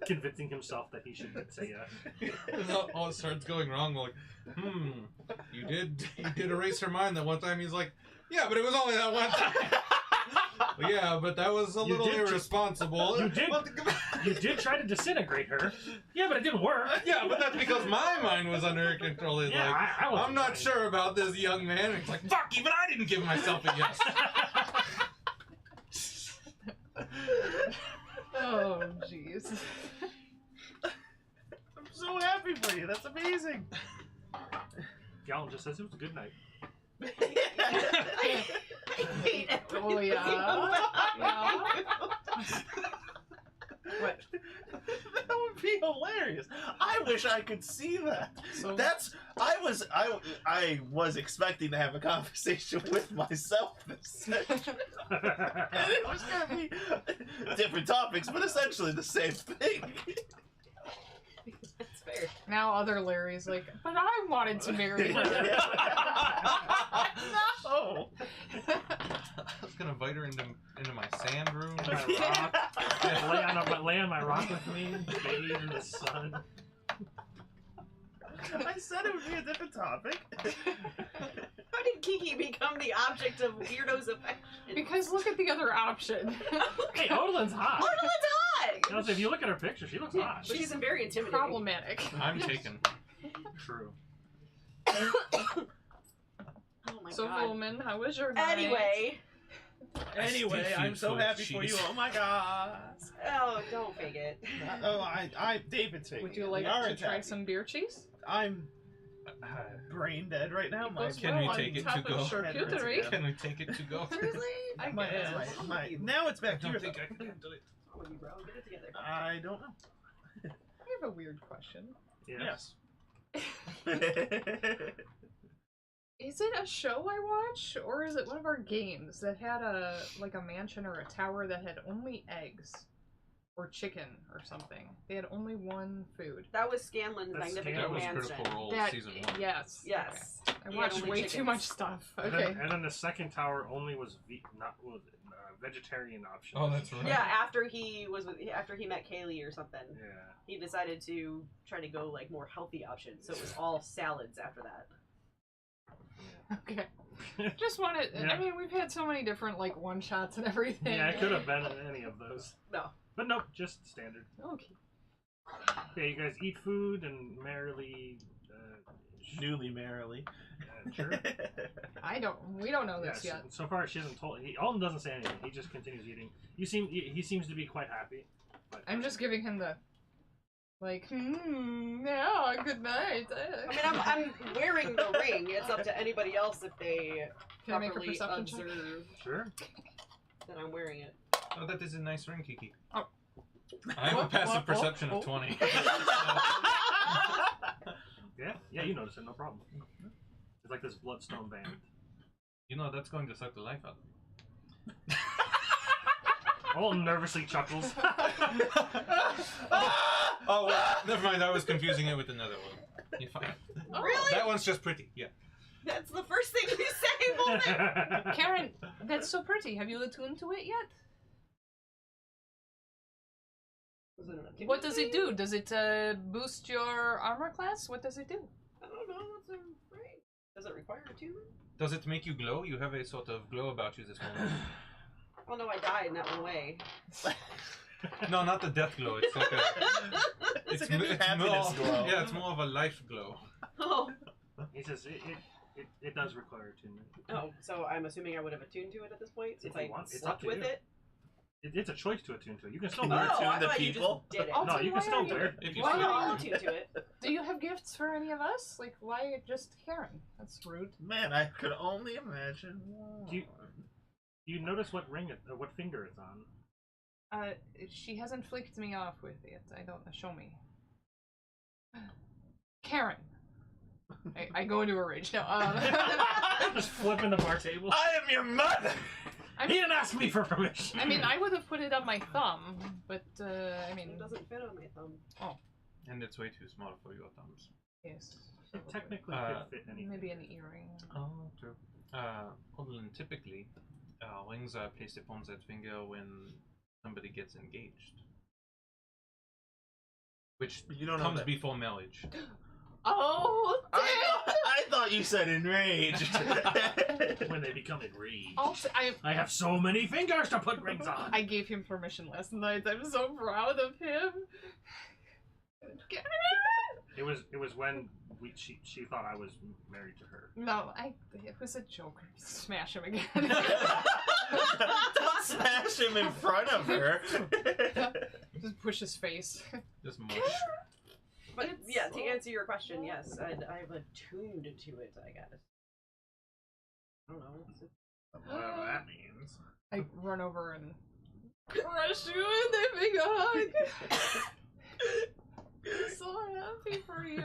convincing himself that he should say yes. And all it starts going wrong. Like, you did erase her mind that one time. He's like, yeah, but it was only that one time. Well, yeah, but that was a You little did just- irresponsible. You did. You did try to disintegrate her. Yeah, but it didn't work. Yeah, but that's because my mind was under control. It's Yeah, like, I wasn't I'm not trying. sure about this young man. And he's like, fuck, even I didn't give myself a yes. Oh, jeez. I'm so happy for you. That's amazing. Gallon just says it was a good night. I hate everything. Oh, yeah. Yeah. What? That would would be hilarious. I wish I could see that. So I was expecting to have a conversation with myself this session. And it was gonna be different topics, but essentially the same thing. That's fair. now other Larry's like, but I wanted to marry her. No. I was gonna invite her into my sand room. My rock. Lay on my rock with me, bathe in the sun. I said it would be a different topic. How did Kiki become the object of weirdos' affection? Because look at the other option. Hey, Odelin's hot. Orland's hot! You know, so if you look at her picture, she looks hot. But she's very intimidating. Problematic. I'm taken. True. Oh my So, god. Volman, how was your night? Anyway. Anyway, still I'm so feel happy for cheese. you. Oh my god. Oh, don't fake it. Oh, David's faking Would you it. like We to aren't try happy. some beer cheese? I'm brain dead right now. My Goes Can well we on take it top to of go? charcuterie. Can we take it to go? Seriously? I my, guess. my now it's back to I your don't think I can handle it. What's wrong with you, bro? Get it together. I don't know. I have a weird question. Yes. Is it a show I watch, or is it one of our games that had a mansion or a tower that had only eggs? Or chicken or something. They had only one food. That was Scanlan's That's Magnificent That was Mansion. Critical Role That, season 1. yes. Yes. Okay. I He had watched only way too chickens. much stuff. And Okay. then the second tower only was vegetarian options. Oh, that's right. Yeah, after he met Kaylee or something, Yeah. he decided to try to go like more healthy options. So it was all salads after that. Okay. Just wanted. Yeah. I mean, we've had so many different one shots and everything. Yeah, it could have been any of those. No. But nope, just standard. Okay. Yeah, you guys eat food and merrily. Newly merrily. Sure. We don't know this Yes. yet. So far, she hasn't told. Alden doesn't say anything. He just continues eating. He seems to be quite happy. But, I'm just giving him the. Yeah, good night. I mean, I'm wearing the ring. It's up to anybody else if they Can I make a properly perception check? observe Sure. that I'm wearing it. Oh, that is a nice ring, Kiki. Oh. I have a What? passive What? perception Oh. of 20. Yeah, you notice it, no problem. It's like this bloodstone band. You know, that's going to suck the life out of me. Alden nervously chuckles. Oh, well, never mind. I was confusing it with another one. You're fine. Oh, Really? That one's just pretty. Yeah. That's the first thing you say, Volman. Karen, that's so pretty. Have you attuned to it yet? What does it do? Does it boost your armor class? What does it do? I don't know. What's a ring? Does it require attunement? Does it make you glow? You have a sort of glow about you this moment. Oh no, I died and that went away. No, not the death glow. It's like a. It's like a new happiness more, glow. Yeah, it's more of a life glow. Oh. He says it does require attunement. Oh, so I'm assuming I would have attuned to it at this point If since you I want, it's up slept to with you. it. It's a choice to attune to it. You can still Can wear you it. Oh, I attune to thought you people? just did it. Oh, No, you can still wear it. If you Well, sleep. no, I'll attune to it. Do you have gifts for any of us? Why just Karen? That's rude. Man, I could only imagine. Do you notice what what finger it's on? She hasn't flicked me off with it. I don't know. Show me. Karen. I go into a rage now. Just flipping the bar table. I am your mother! He didn't ask me for permission. I mean, I would have put it on my thumb, but I mean, It doesn't fit on my thumb. And it's way too small for your thumbs. yes. It technically could fit anything. Maybe an earring. Oh, true. Odin, typically, rings are placed upon that finger when somebody gets engaged. Which You don't know comes that. before marriage. Oh, I thought you said enraged. When they become enraged. Also, I have so many fingers to put rings on. I gave him permission last night. I'm so proud of him. It was when she thought I was married to her. No, it was a joke. Smash him again. Don't smash him in front of her. Just push his face. Just mush. But yeah, to answer your question, yes, I've attuned to it, I guess. I don't know. Whatever that means. I run over and crush you and they make a hug. I'm so happy for you.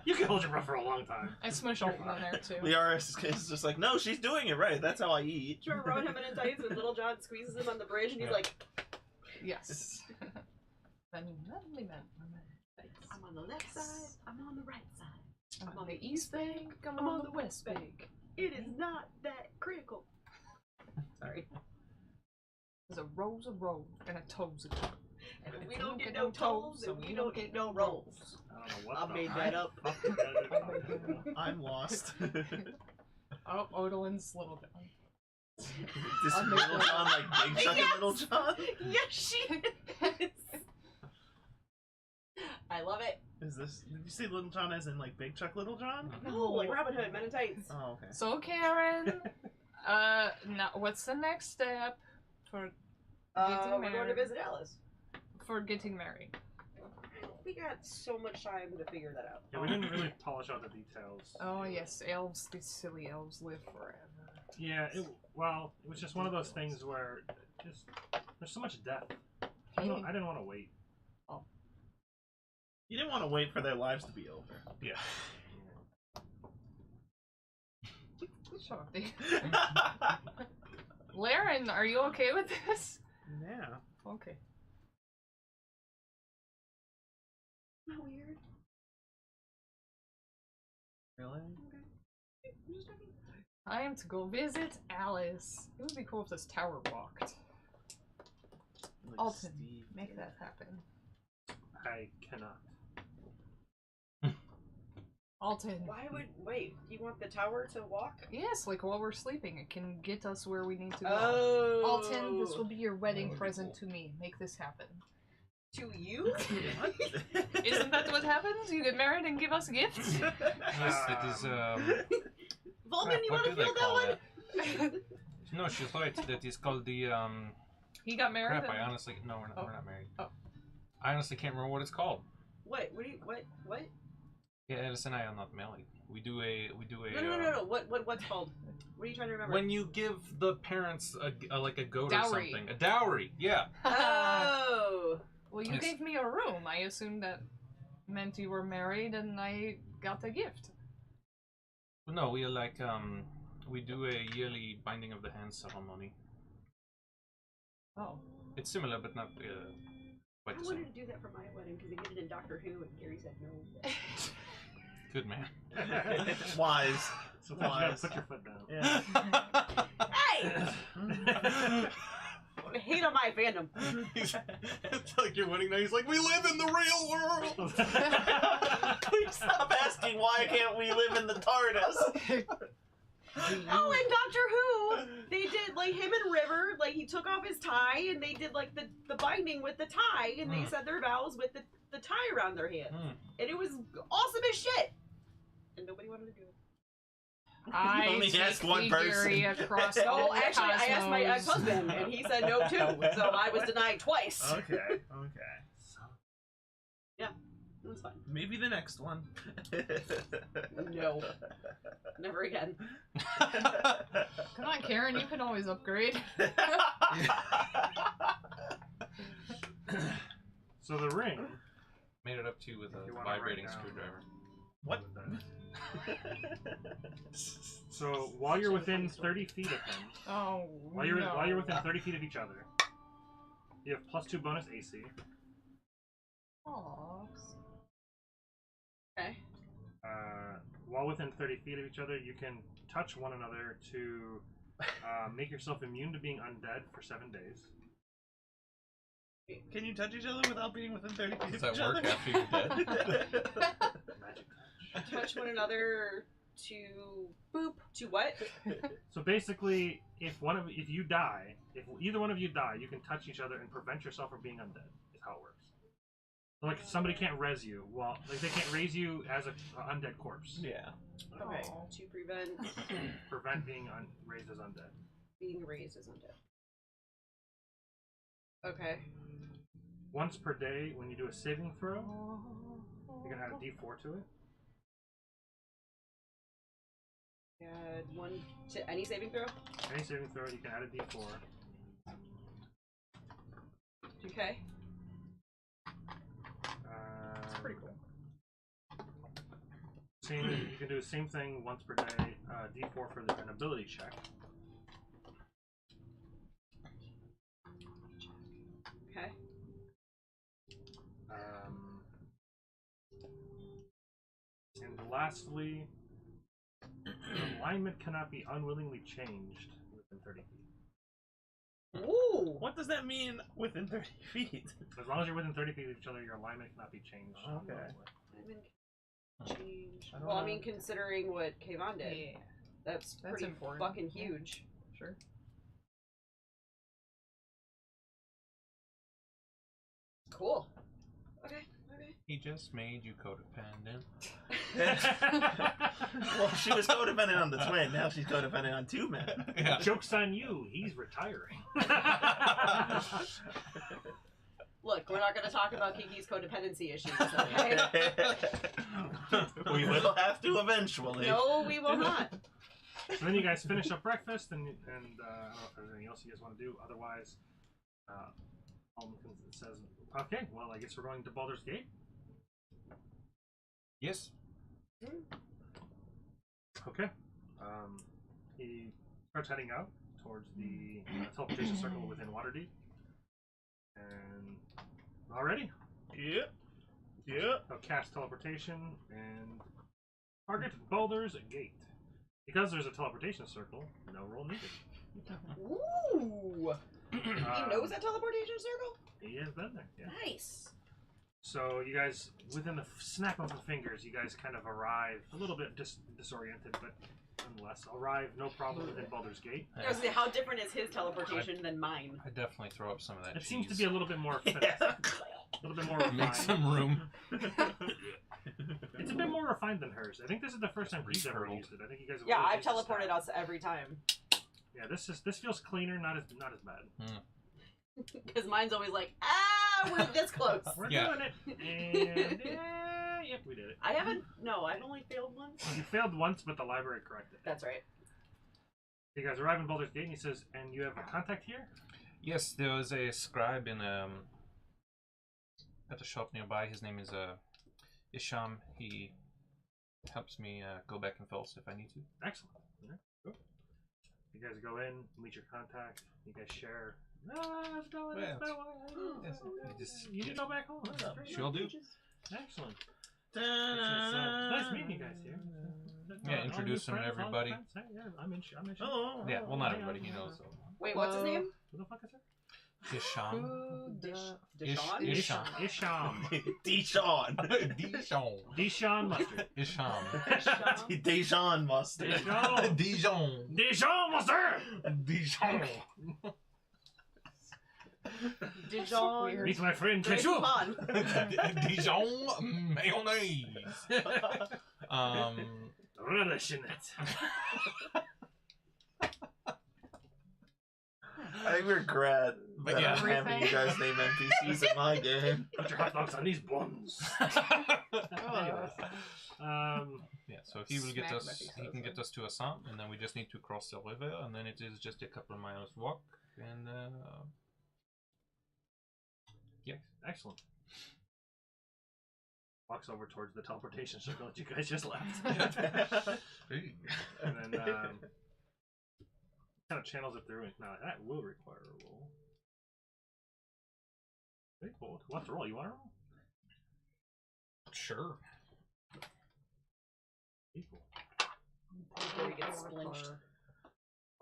You can hold your breath for a long time. I smush Alton in there too. Liara is just like, no, she's doing it right. That's how I eat. Do you remember Rowan Him in tights and Little John squeezes him on the bridge and he's Yeah. like, Yes. I'm on the left side, I'm on the right side. I'm on the East Bank, I'm on the West Bank. It is not that critical. Sorry. There's a rose, and a toes, a toe. And if we you don't get no toes, and we don't get no rolls. I don't know what I the made that up. fuck you guys are talking about. I'm lost. Oh, Odolin's Little John. This Little John like Big Chuck and Little John? Yes, she is. I love it. Is this? Did you say Little John as in like Big Chuck Little John? No, like Robin Hood, Men in Tights. Oh, okay. So, Karen, now what's the next step for getting We're going to married? visit Alice. For getting married? We got so much time to figure that out. Yeah, we didn't really polish out the details. Oh yes, elves. These silly elves live forever. Yeah, it was just one of those things where just there's so much death. I didn't want to wait. You didn't want to wait for their lives to be over. Yeah. Shut up, Dave. Laren, are you okay with this? Yeah. Okay. Not weird. Really? Okay. I'm just checking. Time to go visit Alice. It would be cool if this tower walked. Like Alton, Steve make did. that happen. I cannot. Alton. Wait, you want the tower to walk? Yes, like while we're sleeping, it can get us where we need to go. Oh. Alton, this will be your wedding That would be present cool. to me. Make this happen. To you? What? Isn't that what happens? You get married and give us gifts? Yes, it is. Volman, you what want do to they feel that call one? it? No, she's right. That is called the He got married. Crap! I and- honestly no, we're not. Oh. We're not married. Oh. I honestly can't remember what it's called. What? What? Yeah, Alice and I are not married. We do a. No. What's called? What are you trying to remember? When you give the parents a like a goat Dowry. or something, a dowry. Yeah. Oh. Well, you Yes. gave me a room. I assumed that meant you were married and I got a gift. No, we are like we do a yearly binding of the hand ceremony. Oh. It's similar, but not I quite the wanted same. to do that for my wedding because they did it in Doctor Who and Gary said no. Good man. Wise. Sometimes you gotta Wise. put your foot down. Yeah. Hey! Hate on my fandom. It's like your wedding night. He's like, we live in the real world. Please stop asking why can't we live in the TARDIS? Oh, in Doctor Who, they did like him and River. Like he took off his tie and they did like the binding with the tie, and they said their vows with the tie around their hand, and it was awesome as shit. And nobody wanted to do it. I only take asked one the person. Theory across So all the actually, I asked my cosmos. ex-husband, and he said no too. So I was denied twice. Okay. Okay. It was fine. Maybe the next one. No, never again. Come on, Karen, you can always upgrade. So the ring. Made it up to you with If you a wanna write vibrating down- screwdriver. What? So while you're within 30 feet of him, Oh, while you're no. within 30 feet of each other, you have +2 bonus AC. Aw. Okay. While within 30 feet of each other, you can touch one another to make yourself immune to being undead for 7 days. Can you touch each other without being within 30 feet Does of that each work other? after you're dead? Magic. Touch one another to boop to what? So basically, if you die, if either one of you die, you can touch each other and prevent yourself from being undead. Is how it works. So, like somebody can't res you, they can't raise you as a undead corpse. Yeah. Okay. Oh. To prevent Prevent being raised as undead. being raised as undead. Okay. Once per day, when you do a saving throw, you're gonna add a D4 to it. Add one to any saving throw. Any saving throw, you can add a D4. Okay. It's pretty cool. Same, you can do the same thing once per day. D4 for an ability check. Okay. And lastly, alignment cannot be unwillingly changed within 30 feet. Ooh. What does that mean within 30 feet? As long as you're within 30 feet of each other, your alignment cannot be changed. Okay. Change. I don't Well, I know. mean, considering what Kayvon did, Yeah. that's pretty important. fucking Yeah. huge. Sure. Cool. Okay. Okay. He just made you codependent. Well, she was codependent on the twin. Now she's codependent on two men. Yeah. Joke's on you. He's retiring. Look, we're not going to talk about Kiki's codependency issues, okay? We will have to eventually. No, we will not. So then you guys finish up breakfast, and I don't know if there's anything else you guys want to do. Otherwise, Alden says, "Okay, well, I guess we're going to Baldur's Gate." Yes. Okay. He starts heading out towards the teleportation circle within Waterdeep. And already, Yep. Yep. I'll cast teleportation and target Baldur's Gate. Because there's a teleportation circle, no roll needed. Ooh. He knows that teleportation circle? He has been there, yeah. Nice. So you guys, within the snap of the fingers, you guys kind of arrive a little bit disoriented, but nonetheless arrive no problem within Baldur's Gate. I was gonna say, how different is his teleportation than mine? I definitely throw up some of that It cheese. seems to be a little bit more finesse, a little bit more Make refined. some room. It's a bit more refined than hers. I think this is the first time he's ever Recurled. used it. I think you guys have Yeah, always I've used the teleported staff. us every time. Yeah, this feels cleaner, not as bad. Because mine's always like, we're this close. We're Yeah. doing it, and yep, we did it. I haven't, no, I've only failed once. You failed once, but the library corrected it. That's right. You guys arrive in Baldur's Gate, and he says, "And you have a contact here?" Yes, there was a scribe in at a shop nearby. His name is Isham. He helps me go back and forth if I need to. Excellent. Yeah, cool. You guys go in, meet your contact. You guys share. Let's go. Well, Let's go. yes, you just You get- can go back home. That's great. Sure do. Excellent. It's nice meeting you guys here. Yeah, introduce him to everybody. Yeah, I'm in. Oh, Yeah, well, not Yeah, everybody, he yeah. knows. Wait, what's his name? Who the fuck is it? Isham. Who the... Deshaun? Isham. Isham. Deshaun. Dijon. Deshaun Mustard. Isham. Dejan mustard. Dijon. Dijon. Dijon Mustard. Dijon. Dijon. Meet my friend Drink Keshu. on. Dijon mayonnaise. Relish in it. I regret But that yeah. I'm having you guys name NPCs in my game. Put your hot dogs on these buns. Anyways, Yeah, so he will get Smack us. my He face can out. get us to Assam, and then we just need to cross the river, and then it is just a couple of miles walk, and yes. excellent. Walks over towards the teleportation circle that you guys just left. And then kind of channels it through. And now that will require a roll. Very cool. We'll have to roll. You want to roll? Sure. Equal. Before we get splinched.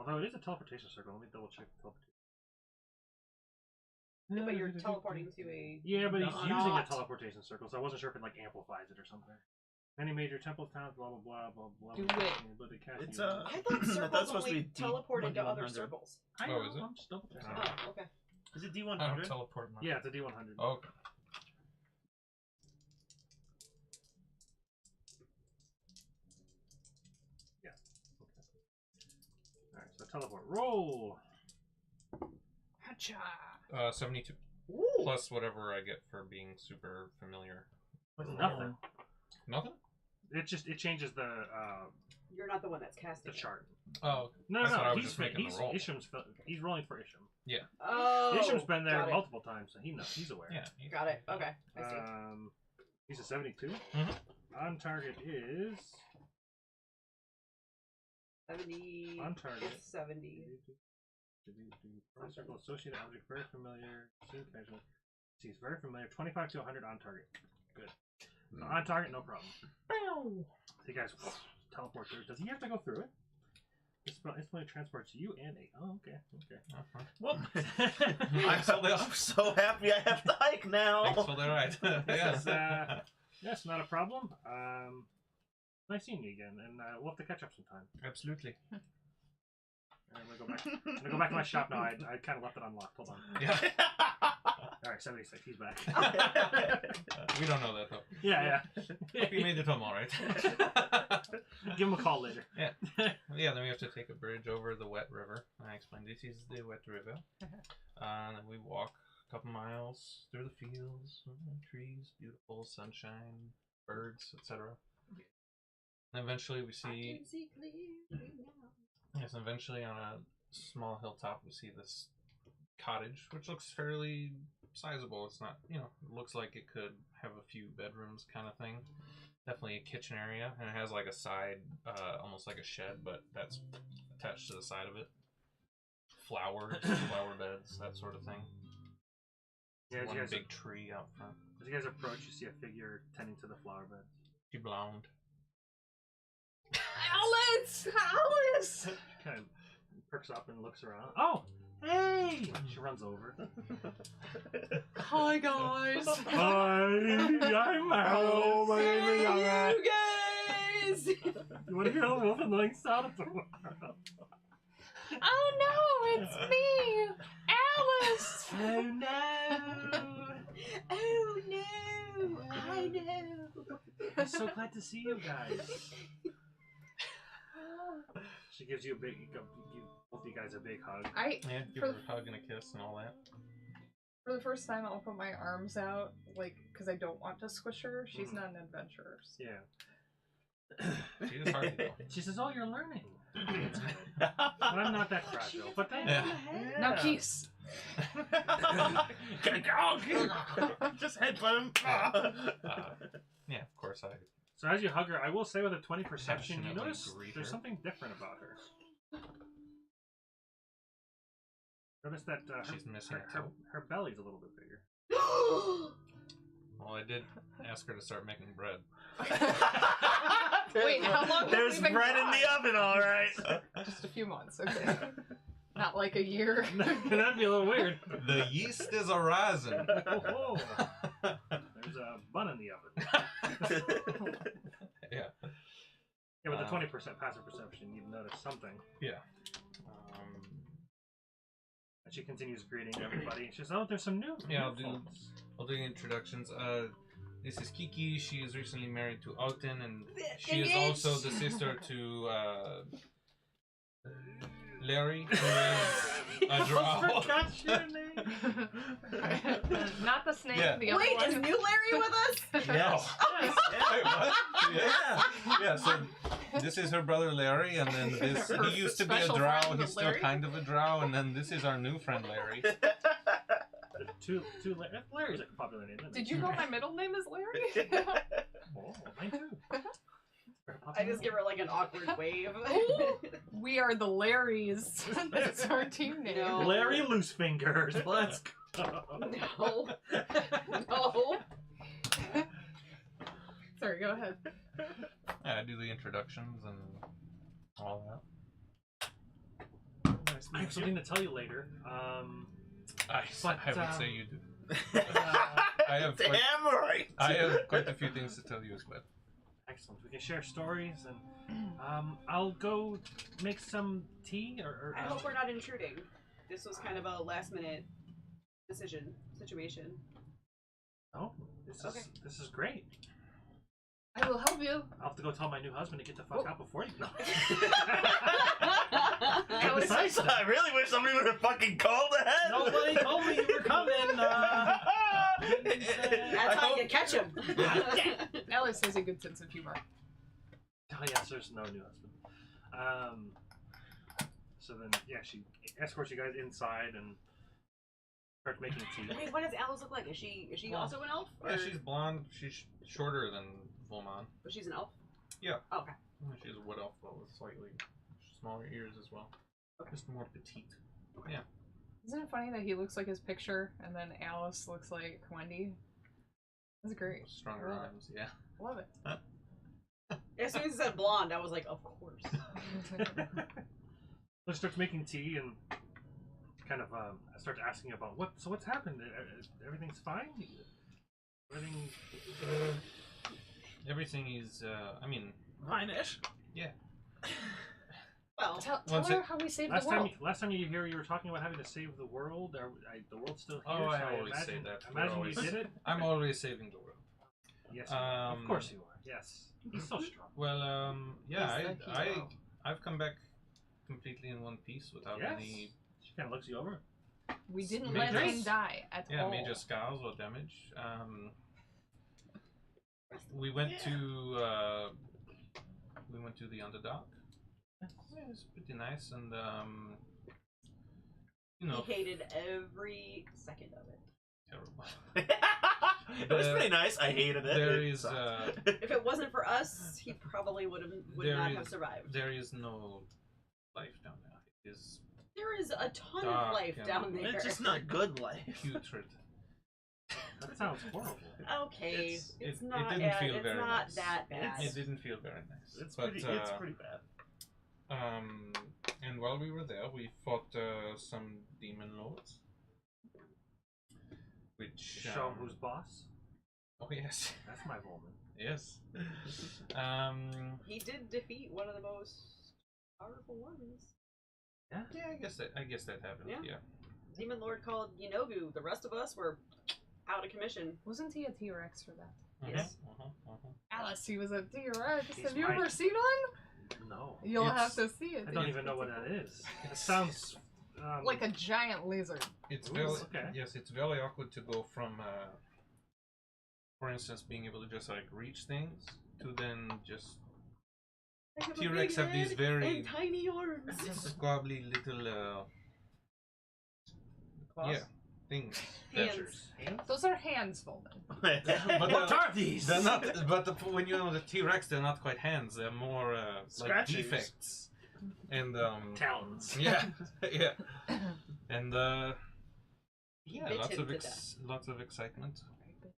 Although it is a teleportation circle. Let me double check the teleportation. Yeah, but you're teleporting to a... Yeah, but he's using a Not. teleportation circle, so I wasn't sure if it like amplifies it or something. Many major temples, towns, blah blah blah blah blah. Do blah, it. blah, blah, cast It's you- I thought That's circles supposed to only be teleport into other 100. circles. I Oh, know, is it? I'm just double checking. Oh, okay. Is it I don't D100? teleport. My... Yeah, it's a D100. Okay. Alright, so teleport. Roll! Hacha. 72 Ooh. plus whatever I get for being super familiar. Nothing. Nothing. It changes the You're not the one that's casting. The chart. Oh, No, I no, thought I no. was He's just making the roll. he's rolling for Isham. Oh. Isham's been there got it. multiple times, so he knows. He's aware. Yeah. Got it. Okay. I see. He's a 72. Mhm. On target is 70. on target. It's 70. Circle associated object very familiar. Seen casually. He's very familiar. 25 to 100 on target. Good. So on target, no problem. So you guys teleport through. Does he have to go through it? This spell instantly transports you and a. Oh, okay. Well, I'm I'm so happy I have to hike now. Thanks for the ride. This is, yeah. yes, not a problem. Nice seeing you again, and we'll have to catch up sometime. Absolutely. I'm gonna go back to my shop now. I kind of left it unlocked. Hold on. Yeah. All right, 76. He's back. We don't know that though. Yeah. Hope you made it home all right. Give him a call later. Yeah. Yeah. Then we have to take a bridge over the wet river. I explained this is the wet river. And then we walk a couple miles through the fields, trees, beautiful sunshine, birds, etc. And eventually we see. Yes, eventually on a small hilltop we see this cottage, which looks fairly sizable. It's not, it looks like it could have a few bedrooms kind of thing. Definitely a kitchen area, and it has like a side, almost like a shed, but that's attached to the side of it. Flowers, flower beds, that sort of thing. Yeah, One big tree out front. As you guys approach, you see a figure tending to the flower bed. She blonde. Alice! Alice! She kind of perks up and looks around. Oh, hey! She runs over. Hi, guys! Hi, I'm Alice. My name is Alice. You guys! You want to hear the most annoying sound of the world? Oh no, it's me! Alice! Oh no! Oh no! I know! I'm so glad to see you guys. She gives you a big, both of you guys a big hug. Yeah, give her a hug and a kiss and all that. For the first time, I'll put my arms out, because I don't want to squish her. She's not an adventurer. Yeah. She is hard to go. She says, "Oh, you're learning." But I'm not that fragile. But thank Yeah. you. Now kiss. Just headbutt him. Yeah, of course I. So as you hug her, I will say with a 20 perception, you Passionately notice greet there's her. something different about her. Notice that She's missing a toe. her belly's a little bit bigger. Well, I did ask her to start making bread. Wait, how long have There's we been bread in gone? the oven, all right. Just a few months, okay. Not like a year. That'd be a little weird. The yeast is arising. Oh, there's a bun in the oven. Yeah. Yeah, with the 20% passive perception, you'd notice something. Yeah. And she continues greeting everybody. She says, "Oh, there's some new. Yeah, new I'll do introductions. This is Kiki. She is recently married to Alton, and she is Engaged. also the sister to Larry, who is a drow. Forgot your name. Not the snake, Yeah. the other Wait, one. is New Larry with us? Yes. Wait, what? Yeah. Yeah, so this is her brother Larry, and then this Her he used to be a special drow, friend, he's still Larry? kind of a drow, and then this is our new friend Larry. Larry's a popular name, isn't Did it? you know my middle name is Larry? Oh, mine too. I just give her like an awkward wave. Ooh, we are the Larrys. That's our team name. No. Larry Loosefingers. Let's go. No. No. Sorry, go ahead. Yeah, I do the introductions and all that. I have something to tell you later. I But, would say you do. I have Damn quite, right. I have quite a few things to tell you as well. Excellent. We can share stories, and I'll go make some tea. Or I hope we're not intruding. This was kind of a last minute situation. Oh, this is great. I will help you. I'll have to go tell my new husband to get the fuck out before you. No. Alice, Besides that, I really wish somebody would have fucking called ahead. nobody told me you were coming. That's how you catch him. Alice has a good sense of humor. Oh yes, there's no new husband. So then, yeah, she escorts you guys inside and starts making tea. Wait, what does Alice look like? Is she Well, also an elf? Yeah, or- she's blonde. She's shorter than Volmon. But she's an elf. Yeah. Oh, okay. She's a wood elf, but with slightly smaller ears as well. Okay. Just more petite. Isn't it funny that he looks like his picture and then Alice looks like Wendy? That's great. Stronger Love it. arms, yeah. Love it. As soon as it said blonde, I was like, of course. She starts making tea and kind of starts asking about what's happened. Everything's fine. Everything. Everything is, I mean, Fine-ish. Well, Tell Once her it- how we saved Last the time, world. last time you were talking about having to save the world. The world's still here. Oh, so I always say imagine, that. Imagine We're always- you did it. I'm always saving the world. Yes, you are. Of Um, course you are. Yes, he's so strong. Well, yeah, He's the hero. I've come back completely in one piece without Yes. any, She kind of looks you over. We didn't Major- let him die at all. major scars or damage. We went to the Underdark. Yeah, it was pretty nice, and you know, he hated every second of it. terrible. It was pretty nice. I hated it. There It is sucked. If it wasn't for us, he probably would There not is- have survived. there is no life down there. It is There is a ton Dark of life and- down there. It's just not good life. putrid. That sounds horrible. Okay, It's- it's it not. didn't feel it's very not nice. that bad. It didn't feel very nice. It's but, pretty. It's pretty bad. And while we were there, we fought some demon lords. Which Show him who's boss. Oh yes, That's my woman. yes. He did defeat one of the most powerful ones. Yeah, I guess that happened. Yeah. Yeah. Demon Lord called Yenogu. The rest of us were out of commission. Wasn't he a T-Rex for that? Yes. Alice, he was a T-Rex. He's Have you right. ever seen one? No. You'll It's- have to see it. I don't even know what that is. It sounds Like a giant lizard. It's Ooh, very okay. yes. It's very awkward to go from, for instance, being able to just like reach things to then just I have a T-Rex big have these head very- and tiny arms. squabbly little Claws? things. Hands. Hands? Those are hands, Volden. But What are these? They're not. But when you know the T-Rex, they're not quite hands. They're more like Scratchers. defects. And Talons. yeah, yeah, and yeah, bit lots him of to death. lots of excitement.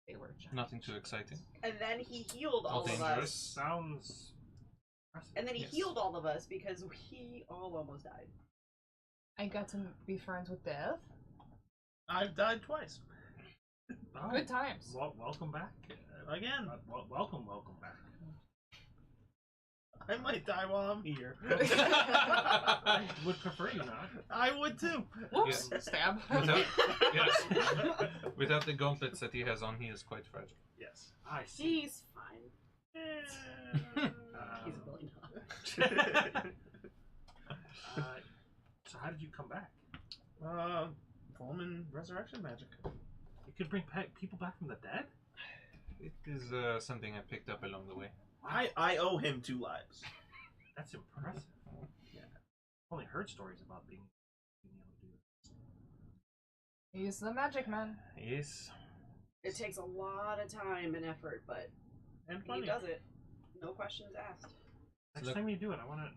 They were giant. Nothing too exciting. And then he healed all of dangerous. us. Sounds. impressive. And then he Yes. healed all of us because we all almost died. I got to be friends with Death. I've died twice. Oh, Good times. welcome back. Again. Welcome back. I might die while I'm here. I would prefer you not. I would too. Whoops! Stab. Without, yes, without the gauntlets that he has on, he is quite fragile. Yes. I see. He's fine. He's really not. So how did you come back? Pullman resurrection magic. You could bring people back from the dead? It is something I picked up along the way. I owe him 2 lives. That's impressive. Yeah. I've only heard stories about being able to do this. He's the magic man. Yes. It takes a lot of time and effort, but And he funny. does it. No questions asked. Next Look- time you do it, I wanna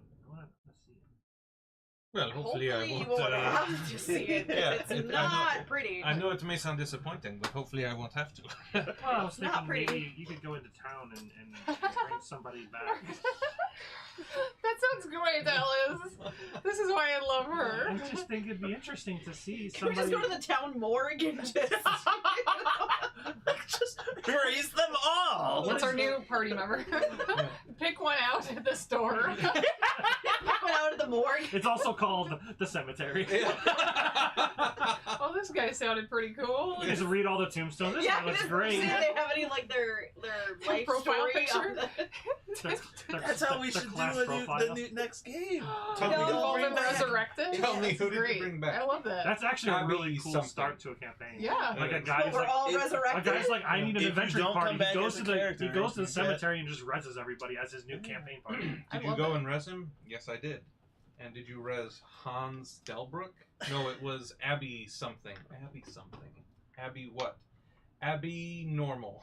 see it. Well, hopefully, Hopefully I you won't. won't have to see it. 'Cause yeah, it's I know- not pretty. I know it may sound disappointing, but hopefully I won't have to. Well, I was Not thinking pretty. maybe you could go into town and bring somebody back. That sounds great, Alice. This is why I love her. I just think it'd be interesting to see Can we somebody. just go to the town morgue and just... Just raise them all. What's our new party member? Pick one out at the store. Went out of the morgue. It's also called the cemetery. Oh, this guy sounded pretty cool. You just read all the tombstones. This Yeah, one looks see great. if they have any like their life Profile story picture? on the... That's how we their should do class the profile. next game. Tell we me don't Evolve bring and back- resurrected. Tell me That's who did you great. bring back? I love that. That's actually a Abby really cool something. start to a campaign. Yeah. Like a It is. guy's We're like, all it- a resurrected. guy's like, I need an If you adventuring don't come party. He back goes as to a the character, he goes to the you get- cemetery and just reses everybody as his new campaign party. I Did you love go it. and res him? Yes, I did. And did you res Hans Delbruck? No, it was Abby something. Abby something. Abby what? Abby Normal.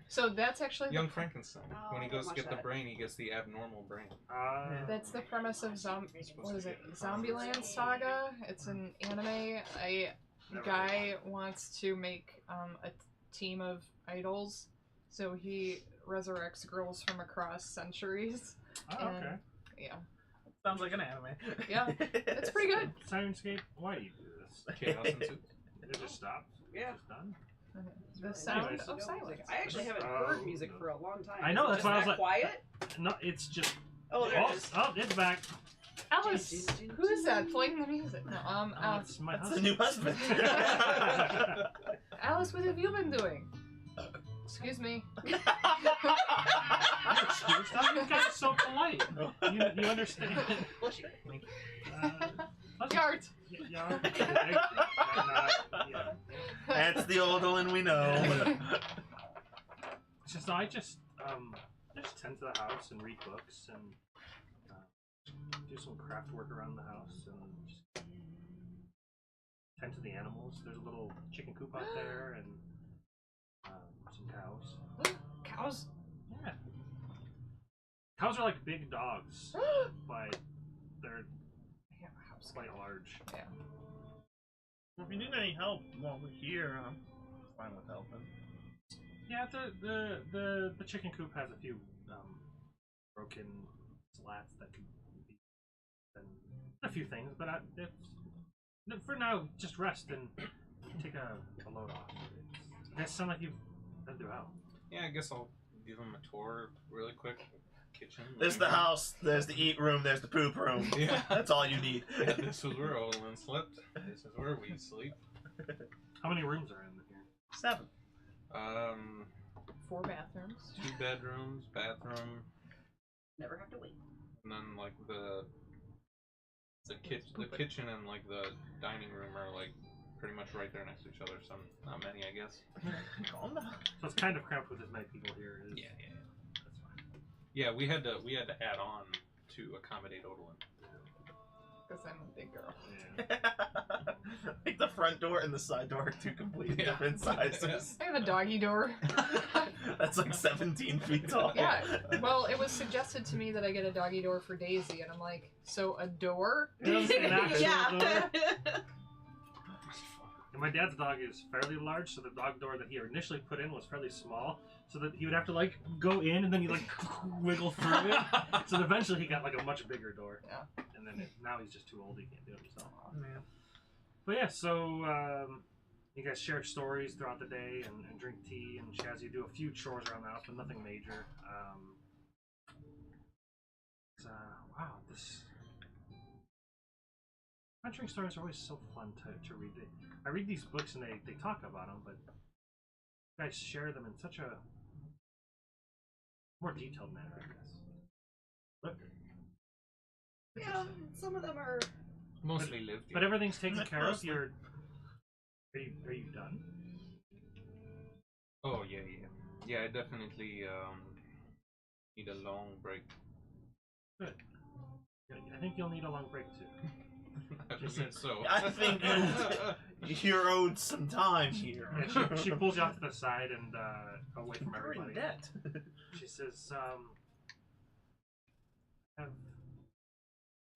So that's actually Young Frankenstein. Oh, When he I goes to watched get the that. brain, he gets the abnormal brain. that's the premise of what is it? Zombieland Saga. It's an anime. A Never guy wants to make a team of idols, so he resurrects girls from across centuries. Oh, okay. And- Yeah, Sounds like an anime. yeah, it's pretty good. Sirenscape, why do you do this? Chaos ensues. It just stopped. Yeah. It's just done. The sound Anyways. of silence. I actually haven't heard music for a long time. I know, Is it that's why I was just like- quiet. No, it's just. Oh, there it is. Oh, it's back. Alice, who is that playing the music? No, Oh, Alice. it's my That's the husband. new husband. Alice, what have you been doing? Excuse me. You're excused. Oh, you guys are so polite. You understand. Well, she- Yart. Yeah. Yeah. That's the old one we know. It's just I just tend to the house and read books and do some craft work around the house and just tend to the animals. There's a little chicken coop out there and some cows. Cows. Yeah. Cows are like big dogs, but they're Yeah, house. quite large. Yeah. If you need any help while we're here, I'm fine with helping. Yeah, the chicken coop has a few broken slats that could be and a few things, but for now, just rest and take a load off. It does sound like you've been throughout. Yeah, I guess I'll give him a tour really quick. Kitchen. There's the house, there's the eat room, there's the poop room. Yeah. That's all you need. Yeah, this is where Olin slept. This is where we sleep. How many rooms are in here? 7. 4 bathrooms. 2 bedrooms, bathroom, Never have to wait. and then like the kitchen and like the dining room are like pretty much right there next to each other. So not many, I guess. Calm down. So it's kind of cramped with as many people here as. Yeah. That's fine. Yeah, we had to add on to accommodate Odalin. Because I'm a big girl. Yeah. Like the front door and the side door are 2 completely Yeah. different sizes. I have a doggy door. That's like 17 feet tall. Yeah. Well, it was suggested to me that I get a doggy door for Daisy, and I'm like, so a door? It was an actual door. Yeah. And my dad's dog is fairly large, so the dog door that he initially put in was fairly small, so that he would have to like go in and then he like wiggle through it. So eventually he got like a much bigger door. Yeah. And then now he's just too old; he can't do it himself. Man. But yeah, so you guys share stories throughout the day and drink tea, and she has you do a few chores around the house, but nothing major. Wow, this adventuring stories are always so fun to read. I read these books and they talk about them, but you guys share them in such a more detailed manner, I guess. But, Yeah, some of them are. Mostly lived here. but everything's taken care of. Mostly. Are you done? Oh yeah. Yeah, I definitely need a long break. Good. Yeah, I think you'll need a long break too. I think so. I think you're owed some time here. And she pulls you off to the side and away from You're in everybody. debt. She says,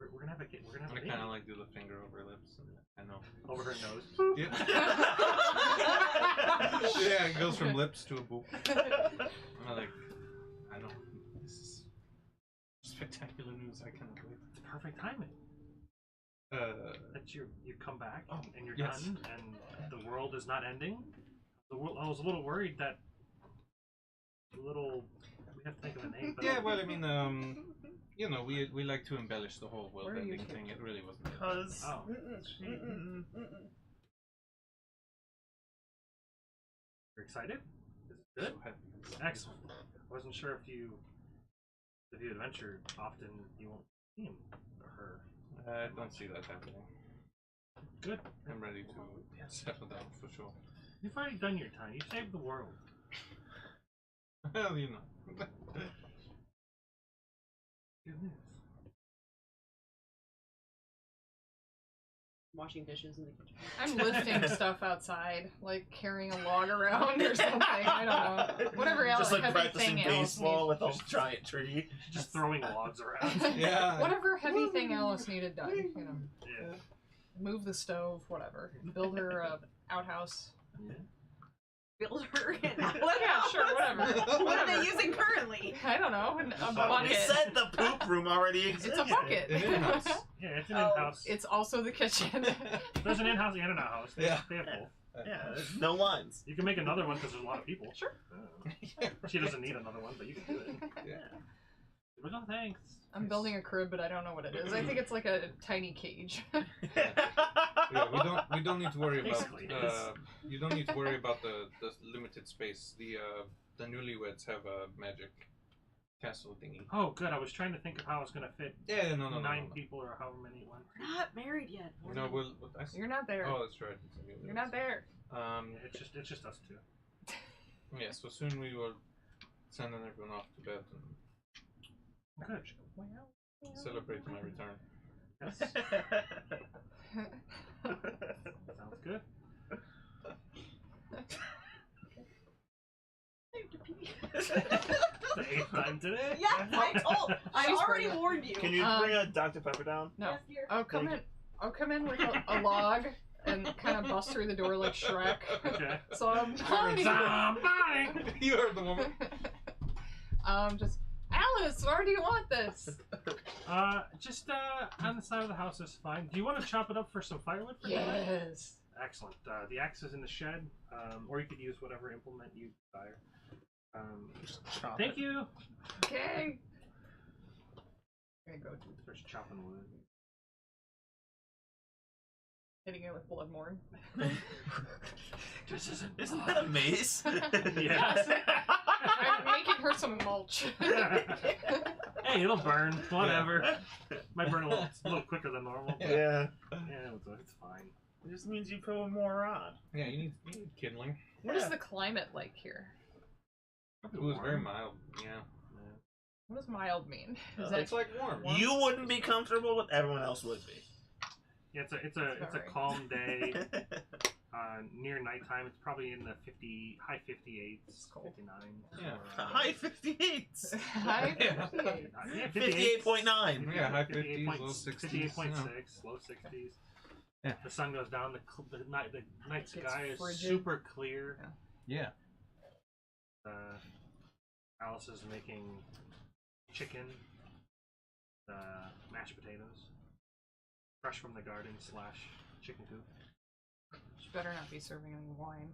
we're gonna have a we're gonna have I a kind of baby like do the finger over lips. I know. over her nose. Yeah. Yeah, it goes from lips to a boop. I'm like, I know. This is spectacular news. I cannot wait. It's perfect timing. That you come back and you're yes. done and the world is not ending. I was a little worried that we have to think of a name. But Yeah, well, I mean, you know, we like to embellish the whole world Where are you ending thing. It really wasn't. Because. Oh. You're excited? Is it good? So happy. Excellent. I wasn't sure if you If you adventure often, you won't see him or her. I don't see that happening. Good. I'm ready to settle down for sure. You've already done your time. You saved the world. Well, you know. Good news. Washing dishes in the kitchen. I'm lifting stuff outside, like carrying a log around or something. I don't know. Whatever else. Just like heavy practicing thing Alice baseball needs. with a giant tree. Just throwing logs around. Yeah. Whatever heavy thing Alice needed done, you know. Yeah. Move the stove, whatever. Build her a outhouse. Yeah. Build her in. Yeah, sure, whatever. What are they using currently? I don't know. A We bucket. said the poop room already It's existed. a bucket. An in-house. Yeah, it's an Oh, in-house. It's also the kitchen. There's an in-house and an out-house. Yeah. They have both. Yeah, there's no lines. You can make another one because there's a lot of people. Sure. She doesn't need another one, but you can do it. Yeah. But no thanks. I'm building a crib, but I don't know what it is. I think it's like a tiny cage. Yeah, we don't need to worry about Basically, it is. you don't need to worry about the limited space. The newlyweds have a magic castle thingy. Oh, good. I was trying to think of how I was going to fit Yeah, no, 9 people or however many it went. We're not married yet. No, You're not there. Oh, that's right. It's a newlyweds. You're not there. Yeah, it's just us two. Yeah, so soon we will send everyone off to bed and Good. celebrate my return. Yes. Sounds good. The 8th time today. Yes, I She's already pregnant. warned you. Can you bring a Dr. Pepper down? No. Yes, dear. I'll come in with a log and kind of bust through the door like Shrek. Okay. So I'm Somebody! You heard the woman. just Alice, where do you want this? Just on the side of the house is fine. Do you want to chop it up for some firewood for tonight? Yes. Excellent. The axe is in the shed, or you could use whatever implement you desire. Just chop Thank it. you. Okay. There you go. Starts chopping wood. Hitting it with Bloodmorn. This isn't. Isn't that a mace? Yes. I'm making her some mulch. Hey, it'll burn. Whatever. Might burn a little quicker than normal. But Yeah. yeah, it's fine. It just means you put more on. Yeah, you need kindling. What is the climate like here? It was very mild. Yeah. What does mild mean? Is It's like warm. You wouldn't be comfortable with everyone else would be. Yeah, it's a Sorry. calm day. Near nighttime, it's probably in the high 58s, Cool. 59. Yeah. or, High 58s. High Yeah. 58. Yeah, 58.9. Yeah, high 50s, low 60s, 58.6, low 60s. Yeah. The sun goes down. The night Gets sky is frigid. super clear. Yeah. Alice is making chicken, mashed potatoes, fresh from the garden / chicken coop. She better not be serving any wine.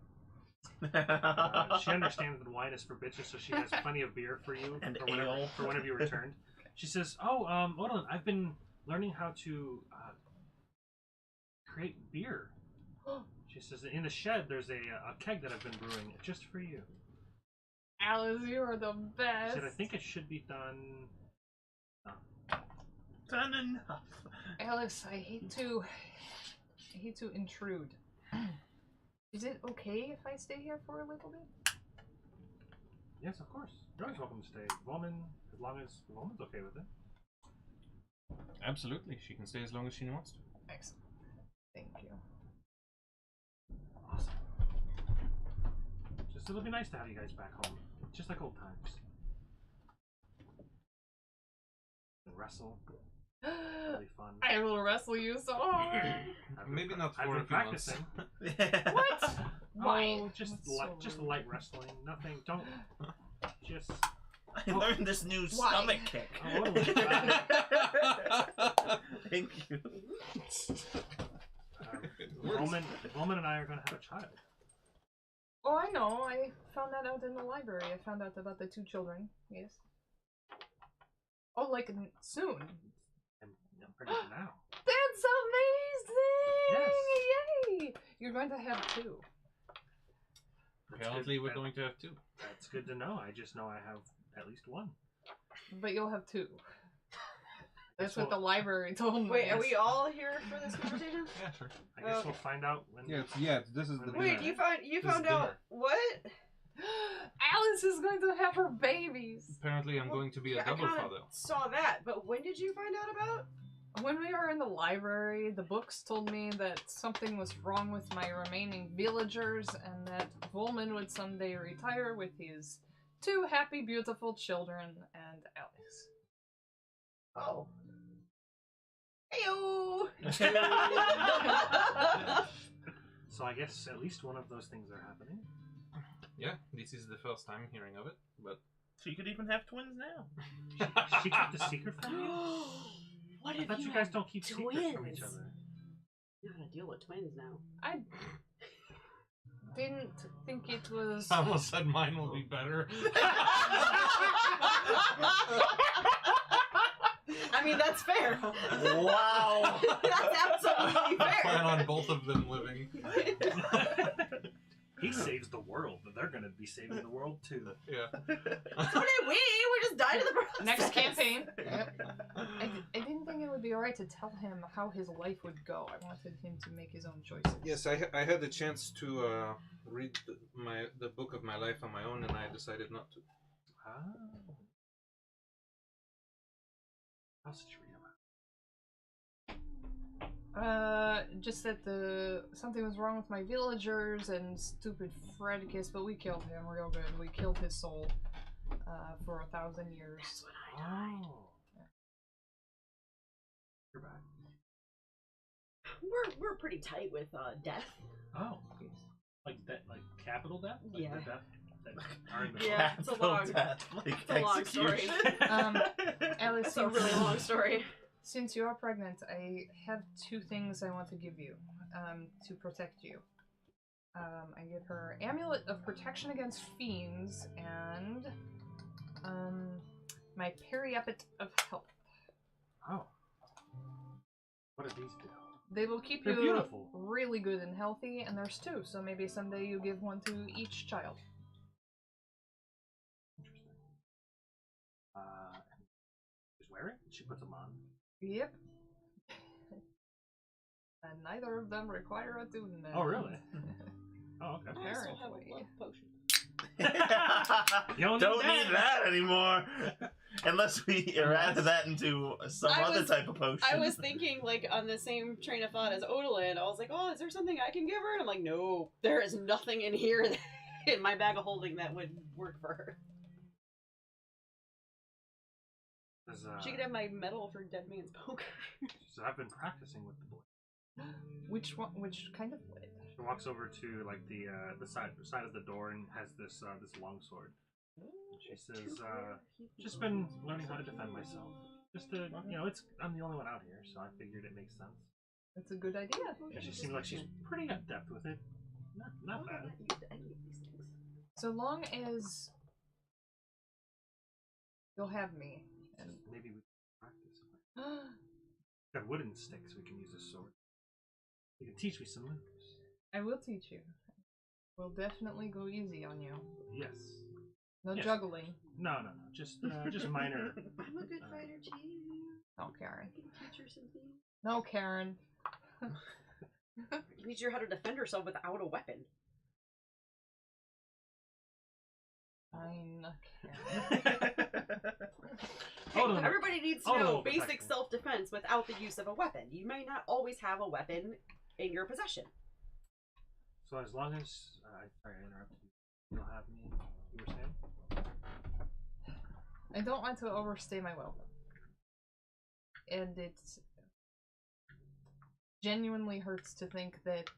She understands that wine is for bitches, so she has plenty of beer for you And for whenever you returned. She says, "Oh, Odin, I've been learning how to create beer." She says, "In the shed, there's a keg that I've been brewing just for you." Alice, you are the She best. said, "I think it should be done." Done enough. Alice, I hate to intrude. Is it okay if I stay here for a little bit? Yes, of course. You're always welcome to stay. Woman, as long as the woman's okay with it. Absolutely. She can stay as long as she wants to. Excellent. Thank you. Awesome. Just it'll be nice to have you guys back home, just like old times. And wrestle, really fun. I will wrestle you so hard. Maybe not I've for been a few months. practicing. What? Why? Oh, just That's so rude. light wrestling. Nothing. Don't. Just. I learned this new Why? stomach kick. Oh, Thank you. Roman and I are going to have a child. Oh, I know. I found that out in the library. I found out about the 2 children. Yes. Oh, like soon. I'm pregnant now. That's amazing! Yes. Yay! You're going to have 2. That's Apparently, good. we're going to have 2. That's good to know. I just know I have at least one. but you'll have 2. That's Guess what the we'll- library told me. Wait, are we all here for this conversation? Yeah, sure. I guess Okay. we'll find out when. This is the Wait, dinner. you This found is out dinner. what? Alice is going to have her babies. Apparently, I'm going to be a Yeah, double I kinda father. saw that, but when did you find out about? When we were in the library, the books told me that something was wrong with my remaining villagers and that Volman would someday retire with his 2 happy, beautiful children and Alice. Oh. Heyo! So I guess at least one of those things are happening. Yeah, this is the first time hearing of it, but So you could even have twins now. She kept the secret from you? What I if thought you had guys don't keep secrets from each twins? other. You're gonna deal with twins now. I didn't think it was. I almost said mine will be better. I mean, that's fair. Wow. That's absolutely I plan fair. on both of them living. He saves the world, but they're gonna be saving the world too. Yeah. So did we. We just died in the process. Next campaign. I didn't think it would be alright to tell him how his life would go. I wanted him to make his own choices. Yes, I had the chance to read the book of my life on my own, and I decided not to. Ah. How else did you read about? Just that something was wrong with my villagers and stupid Fredicus, but we killed him real good. We killed his soul for 1,000 years. That's when I died. Oh. You're back. We're pretty tight with death. Oh. Like that, like capital death? Like Yeah. the death that are in the Yeah, it's a Capital long- death, like it's a long story. execution. Alice, It's a really long story. since you are pregnant, I have 2 things I want to give you to protect you. I give her Amulet of Protection Against Fiends and my Periapet of Health. Oh. What do these do? They will keep They're you beautiful. really good and healthy, and there's 2, so maybe someday you give one to each child. Interesting. She's wearing? She puts them on. Yep. And neither of them require attunement. Oh, really? Oh, okay. I still have Apparently. a love potion. You don't Don't need need that anymore. Unless we errata that into some I other was- type of potion. I was thinking, like, on the same train of thought as Odalyn. I was like, oh, is there something I can give her? And I'm like, no, there is nothing in here in my bag of holding that would work for her. 'Cause, She could have my medal for Dead Man's Poker. So I've been practicing with the boy. Which one? Which kind of blade? She walks over to like the side of the door and has this this long sword. She says, "Just been learning how to defend myself. Just to, you know, I'm the only one out here, so I figured it makes sense." That's a good idea. And she seems like she's pretty adept with it. Not bad. Any of these things. So long as you'll have me. And Maybe we can practice. Got wooden sticks. We can use a sword. You can teach me some moves. I will teach you. We'll definitely go easy on you. Yes. No Yes. juggling. No. Just minor. I'm a good fighter too. No, Karen. I can teach her something. No, Karen. Teach her how to defend herself without a weapon. Fine, Karen. Hey, Hold on. everybody needs to Hold know on, basic protection. self-defense without the use of a weapon. You may not always have a weapon in your possession. So as long as sorry, I interrupted you. You don't have me. You were saying? I don't want to overstay my welcome. And it genuinely hurts to think that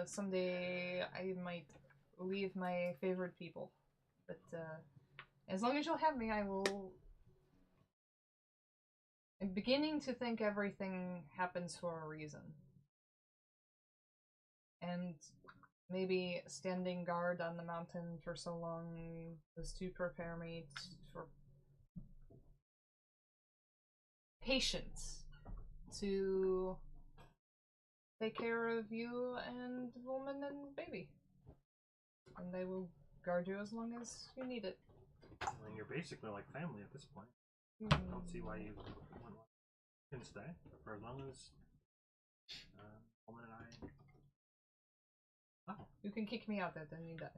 someday I might leave my favorite people. But as long as you'll have me, I will. I'm beginning to think everything happens for a reason. And maybe standing guard on the mountain for so long was to prepare me for patience to take care of you and woman and baby. And I will guard you as long as you need it. I mean, you're basically like family at this point. I don't see why you can stay for as long as Coleman and I. Oh, You can kick me out at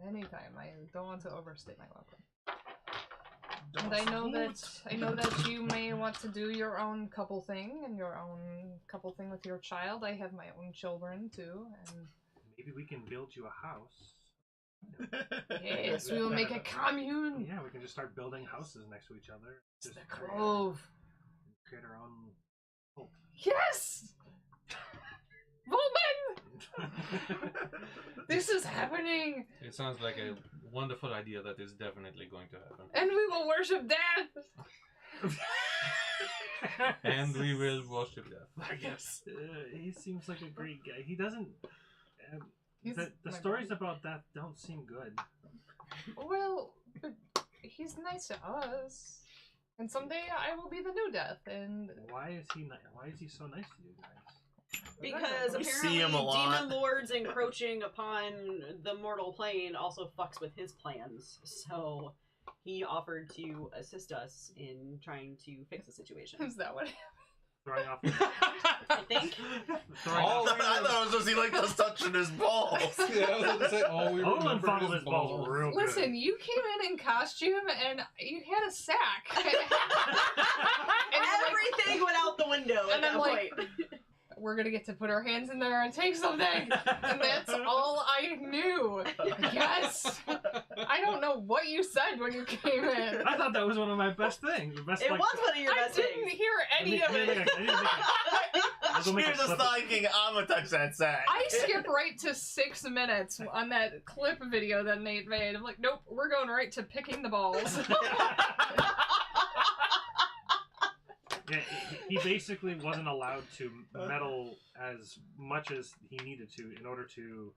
any time. I don't want to overstay my welcome. And I know that you may want to do your own couple thing and your own couple thing with your child. I have my own children too, and maybe we can build you a house. yes, we will make a commune. Yeah, we can just start building houses next to each other. Just The Clove. create our own cult. Yes! Woman! This is happening! It sounds like a wonderful idea that is definitely going to happen. And we will worship death! And we will worship death. I guess. He seems like a great guy. He doesn't. He's The my stories buddy. about that don't seem good. Well, but he's nice to us. And someday I will be the new death, and Why is he so nice to you guys? Because We see apparently him a lot. demon lords encroaching upon the mortal plane also fucks with his plans. So he offered to assist us in trying to fix the situation. is that what Throwing off. I think. Throwing All off. I thought it was just he liked us touching his balls. Yeah, I was going to say, we Olin remember fondled his balls real good. Listen, you came in costume and you had a sack. and Everything went out the window at And that I'm like- point. we're gonna get to put our hands in there and take something. And that's all I knew. Yes. I don't know what you said when you came in. I thought that was one of my best things. The best, It like, was one of your I best didn't things. hear any of it. I'll go make a You're just clip of- thinking, I'm gonna touch that sack. I skip right to 6 minutes on that clip video that Nate made. I'm like, nope, we're going right to picking the balls. Yeah, he basically wasn't allowed to meddle as much as he needed to in order to,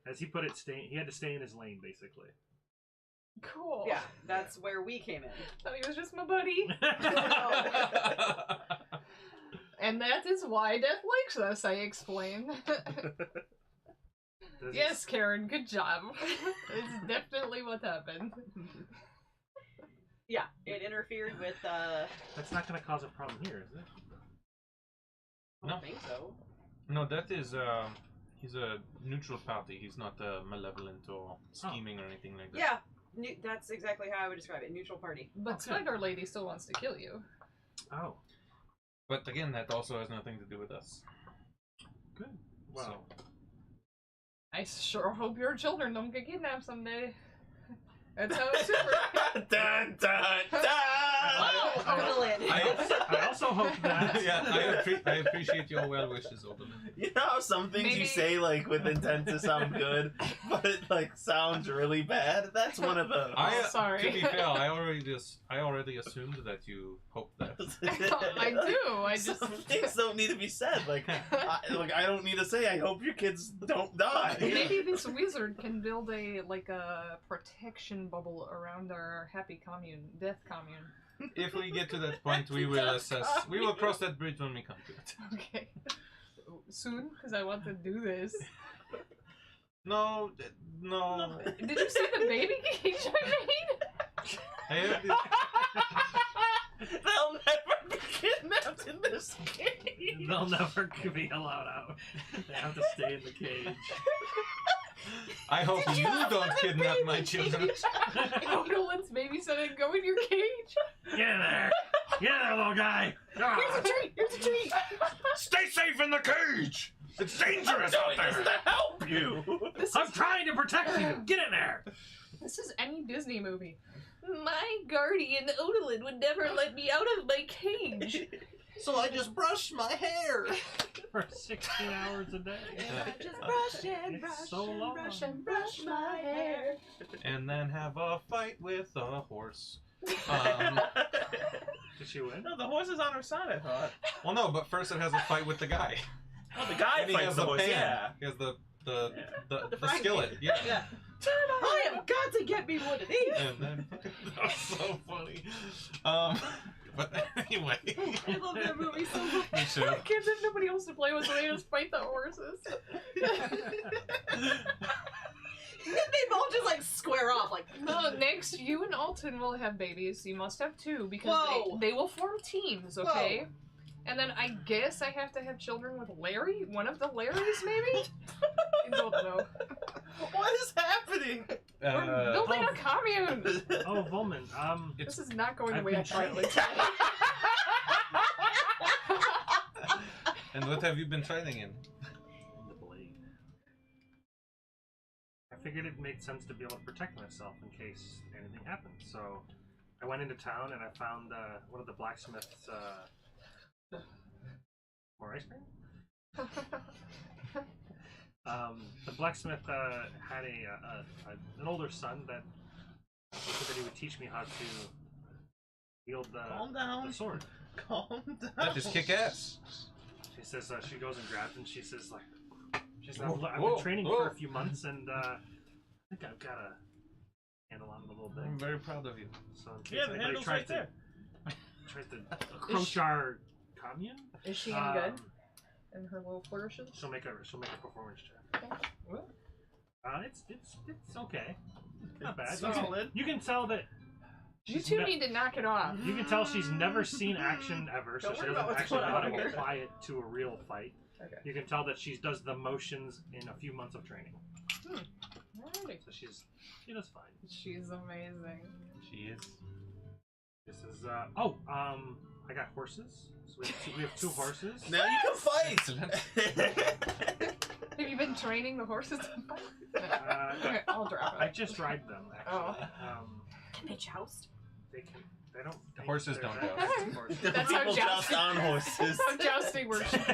as he put it, he had to stay in his lane, basically. Cool. Yeah, that's where we came in. Thought he was just my buddy. And that is why Death likes us, I explain. Does he- Yes, Karen, good job. It's definitely what happened. Yeah, it interfered with, That's not going to cause a problem here, is it? I don't think so. No, that is, he's a neutral party. He's not malevolent or scheming or anything like that. Yeah, that's exactly how I would describe it. Neutral party. But Okay. Spider Lady still wants to kill you. Oh, But again, that also has nothing to do with us. good. Well, I sure hope your children don't get kidnapped someday. That's how super. Dun, dun, dun. Oh, Odalin. I also hope that. Yeah, I appreciate your well wishes, Odin. You know how some things Maybe- you say like with intent to sound good, but it like sounds really bad? That's one of those. sorry. To be fair, I already assumed that you hoped that. I do. I just. Some things don't need to be said. Like I don't need to say. I hope your kids don't die. Maybe this wizard can build a protection bubble around our happy commune, death commune. If we get to that point, we will assess. We will cross that bridge when we come to it. Okay. Soon, because I want to do this. No. Did you see the baby cage I made? I have this, They'll never be kidnapped in this game. They'll never be allowed out. They have to stay in the cage. I hope Did you not don't put the kidnap my baby children. cage? Odolin's babysitting. Go in your cage. Get in there! Get in there, little guy! Ah. Here's a treat. Here's a treat. Stay safe in the cage. It's dangerous out Doing this there. to help you. This I'm is, trying to protect you! Get in there! this is any Disney movie. My guardian Odalin would never let me out of my cage. So I just brushed my hair. For 16 hours a day. I just brush and It's brush so and long. brush and brush my hair. And then have a fight with a horse. Did she win? No, the horse is on her side. I thought. Well, no, but first it has a fight with the guy. Oh, the guy And he fights has the the horse. pan. Yeah. He has the The the frying skillet. pan. Yeah. Yeah. I have got to get me one of these. And then that was so funny. But anyway. I love that movie so much. Me too. Kids have nobody else to play with, so they just fight the horses. they both just like square off like. No, next you and Alton will have babies. You must have two because Whoa. they will form teams, okay? And then I guess I have to have children with Larry? One of the Larrys, maybe? I don't know. What is happening? We're building a commune! Oh, Volman. This is not going the I've way I been thought it would. And what have you been training in? The blade. I figured it made sense to be able to protect myself in case anything happened. So I went into town and I found one of the blacksmiths. More ice cream? The blacksmith had an older son that said that he would teach me how to wield Calm the down. sword. Calm down. That is kick ass. She says she goes and grabs and she says like, I've Whoa, been training whoa. for a few months and I think I've got a handle on it a little bit. I'm very proud of you. So in case Yeah, the anybody handle's tries right to there. tries to approach our commune, Is she any good um, in her little flourishes? she'll make a performance check. Okay. Well, It's okay. Not bad. It's You can- solid. You can tell that you she's two ne- need to knock it off. You can tell she's never seen action ever, so Don't she worry doesn't about what's actually know going how on to here. apply it to a real fight. Okay. You can tell that she does the motions in a few months of training, Alrighty. so she does fine. She's amazing. She is. This is I got horses. So we have two horses. Now you can fight. Excellent. Have you been training the horses? Okay, I'll drop it. I just ride them actually. Can they joust? They can. They don't. The horses don't they're joust. big horses. That's how People joust jousting- on horses. How jousting works. With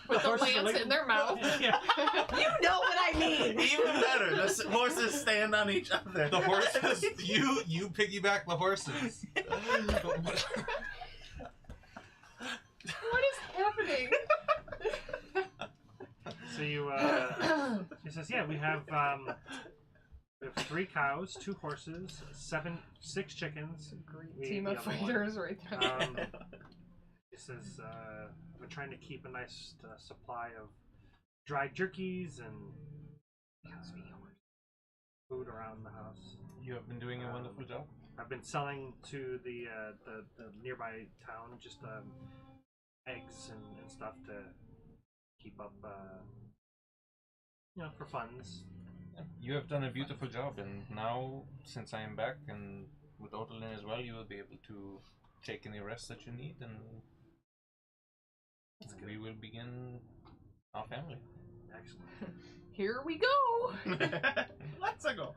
the horses are lance like- in their mouth. Yeah. You know what I mean. Even better, the horses stand on each other. The horses. You piggyback the horses. What is happening? So you. She says, "Yeah, we have 3 cows, 2 horses, 6 chickens. Great We team ate of the other one. fighters right there. She says, we're trying to keep a nice supply of dried jerkies and food around the house. You have been doing a wonderful job. I've been selling to the nearby town just eggs and stuff to keep up, for funds. You have done a beautiful job, and now, since I am back, and with Odalyn as well, you will be able to take any rest that you need, and we will begin our family. Excellent. Here we go. Let's go.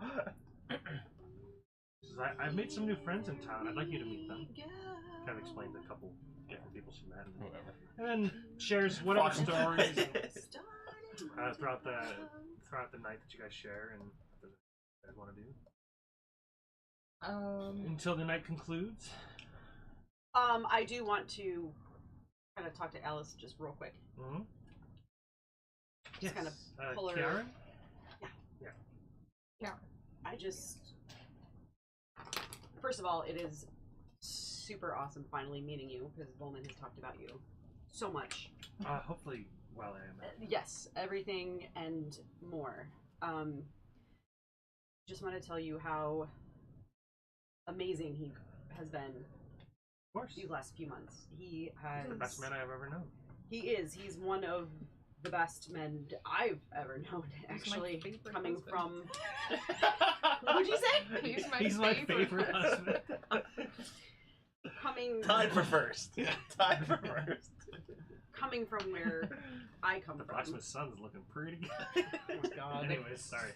She says, I've made some new friends in town. I'd like you to meet them. Kind of explained a couple different people she met. Whoever. And then shares whatever Fuck. stories throughout the night that you guys share and what you guys want to do. Until the night concludes. I do want to kind of talk to Alice just real quick. Mm-hmm. Just kind of pull her. Kiara? I just. First of all, it is super awesome finally meeting you because Volman has talked about you so much. Hopefully while I am at Yes, everything and more. Just want to tell you how amazing he has been Of course. these last few months. He has. He's the best man I've ever known. He is. He's one of the best men I've ever known. Actually, favorite coming husband. from. What'd you say? He's my favorite husband. Coming. Tied for first. Tied for first. Coming from where I come The from. blacksmith's son's looking pretty good. Oh my god. Anyways, sorry.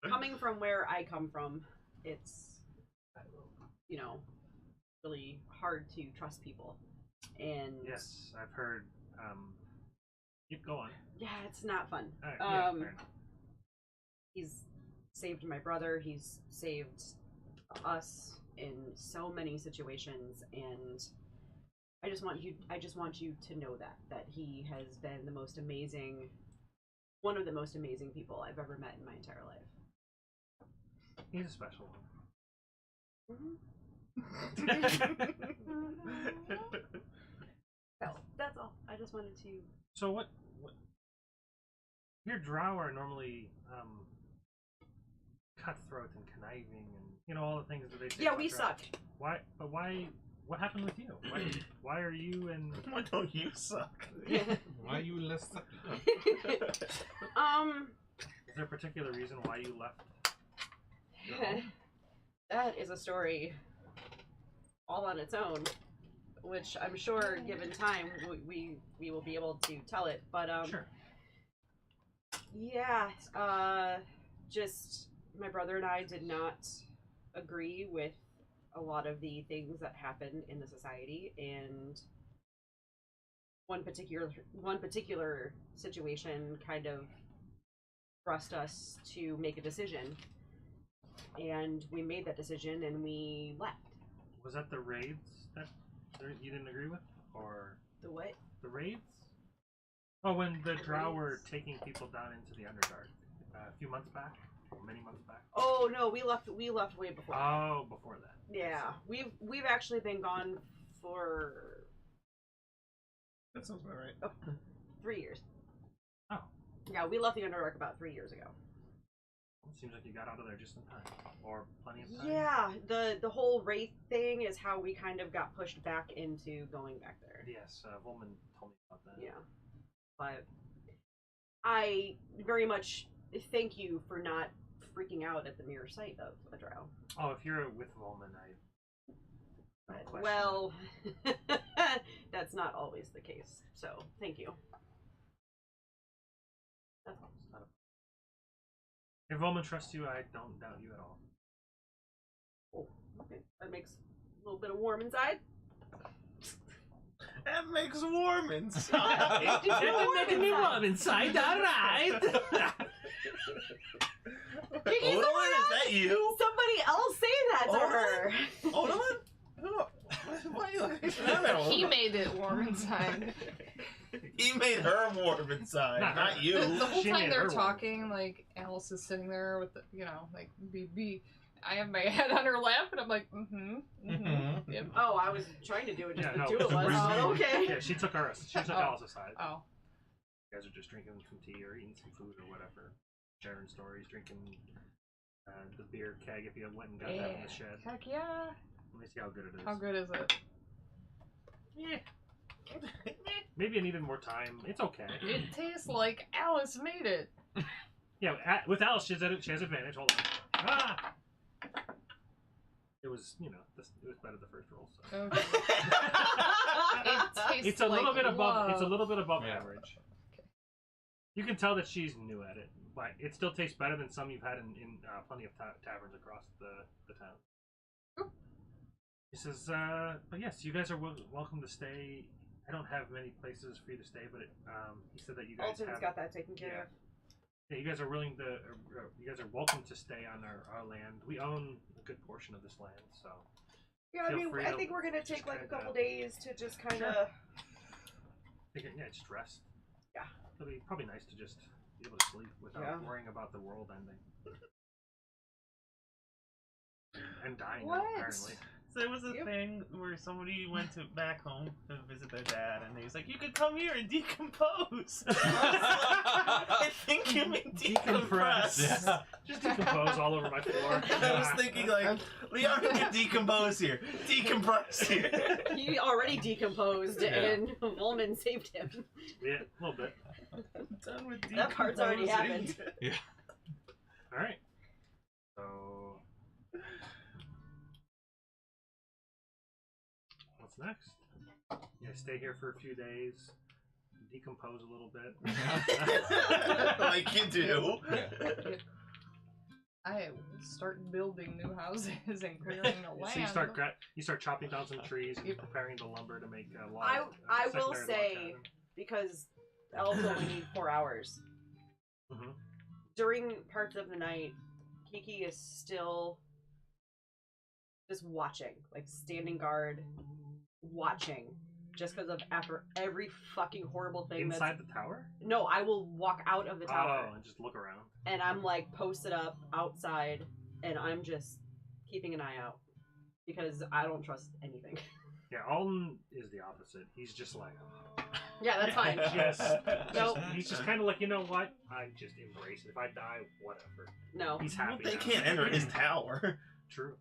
Coming from where I come from, it's really hard to trust people, and Yes, I've heard. Keep going. yeah, it's not fun. All right, yeah, fair enough. He's saved my brother. He's saved us in so many situations, and I just want you to know that he has been the most amazing, one of the most amazing people I've ever met in my entire life. He's a special one. So that's all. I just wanted to. So what? Your drow are normally cutthroat and conniving and all the things that they say. Yeah, about we Drow. suck. Why? But why? What happened with you? Why are you and? Why don't you suck? Why are you less sucky? Is there a particular reason why you left? your home? That is a story all on its own, which I'm sure, given time, we will be able to tell it. But Sure. yeah, just my brother and I did not agree with a lot of the things that happen in the society, and one particular situation kind of thrust us to make a decision, and we made that decision and we left. Was that the raids that you didn't agree with, or The what? the raids? Oh, when the The Drow were raids? taking people down into the Underdark a few months back, or many months back. Oh no, we left way before. Oh, before that. Yeah, we've actually been gone for That sounds about right. 3 years. Oh, Yeah, we left the Underdark about 3 years ago. seems like you got out of there just in time, or plenty of time. Yeah, the whole wraith thing is how we kind of got pushed back into going back there. Yes, Volman told me about that. Yeah, but I very much thank you for not freaking out at the mere sight of a drow. Oh, if you're with Volman, I don't question Well, that's not always the case. So thank you. That's all. it. It's not a... If Volman trusts you, I don't doubt you at all. Oh, okay. That makes a little bit of warm inside. That makes warm inside. making me warm inside, alright! Odalyn, is that you? Somebody else say that to Odalyn? her. Odalyn? Why are you looking at that? He made it warm inside. He made her warm inside, Not not her. you. The whole She time made they're her warm. talking, like Alice is sitting there with the, like BB. I have my head on her lap, and I'm like, yep. Oh, I was trying to do it just Yeah, the no, two of us. we're- Oh, okay. Yeah, she took Oh. Alice aside. Oh, You guys are just drinking some tea or eating some food or whatever. Sharing stories, drinking the beer keg if you went and got that in the shed. heck yeah! Let me see how good it is. How good is it? Yeah. Maybe you needed more time. It's okay. It tastes like Alice made it. Yeah, with Alice, she has advantage. Hold on. Ah! It was, it was better the first roll. So. Okay. It tastes It's a little like bit above. love. It's a little bit above Yeah. average. You can tell that she's new at it, but it still tastes better than some you've had in plenty of taverns across the town. Cool. He says, but yes, you guys are welcome to stay. I don't have many places for you to stay, but he said that you guys Alton's have. got that taken care of. Yeah, you guys are willing to. You guys are welcome to stay on our land. We own a good portion of this land, so. Yeah, I Feel mean, free I to think we're gonna just take like a kinda- couple days to just kind of. Just rest. Yeah. It'll be probably nice to just be able to sleep without Yeah. worrying about the world ending. And dying, What? apparently. So there was a Yep. thing where somebody went back home to visit their dad, and he was like, "You could come here and decompose." I think you mean decompress. Yeah. Just decompose all over my floor. I was thinking like, Leon can decompose here, decompress here. He already decomposed, Yeah. and Volman saved him. Yeah, a little bit. I'm done with decomposing. That part's already happened. Alright. So. What's next? Yeah, stay here for a few days, decompose a little bit. Like you do. I start building new houses and clearing the land. So you start chopping down some trees, and preparing the lumber to make a log. I will secondary log say, cabin. because elves only need 4 hours. Mhm. During parts of the night, Kiki is still just watching, like standing guard, watching, just because of after every fucking horrible thing Inside the tower? No, I will walk out of the tower Oh, and just look around. and I'm like posted up outside, and I'm just keeping an eye out because I don't trust anything. Yeah, Alden is the opposite. He's just like, Yeah, that's fine. Just, Nope. he's just kind of like, you know what? I just embrace it. If I die, whatever. No, He's Well, happy. they now. can't enter his tower. True.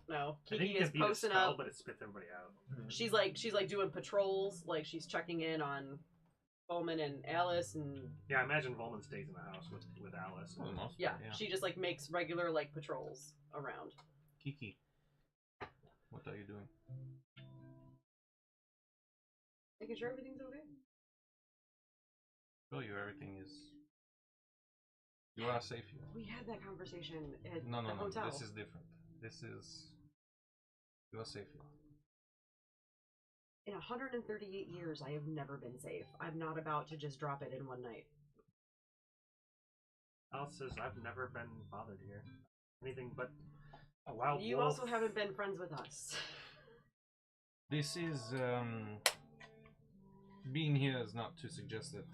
no. I think Kiki you is can beat a posting spell, up. but it spits everybody out. She's like doing patrols. Like she's checking in on Bowman and Alice, and Yeah, I imagine Volman stays in the house with Alice. For the most part, yeah, yeah. she just like makes regular like patrols around. Kiki, what are you doing? Making sure everything's okay. Show you everything is. You are safe here. We had that conversation at No, the no, no. hotel. This is different. This is. You are safe here. In 138 years, I have never been safe. I'm not about to just drop it in one night. Alice says, I've never been bothered here. Anything but a wild You wolf. also haven't been friends with us. This is. Being here is not to suggest that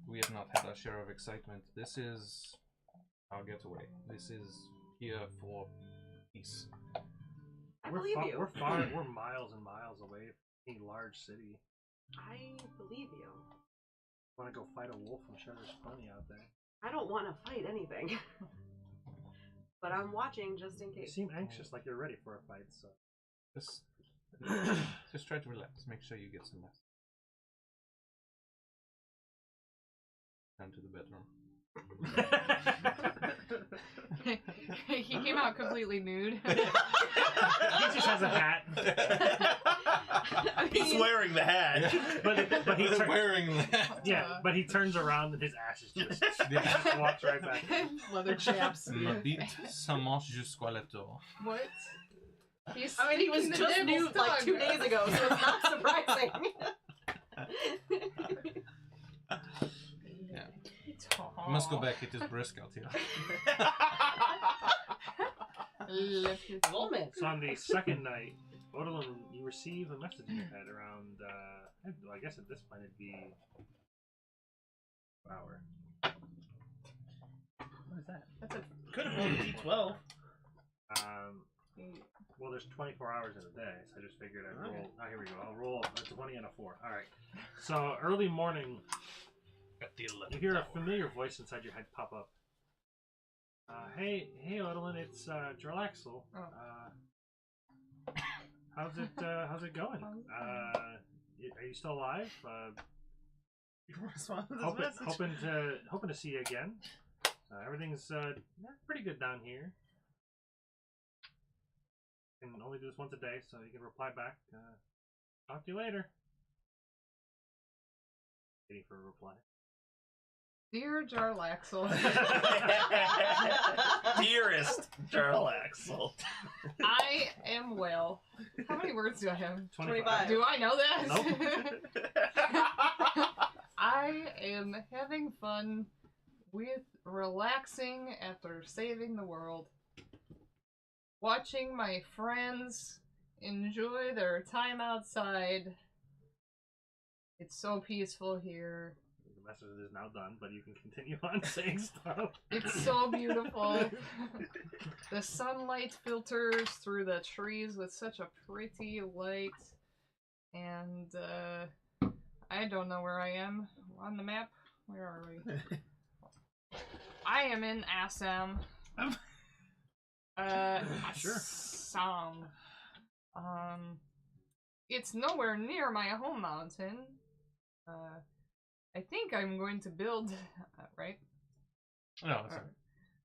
we have not had our share of excitement. This is our getaway. This is here for peace. I We're believe you. we're miles and miles away from any large city. I believe you. Want to go fight a wolf? I'm sure there's plenty out there. I don't want to fight anything. But I'm watching just in You case. seem anxious, like you're ready for a fight. So Just, just try to relax. Make sure you get some rest. Down to the bedroom. He came out completely nude. he just has a hat. I He's mean, wearing the hat. But he wearing that. yeah, but he turns around and his ass is just Yeah. just walks right back. Leather chaps. M'habite, ça mange jusqu'à la tour. What? He's I mean, he was speaking the just devil's nude like 2 tongue. days ago, so it's not surprising. Yeah. Aw. We must go back. It is brisk out here. Left his- Woman. So on the second night, Odalyn, you receive a message in your head around. I guess at this point it'd be an hour. What is that? That's a Could have rolled a d12. Well, there's 24 hours in a day, so I just figured I'd roll. Oh, here we go. I'll roll a 20 and a 4. All right. So early morning, you hear a familiar voice inside your head pop up. Hey, Odalyn, it's Jarlaxle. How's it going? Are you still alive? You respond to this message. Hoping to see you again. Everything's pretty good down here. Can only do this once a day, so you can reply back. Talk to you later. Waiting for a reply. Dear Jarlaxle, Dearest Jarlaxle. I am well. How many words do I have? 25. Do I know that? Nope. I am having fun with relaxing after saving the world. Watching my friends enjoy their time outside. It's so peaceful here. The message is now done, but you can continue on saying stuff. It's so beautiful. The sunlight filters through the trees with such a pretty light. And, I don't know where I am on the map. Where are we? I am in Assam. Sure. Assam. It's nowhere near my home mountain. I think I'm going to build, right? No, that's all right.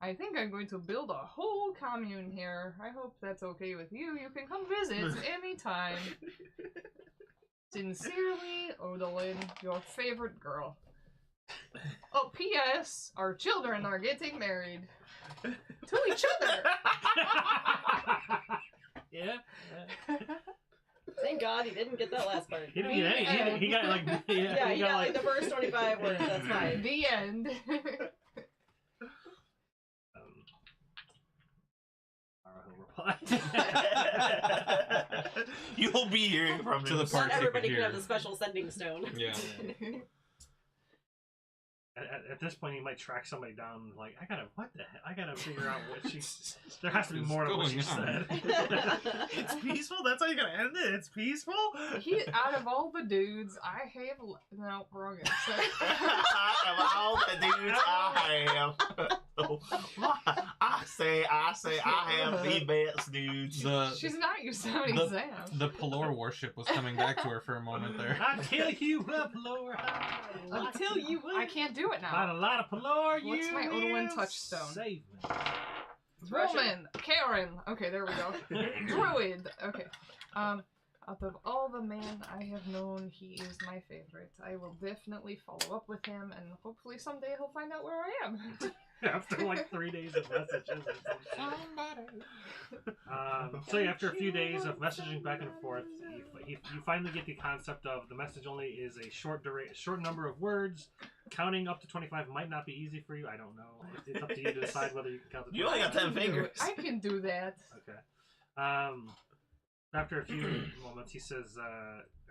I think I'm going to build a whole commune here. I hope that's okay with you. You can come visit anytime. Sincerely, Odalyn, your favorite girl. Oh, P.S. Our children are getting married. To each other! Yeah. Thank God he didn't get that last part. He didn't get any. He got like Yeah, he got like the first 25 words. That's fine. The end. He'll reply. You'll be hearing from To him. the part Not everybody you can hear. have the special sending stone. Yeah. at this point, he might track somebody down. Like, what the heck? I gotta figure out what she. There has to be What's more to what she going on? said. It's peaceful. That's how you're gonna end it. It's peaceful. He, out of all the dudes, I have. No, wrong answer. Of all the dudes I have, I say I have the best dudes. She's not used to having the- exams. The Pelor warship was coming back to her for a moment there. I tell you what, Pelor. I'll tell you what. I can't do it Not now. a lot of Pelor. What's you my Odoin will touchstone? Save me. Roman, Karen. Okay, there we go. Druid. Okay. Out of all the men I have known, he is my favorite. I will definitely follow up with him, and hopefully someday he'll find out where I am. After like 3 days of messages or something. So yeah, after a few days of messaging back and forth, you finally get the concept of the message only is a short number of words. Counting up to 25 might not be easy for you. I don't know. It's up to you to decide whether you can count to 25. You only got 10 fingers. I can do that. Okay. After a few moments, he says,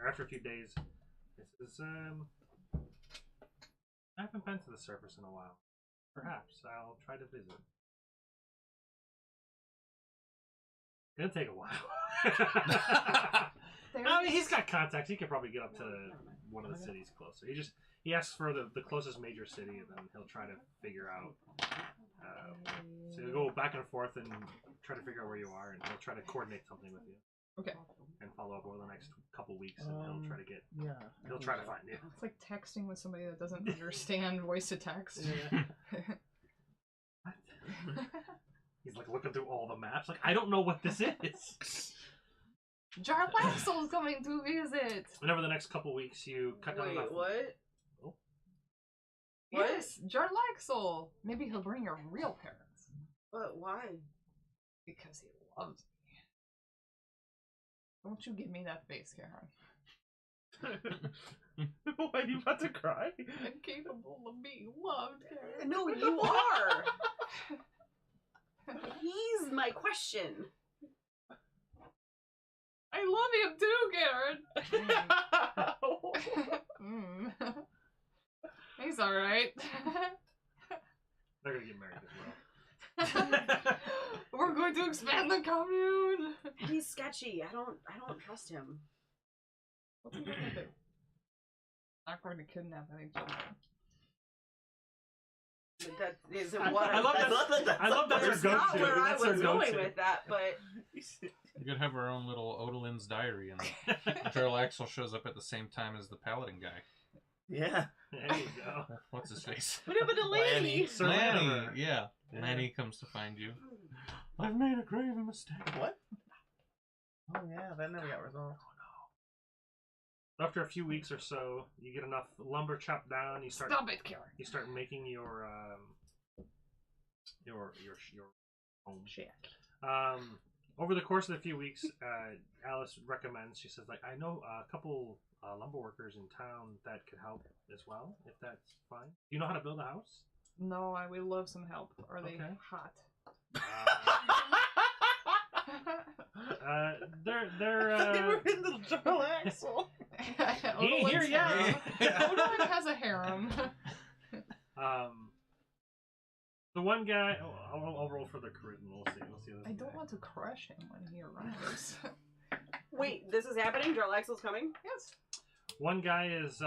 or after a few days, he says, I haven't been to the surface in a while. Perhaps I'll try to visit. It'll take a while. I mean, he's got contacts. He could probably get up to one of the cities closer. He asks for the closest major city, and then he'll try to figure out. So he'll go back and forth and try to figure out where you are, and he'll try to coordinate something with you. Okay. And follow up over the next couple weeks, and he'll try to get. Yeah. He'll try to find you. It's like texting with somebody that doesn't understand voice to text. What? He's like looking through all the maps. Like, I don't know what this is. Jarlaxle's coming to visit. And over the next couple weeks, you cut down Wait, enough. what? Oh. What? Yes, Jarlaxle. Maybe he'll bring your real parents. But why? Because he loves me. Don't you give me that face, Karen. Why are you about to cry? I'm capable of being loved, Karen. No, you are. He's my question. I love him too, Karen. He's alright. They're gonna get married as well. We're going to expand the commune. He's sketchy. I don't trust him. What's he gonna do? Not going to kidnap any children. But that isn't what I love that. I love that's her That's not go-to. where I That's her was going go-to. with that, but You could have our own little Odolin's diary, and Jarlaxle shows up at the same time as the paladin guy. Yeah. There you go. What's his face? what about the lady? Lanny. Sir Lanny. Lanimer. Yeah. Yeah. Lanny comes to find you. I've made a grave mistake. What? Oh yeah, that never got resolved. After a few weeks or so, you get enough lumber chopped down. You start. Stop it, Karen. You start making your home. Jack. Over the course of the few weeks, Alice recommends. She says, like, I know a couple lumber workers in town that could help as well, if that's fine. Do you know how to build a house? No, I would love some help. Are they Okay. hot? They're They were in the Jarlaxle. He ain't here yet. Odin has a harem. The one guy. I'll roll for the charisma. We'll see. This I don't guy. want to crush him when he arrives. Wait, this is happening? Jarlaxle's coming? Yes. One guy is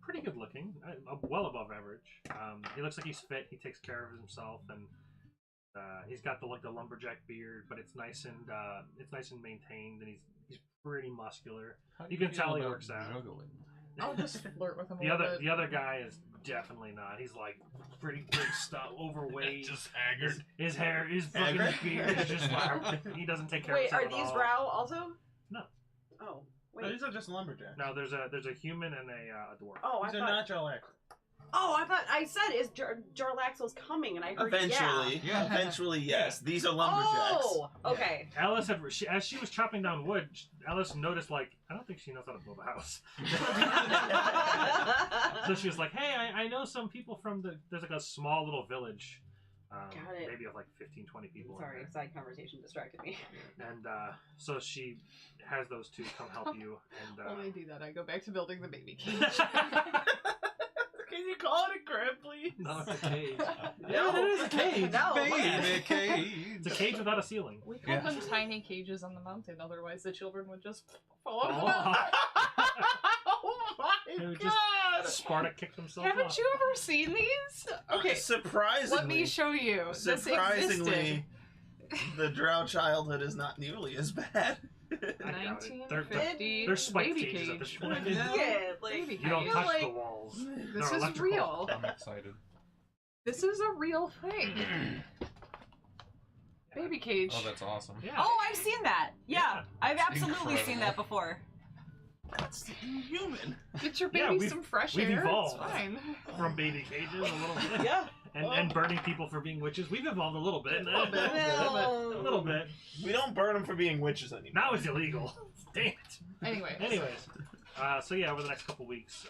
pretty good looking, well above average. He looks like he's fit. He takes care of himself, and he's got the lumberjack beard, but it's nice and maintained, and he's pretty muscular. How do You can feel tell he about works out. juggling? I'll just flirt with him a The little other bit. the other guy is definitely not. He's like pretty big stuff, overweight. Just haggard. His hair, his fucking Haggard? beard is just like he doesn't take care Wait, of are himself these at all. Drow also? No. Oh, No, wait. these are just lumberjacks. No, there's a human and a dwarf. Oh, I These are thought. not Jarlaxle. Oh, I thought I said is Jarlaxle's coming, and I heard Eventually, Yeah. Eventually, yes. These are Yeah. lumberjacks. Oh, okay. Alice had, as she was chopping down wood, Alice noticed, like, I don't think she knows how to build a house. So she was like, hey, I know some people from there's like a small little village. Got it. Maybe of like 15, 20 people. in Sorry, there. side conversation distracted me. And so she has those two come help you. And While they do that, I go back to building the baby cage. Can you call it a crib, please? No, it's a cage. Yeah, it is a cage. No. Baby cage. It's a cage without a ceiling. We called Yeah. them tiny cages on the mountain, otherwise the children would just fall Oh. off. Oh They my would just god! Sparta kicked themselves Haven't off. you ever seen these? Okay, Surprisingly, let me show you. This surprisingly, existed. the Drow childhood is not nearly as bad. I doubt it. 1950 They're spiked baby cages at this cage. point. Yeah, like Baby You don't cage. touch Like, the walls. This They're is electrical. real. I'm excited. This is a real thing. Baby cage. Oh, that's awesome. Yeah. Oh, I've seen that. Yeah, Yeah. I've absolutely Incredible. seen that before. That's inhuman. Get your Yeah, baby we've- some fresh we've air. evolved. It's fine. From baby cages a little bit. yeah. And burning people for being witches. We've evolved a little bit. A little bit. A little bit. We don't burn them for being witches anymore. Now it's illegal. Damn it. Anyway. Anyways, so yeah, over the next couple weeks,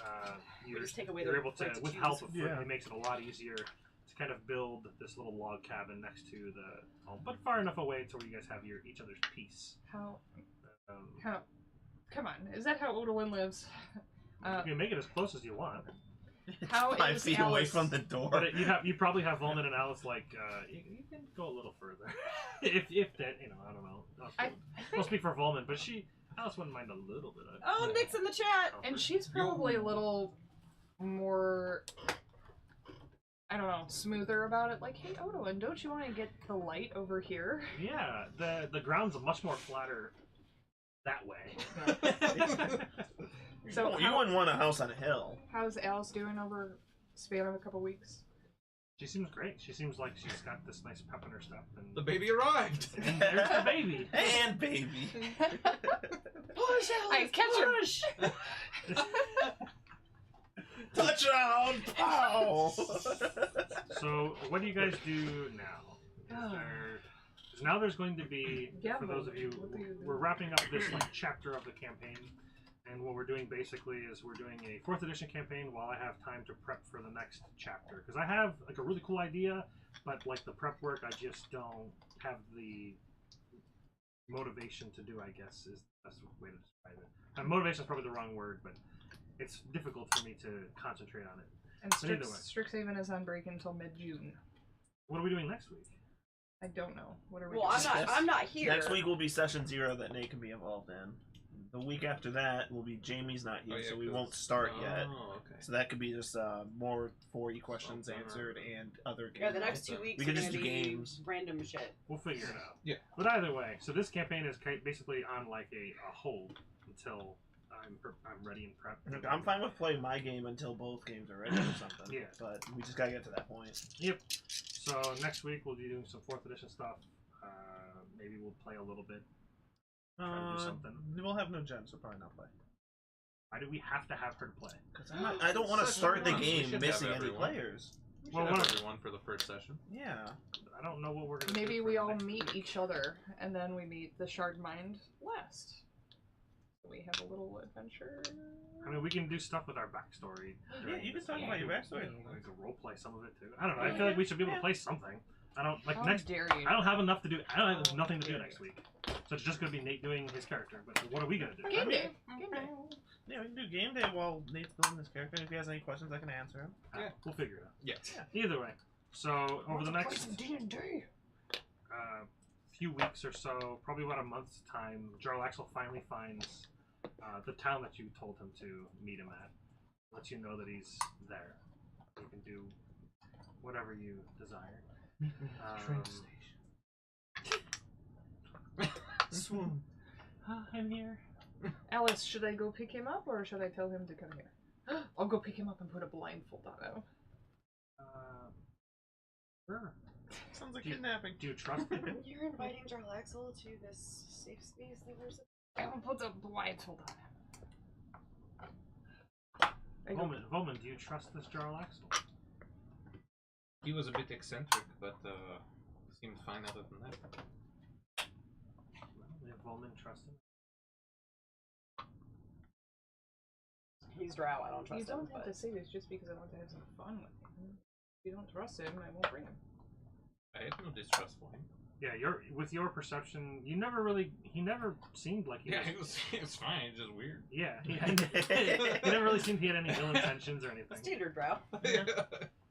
you're, just take away you're their able to, right to with choose. help, of Yeah. it makes it a lot easier to kind of build this little log cabin next to the home, but far enough away to where you guys have each other's peace. How? Um, Come on. Is that how Odalyn lives? you can make it as close as you want, How 5 is feet Alice? away from the door. but you probably have Volman and Alice like you can go a little further, if that I don't know. I'll speak for Volman, but Alice wouldn't mind a little bit of. Oh, Nick's in the chat. And she's probably a little more, I don't know, smoother about it. Like, hey, Odalyn, don't you want to get the light over here? Yeah, the ground's much more flatter that way. So you wouldn't want a house on a hill. how's Alice doing over the span of a couple weeks? She seems great. She seems like she's got this nice pep in her step, and The baby arrived. and there's the baby. And baby. Push, I catch her. Touchdown! Pow! So, what do you guys do now? Now there's going to be, for those of you, What do you do? we're wrapping up this chapter of the campaign, and what we're doing basically is we're doing a 4th edition campaign while I have time to prep for the next chapter. Because I have like a really cool idea, but like the prep work, I just don't have the motivation to do, I guess, is the best way to describe it. Motivation is probably the wrong word, but it's difficult for me to concentrate on it. And But either way. Strixhaven is on break until mid-June. What are we doing next week? I don't know. What are we Well, doing? I'm not here. Next week will be session 0 that Nate can be involved in. The week after that will be Jamie's not here, Oh, yeah, so we 'cause- won't start yet. Oh, okay. So that could be just more 4E questions answered and other games. Yeah, the next 2 weeks We are could gonna just do be games. random shit. We'll figure it out. Yeah. But either way, so this campaign is basically on like a hold until I'm ready and prepped. Look, I'm fine with playing my game until both games are ready or something. Yeah. But we just gotta get to that point. Yep. So next week we'll be doing some 4th edition stuff. Maybe we'll play a little bit. Try to do something. We'll have no Jen, so probably not play. Why do we have to have her to play? Because I don't want to Such start the fun. We game should missing have any everyone. players. We should Well, have what- everyone for the first session. Yeah. I don't know what we're gonna do. Maybe for we the all next meet week. each other, and then we meet the Shard Mind last. We have a little adventure. I mean, we can do stuff with our backstory. Yeah, during you can this talk game. about your backstory. We can roleplay some of it too. I don't know. I feel like we should be able to play something. I don't like How next. dare you? I don't have enough to do. I don't have Oh, nothing to do yeah. next week. So it's just gonna be Nate doing his character. But what are we gonna do? Game day. Game day. Yeah, we can do game day while Nate's building his character. If he has any questions, I can answer him. Yeah. We'll figure it out. Yeah. Either way. So over the next D&D. few weeks or so, probably about a month's time, Jarl Axel finally finds the town that you told him to meet him at. Lets you know that he's there. You can do whatever you desire. Swoon. I'm here. Alice, should I go pick him up, or should I tell him to come here? I'll go pick him up and put a blindfold on him. Sure. Sounds like Do you- kidnapping. Do you trust him? You're inviting Jarlaxle to this safe space that we're I'll put a blindfold on him. I go, Volman, do you trust this Jarl Axel? He was a bit eccentric, but seemed fine other than that. Well, if Volman trusts him. He's Drow, I don't trust you don't him. have But to say this just because I want to have some fun with him. If you don't trust him, I won't bring him. I have no distrust for him. Yeah, with your perception, he never seemed like he was. it's fine. It's just weird. Yeah, he never really seemed he had any ill intentions or anything. Standard drow.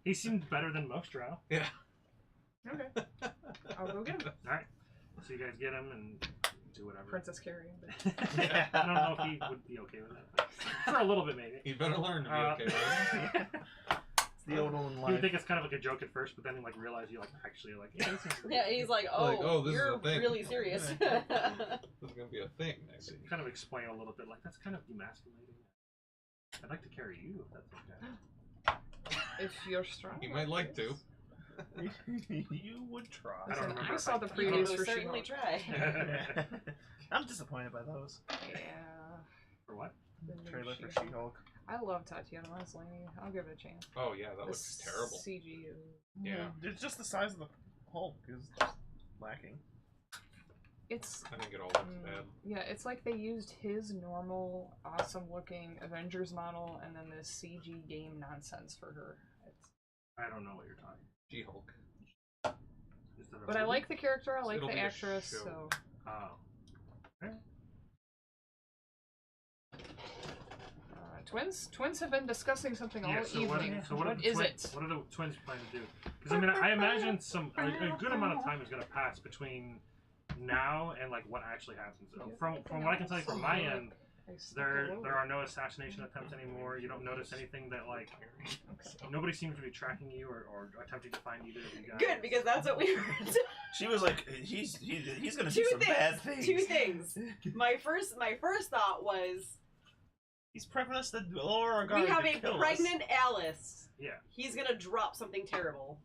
He seemed better than most drow. Yeah. Okay. I'll go get him. Alright. So you guys get him and do whatever. Princess carrying. I don't know if he would be okay with that. For a little bit, maybe. You better learn to be okay with it. It's the old one You life. would think it's kind of like a joke at first, but then you realize you actually yeah, this is Yeah, he's like, oh, Like, oh, this is you're a thing. really serious. This is gonna be a thing next week. kind of explain a little bit like that's kind of demasculating. I'd like to carry you if that's okay. If you're strong. You might like to. You would try. I don't Listen, remember I if saw the You previews will for certainly She-Hulk. try. I'm disappointed by those. Yeah. For what? The new Trailer for She-Hulk. She-Hulk. I love Tatiana Maslany. I'll give it a chance. Oh yeah, that The looks terrible. CG is... Yeah. It's just the size of the Hulk is just lacking. It's... I think it all looks bad. Yeah, it's like they used his normal, awesome-looking Avengers model and then this CG game nonsense for her. It's... I don't know what you're talking. She-Hulk. Is that a But I movie? like the character, I like It'll the be a actress, show. so... Oh. Twins have been discussing something all So evening. what What is it? What are the twins planning to do? Because I mean, I imagine a good amount of time is going to pass between now and like what actually happens. From what I can tell you from my end, there are no assassination attempts anymore. You don't notice anything that like nobody seems to be tracking you or attempting to find either of you guys. Good, because that's what we heard. She was like, he's gonna do Two some bad things. things. Two things. My first thought was He's prepping us to lower our guard we have to a kill us. pregnant Alice. Yeah. He's gonna drop something terrible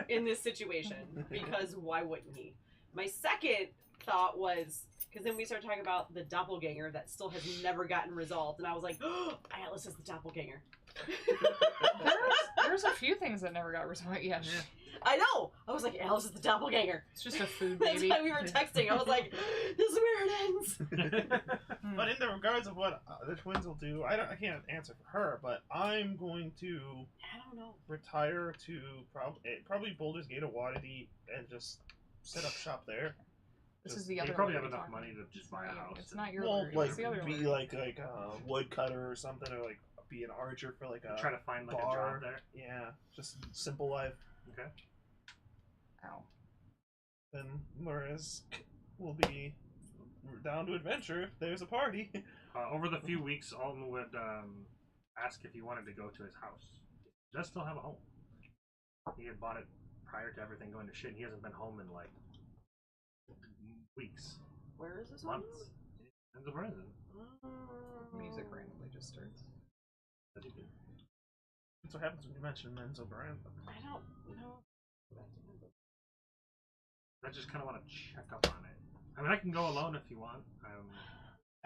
in this situation because why wouldn't he? My second thought was because then we started talking about the doppelganger that still has never gotten resolved, and I was like, oh, Alice is the doppelganger. There's a few things that never got resolved yet. Yeah. I know. I was like, Alice is the doppelganger. It's just a food That's baby. why we were texting. I was like, this is where it ends. But in the regards of what the twins will do, I can't answer for her, but I'm going to I don't know. retire to probably Boulder's Gate of Waterdeep and just set up shop there. This is the You other probably one have we're enough talking money about. to just buy a house. It's not your Well, lottery, like it's the other be one. like a woodcutter or something, or like be an archer for like a Try to find like a bar. job there. Yeah, just simple life. Okay. Ow. Then whereas we'll be down to adventure if there's a party. Over the few weeks, Alton would ask if he wanted to go to his house. He does still have a home. He had bought it prior to everything going to shit, and he hasn't been home in like weeks, Where is this one? months. And the Brandon. Music randomly just starts. That's good. That's what happens when you mention Menzo Brand. I don't know. I just kind of want to check up on it. I mean, I can go alone if you want.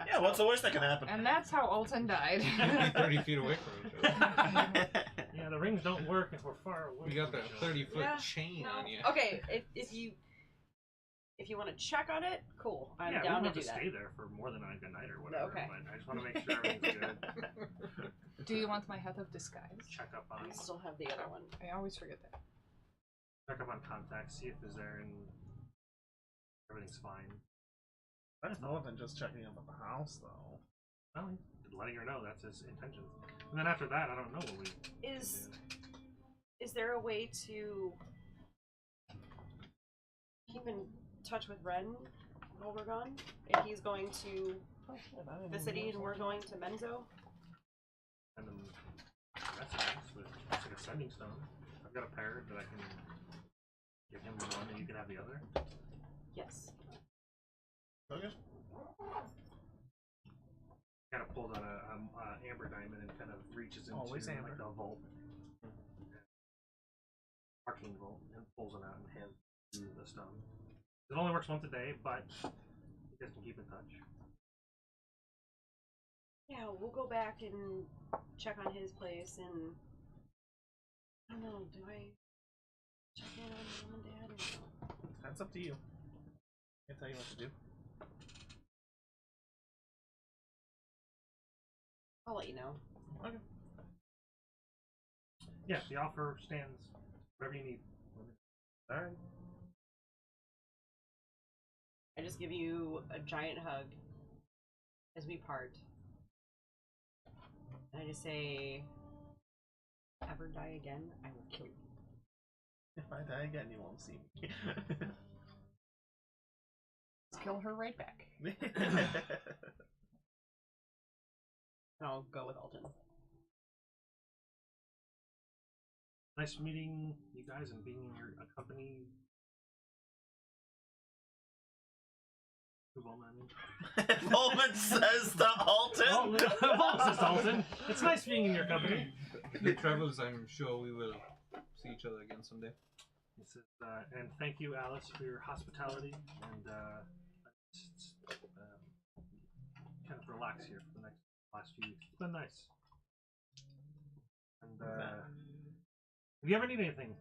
Yeah, what's the worst that can happen? And that's how Alton died. 30 feet away from each other. Yeah, the rings don't work if we're far away. We got from that each other. 30-foot Yeah, chain No. on you. Okay, if you want to check on it, cool. I'm Yeah, we down don't to have do to that. stay there for more than like a night or whatever. Okay. But I just want to make sure everything's good. Do you want my head of disguise? Check up on I still have the other one. I always forget that. check up on contacts, see if it's there and everything's fine. That's more than just checking up at the house, though. Well, letting her know that's his intention. And then after that, I don't know what we Is do. is there a way to keep in touch with Ren while we're gone? If he's going to the city and we're going to Menzo? And then that's nice with it's like a sending stone. I've got a pair that I can give him one and you can have the other. Yes. Okay. Kind of pulls out a amber diamond and kind of reaches into Always like amber. the vault, arcane vault, and pulls it out and hands you the stone. It only works once a day, but you guys can keep in touch. Yeah, we'll go back and check on his place and I don't know, do I check in on mom and dad or no? That's up to you. Can't tell you what to do. I'll let you know. Okay. Yeah, the offer stands. Whatever you need. Alright. I just give you a giant hug as we part. And I just say, ever die again, I will kill you. If I die again, you won't see me. Let's kill her right back. And I'll go with Alton. Nice meeting you guys and being in your company. Volman says to Alton. Volman says to Alton. It's nice being in your company. Good travels. I'm sure we will see each other again someday. He says, and thank you, Alice, for your hospitality, and just, kind of relax here for the last few weeks. It's been nice. And if you ever need anything,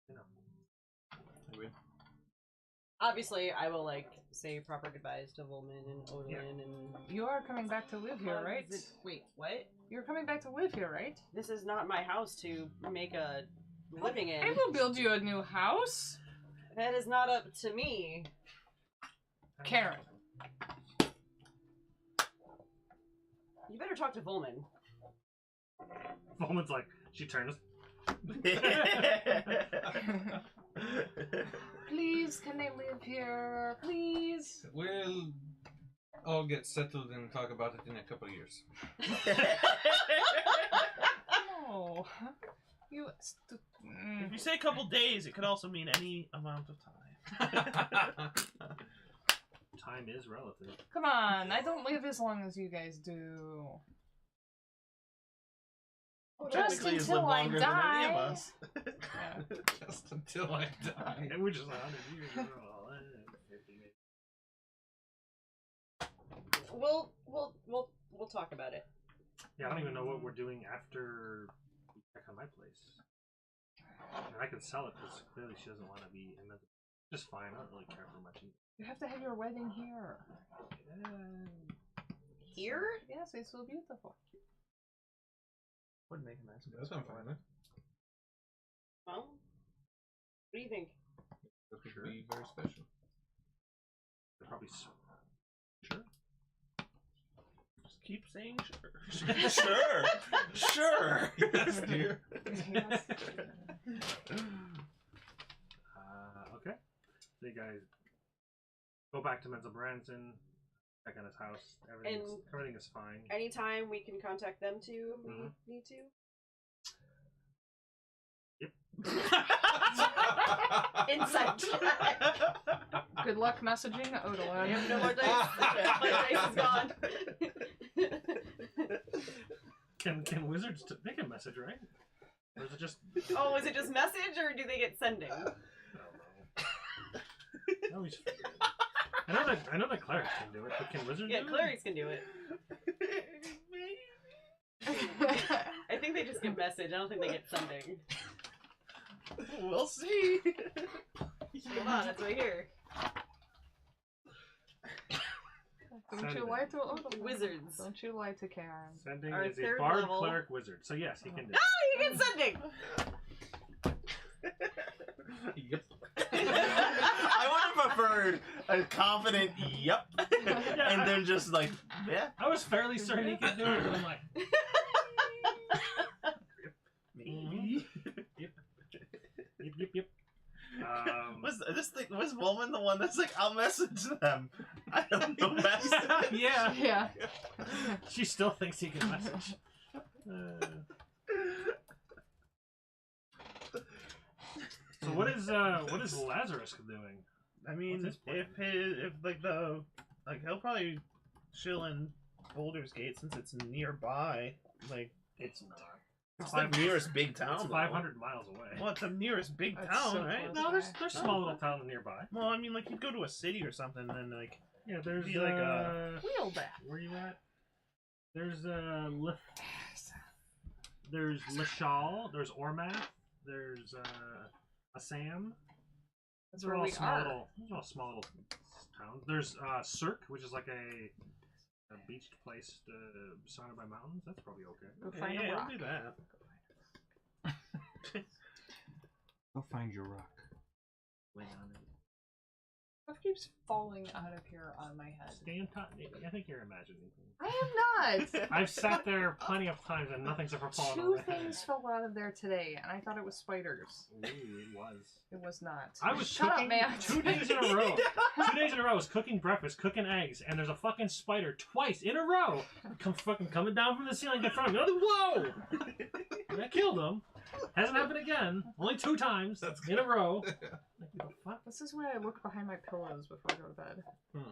you know. Obviously, I will say proper goodbyes to Volman and Odalin and. You are coming back to live here, right? Wait, what? You're coming back to live here, right? This is not my house to make a living in. I will build you a new house. That is not up to me. Karen. You better talk to Volman. Volman's like, she turns. Please, can they live here? Please. We'll all get settled and talk about it in a couple of years. No. You. If you say a couple days, it could also mean any amount of time. Time is relative. Come on, I don't live as long as you guys do. Just Technically, he's until lived I longer than any of die. us. Yeah. Just until I die. And we're just 100 years old. We'll talk about it. Yeah, I don't even know what we're doing after we check on my place. And I can sell it because clearly she doesn't want to be in the. Just fine. I don't really care for much either. You have to have your wedding here. Here? Yes, it's so beautiful. Would make a nice That's what I'm fine with. Well, what do you think? That could be very special. They're probably sure. Just keep saying sure. Sure. Yes, dear. Okay. So you guys go back to Menzel Branson, check on his house. Everything is fine. Anytime we can contact them too if we need to. Yep. Insight. Good luck messaging Odalin. I have no more dice. My dice is gone. Can wizards they can message, right? Or is it just? Oh, is it just message or do they get sending? I don't know. I know that clerics can do it, but can wizards? Yeah, do clerics can do it. I think they just get message. I don't think they get sending. We'll see. Come on, it's right here. Don't you lie to Odalin. Wizards. Don't you lie to Karen. Sending Our is a third bard, level. cleric, wizard. So yes, he can do. Ah, you get sending. Yep. I would have preferred a confident yep, and then just like yeah. I was fairly certain he could do it, but I'm like, Maybe. yep. Was Woman the one that's like I'll message them? I don't know best. yeah. Yeah. She still thinks he can message. So what is Lazarus doing? I mean, What's his if he'll probably chill in Boulder's Gate since it's nearby. Like It's not. it's the nearest big town. It's though. 500 miles away. Well, it's the nearest big That's town, so right? close. No, there's small little towns nearby. Well, I mean, like you'd go to a city or something, and then like Yeah, there's Be like a- Wheel back. Where you at? There's there's Lashal, there's Ormath, there's Assam. That's They're where all we small are. little, small little towns. There's Cirque, which is like a beached place surrounded by mountains. That's probably okay. Go okay, find yeah, a I'll rock. do that. Go find your rock. Lay on it. Stuff keeps falling out of here on my head. Stay in touch. I think you're imagining things. I am not! I've sat there plenty of times and nothing's ever fallen Two on my head. things fell out of there today, and I thought it was spiders. Ooh, it was. It was not. I was Shut cooking up, man. 2 days in a row. 2 days in a row, I was cooking breakfast, cooking eggs, and there's a fucking spider twice in a row coming down from the ceiling in front of me. Whoa! And I killed him. Hasn't happened again. Only 2 times in a row. Like, the fuck? This is why I look behind my pillows before I go to bed.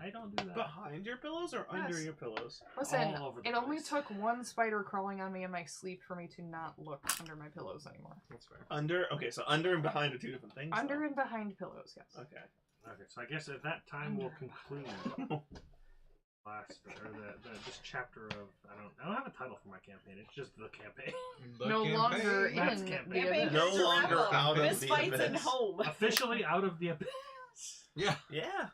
I don't do that. Behind your pillows or under Yes. your pillows? Listen, All over the it only place. took one spider crawling on me in my sleep for me to not look under my pillows anymore. That's fair. Under? Okay, so under and behind are 2 different things. Under though. and behind pillows, yes. Okay. Okay, so I guess at that time we'll conclude this chapter of I don't have a title for my campaign. It's just the campaign. The No campaign. longer That's in campaign. the Campaign abyss. No to wrap longer up. out of Fist the fights and abyss. home. Officially out of the abyss. Yeah. Yeah.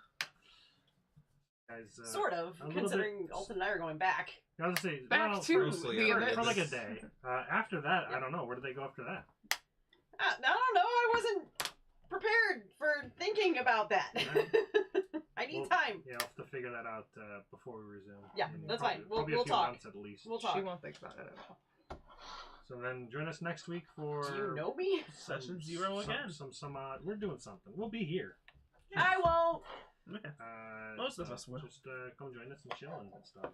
Guys, Sort of, a little considering Alton and I are going back. I was gonna say Back well, to mostly the out of abyss. for like a day. After that, I don't know. Where do they go after that? I don't know, I wasn't prepared for thinking about that. I need Well, time. Yeah, I'll have to figure that out before we resume. Yeah, that's fine. We'll Probably a few talk. months at least. We'll talk. She won't think about it at all. So then join us next week for Do you know me? Session 0 again. We're doing something. We'll be here. I won't. Most of us will. Just come join us and chill and stuff.